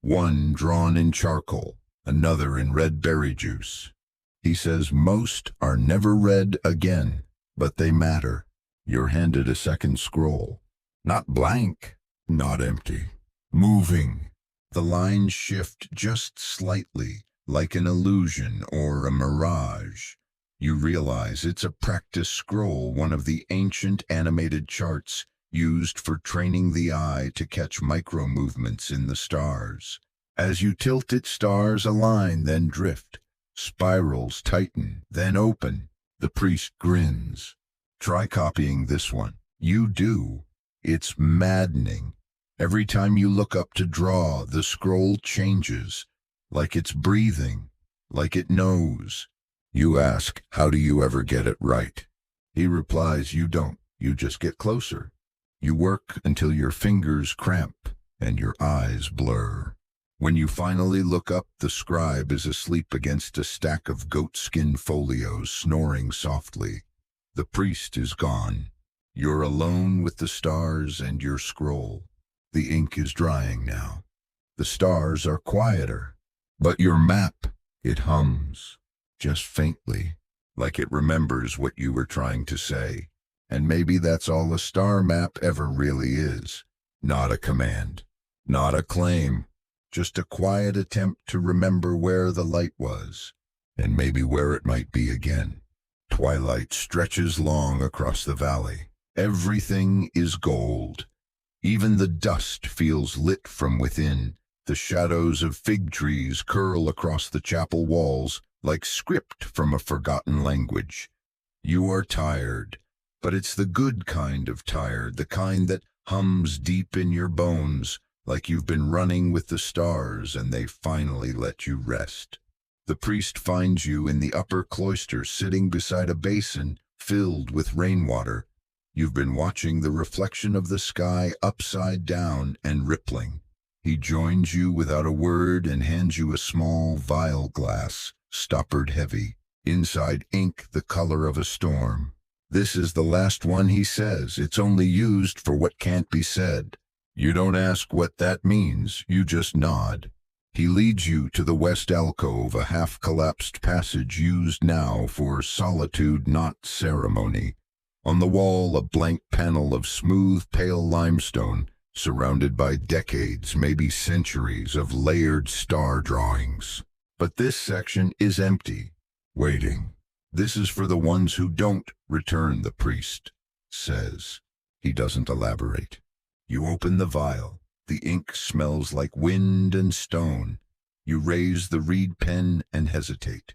One drawn in charcoal, another in red berry juice. He says most are never read again, but they matter. You're handed a second scroll. Not blank, not empty. Moving. The lines shift just slightly, like an illusion or a mirage. You realize it's a practice scroll, one of the ancient animated charts used for training the eye to catch micro-movements in the stars. As you tilt it, stars align, then drift. Spirals tighten, then open. The priest grins. Try copying this one. You do. It's maddening. Every time you look up to draw, the scroll changes, like it's breathing, like it knows. You ask, "How do you ever get it right?" He replies, "You don't. You just get closer. You work until your fingers cramp and your eyes blur. When you finally look up, the scribe is asleep against a stack of goatskin folios, snoring softly. The priest is gone. You're alone with the stars and your scroll. The ink is drying now. The stars are quieter. But your map, it hums, just faintly, like it remembers what you were trying to say. And maybe that's all a star map ever really is. Not a command, not a claim, just a quiet attempt to remember where the light was, and maybe where it might be again. Twilight stretches long across the valley. Everything is gold. Even the dust feels lit from within, The shadows of fig trees curl across the chapel walls like script from a forgotten language. You are tired, but it's the good kind of tired, the kind that hums deep in your bones, like you've been running with the stars and they finally let you rest. The priest finds you in the upper cloister sitting beside a basin filled with rainwater. You've been watching the reflection of the sky upside down and rippling. He joins you without a word and hands you a small vial glass, stoppered heavy, inside ink the color of a storm. This is the last one, he says. It's only used for what can't be said. You don't ask what that means, you just nod. He leads you to the west alcove, a half-collapsed passage used now for solitude, not ceremony. On the wall, a blank panel of smooth, pale limestone, surrounded by decades, maybe centuries, of layered star drawings. But this section is empty, waiting. This is for the ones who don't return, the priest says. He doesn't elaborate. You open the vial. The ink smells like wind and stone. You raise the reed pen and hesitate.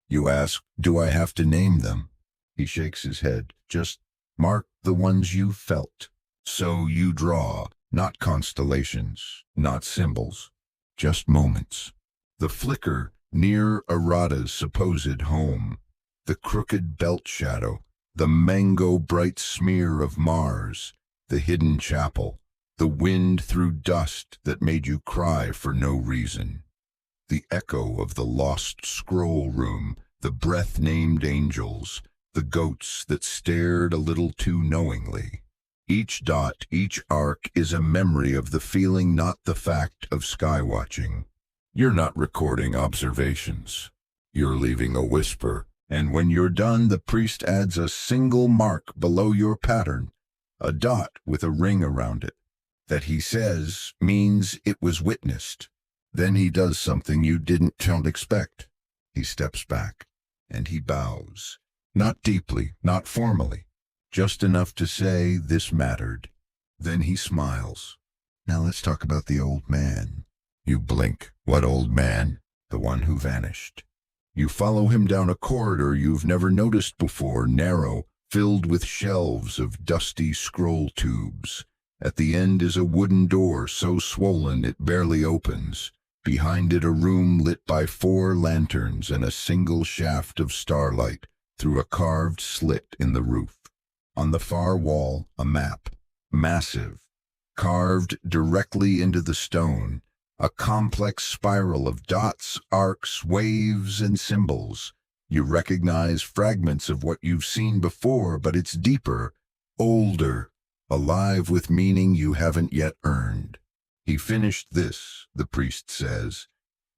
You ask, do I have to name them? He shakes his head. Just mark the ones you felt. So you draw, not constellations, not symbols, just moments. The flicker near Arata's supposed home, the crooked belt shadow, the mango-bright smear of Mars, the hidden chapel, the wind through dust that made you cry for no reason, the echo of the lost scroll room, the breath-named angels, the goats that stared a little too knowingly. Each dot, each arc is a memory of the feeling, not the fact of skywatching. You're not recording observations. You're leaving a whisper, and when you're done, the priest adds a single mark below your pattern, a dot with a ring around it, that he says means it was witnessed. Then he does something you don't expect. He steps back, and he bows. Not deeply, not formally, just enough to say this mattered. Then he smiles. Now let's talk about the old man. You blink. What old man? The one who vanished. You follow him down a corridor you've never noticed before, narrow, filled with shelves of dusty scroll tubes. At the end is a wooden door so swollen it barely opens. Behind it a room lit by 4 lanterns and a single shaft of starlight through a carved slit in the roof. On the far wall, a map, massive, carved directly into the stone, a complex spiral of dots, arcs, waves, and symbols. You recognize fragments of what you've seen before, but it's deeper, older, alive with meaning you haven't yet earned. He finished this, the priest says.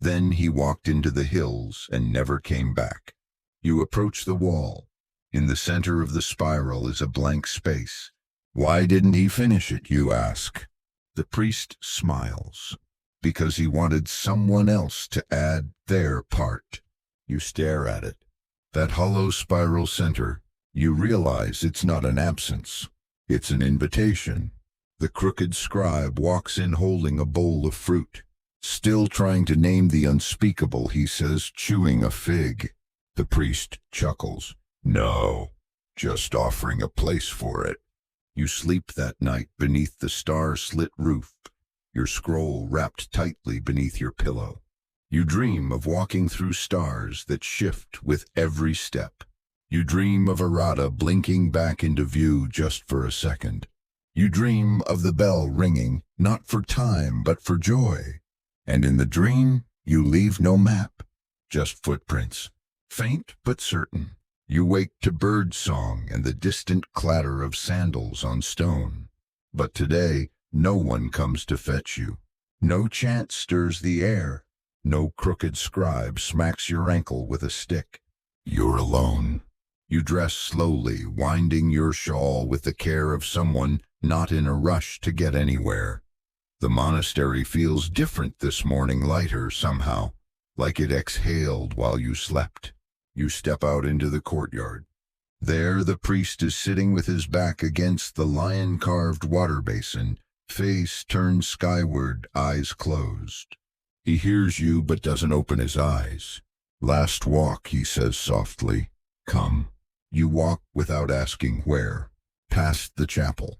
Then he walked into the hills and never came back. You approach the wall. In the center of the spiral is a blank space. Why didn't he finish it, you ask? The priest smiles. Because he wanted someone else to add their part. You stare at it. That hollow spiral center. You realize it's not an absence. It's an invitation. The crooked scribe walks in holding a bowl of fruit. Still trying to name the unspeakable, he says, chewing a fig. The priest chuckles. No, just offering a place for it. You sleep that night beneath the star-slit roof, your scroll wrapped tightly beneath your pillow. You dream of walking through stars that shift with every step. You dream of Arata blinking back into view just for a second. You dream of the bell ringing, not for time, but for joy. And in the dream, you leave no map, just footprints, faint but certain. You wake to bird song and the distant clatter of sandals on stone. But today, no one comes to fetch you. No chant stirs the air. No crooked scribe smacks your ankle with a stick. You're alone. You dress slowly, winding your shawl with the care of someone not in a rush to get anywhere. The monastery feels different this morning, lighter somehow, like it exhaled while you slept. You step out into the courtyard. There the priest is sitting with his back against the lion-carved water basin, face turned skyward, eyes closed. He hears you but doesn't open his eyes. Last walk, he says softly. Come. You walk without asking where. Past the chapel.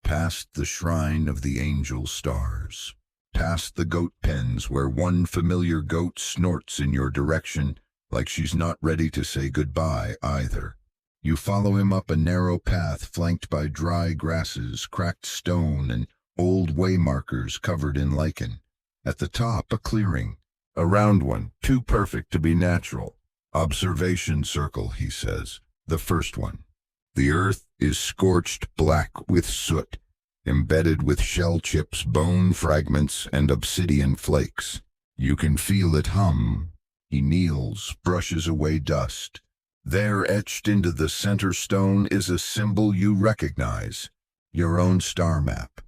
Past the shrine of the angel stars. Past the goat pens where one familiar goat snorts in your direction like she's not ready to say goodbye either. You follow him up a narrow path flanked by dry grasses, cracked stone, and old waymarkers covered in lichen. At the top, a clearing. A round one, too perfect to be natural. Observation circle, he says. The first one. The earth is scorched black with soot, embedded with shell chips, bone fragments, and obsidian flakes. You can feel it hum. He kneels, brushes away dust. There, etched into the center stone, is a symbol you recognize. Your own star map.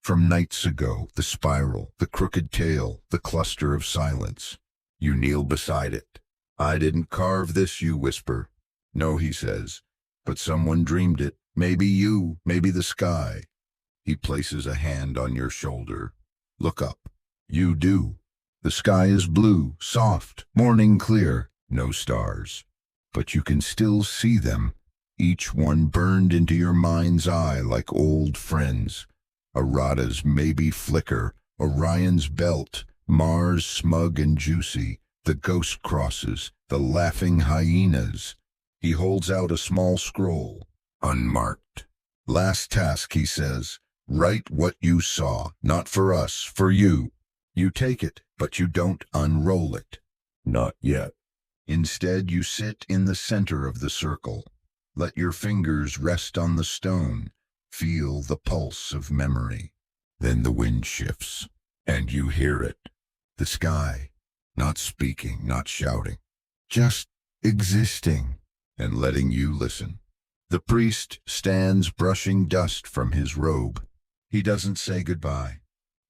From nights ago, the spiral, the crooked tail, the cluster of silence. You kneel beside it. I didn't carve this, you whisper. No, he says, but someone dreamed it. Maybe you, maybe the sky. He places a hand on your shoulder. Look up. You do. The sky is blue, soft, morning clear, no stars. But you can still see them, each one burned into your mind's eye like old friends. Arata's maybe flicker, Orion's belt, Mars smug and juicy, the ghost crosses, the laughing hyenas. He holds out a small scroll, unmarked. Last task, he says, write what you saw, not for us, for you. You take it, but you don't unroll it. Not yet. Instead, you sit in the center of the circle. Let your fingers rest on the stone. Feel the pulse of memory. Then the wind shifts, and you hear it. The sky, not speaking, not shouting, just existing and letting you listen. The priest stands brushing dust from his robe. He doesn't say goodbye.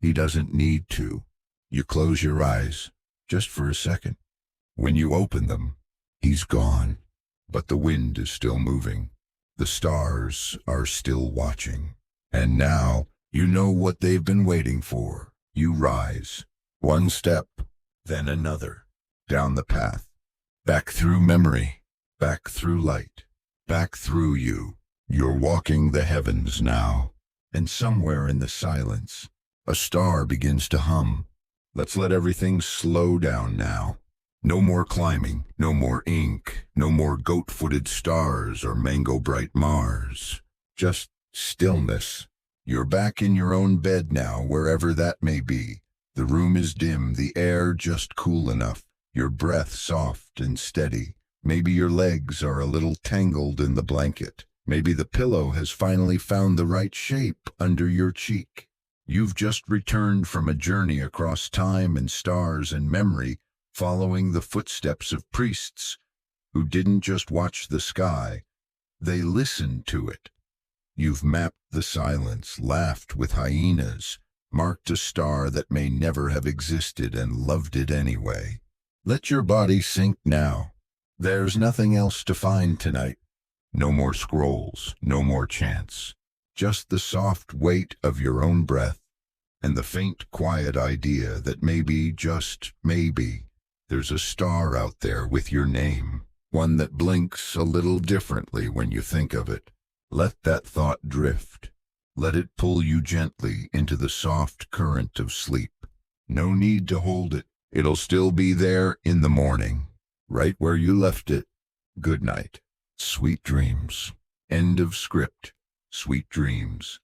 He doesn't need to. You close your eyes, just for a second. When you open them, he's gone, but the wind is still moving. The stars are still watching. And now, you know what they've been waiting for. You rise, one step, then another, down the path, back through memory, back through light, back through you. You're walking the heavens now, and somewhere in the silence, a star begins to hum. Let's let everything slow down now. No more climbing, no more ink, no more goat-footed stars or mango-bright Mars. Just stillness. You're back in your own bed now, wherever that may be. The room is dim, the air just cool enough, your breath soft and steady. Maybe your legs are a little tangled in the blanket. Maybe the pillow has finally found the right shape under your cheek. You've just returned from a journey across time and stars and memory, following the footsteps of priests who didn't just watch the sky, they listened to it. You've mapped the silence, laughed with hyenas, marked a star that may never have existed and loved it anyway. Let your body sink now. There's nothing else to find tonight. No more scrolls, no more chants. Just the soft weight of your own breath and the faint, quiet idea that maybe, just maybe, there's a star out there with your name, one that blinks a little differently when you think of it. Let that thought drift. Let it pull you gently into the soft current of sleep. No need to hold it. It'll still be there in the morning, right where you left it. Good night. Sweet dreams. End of script. Sweet dreams.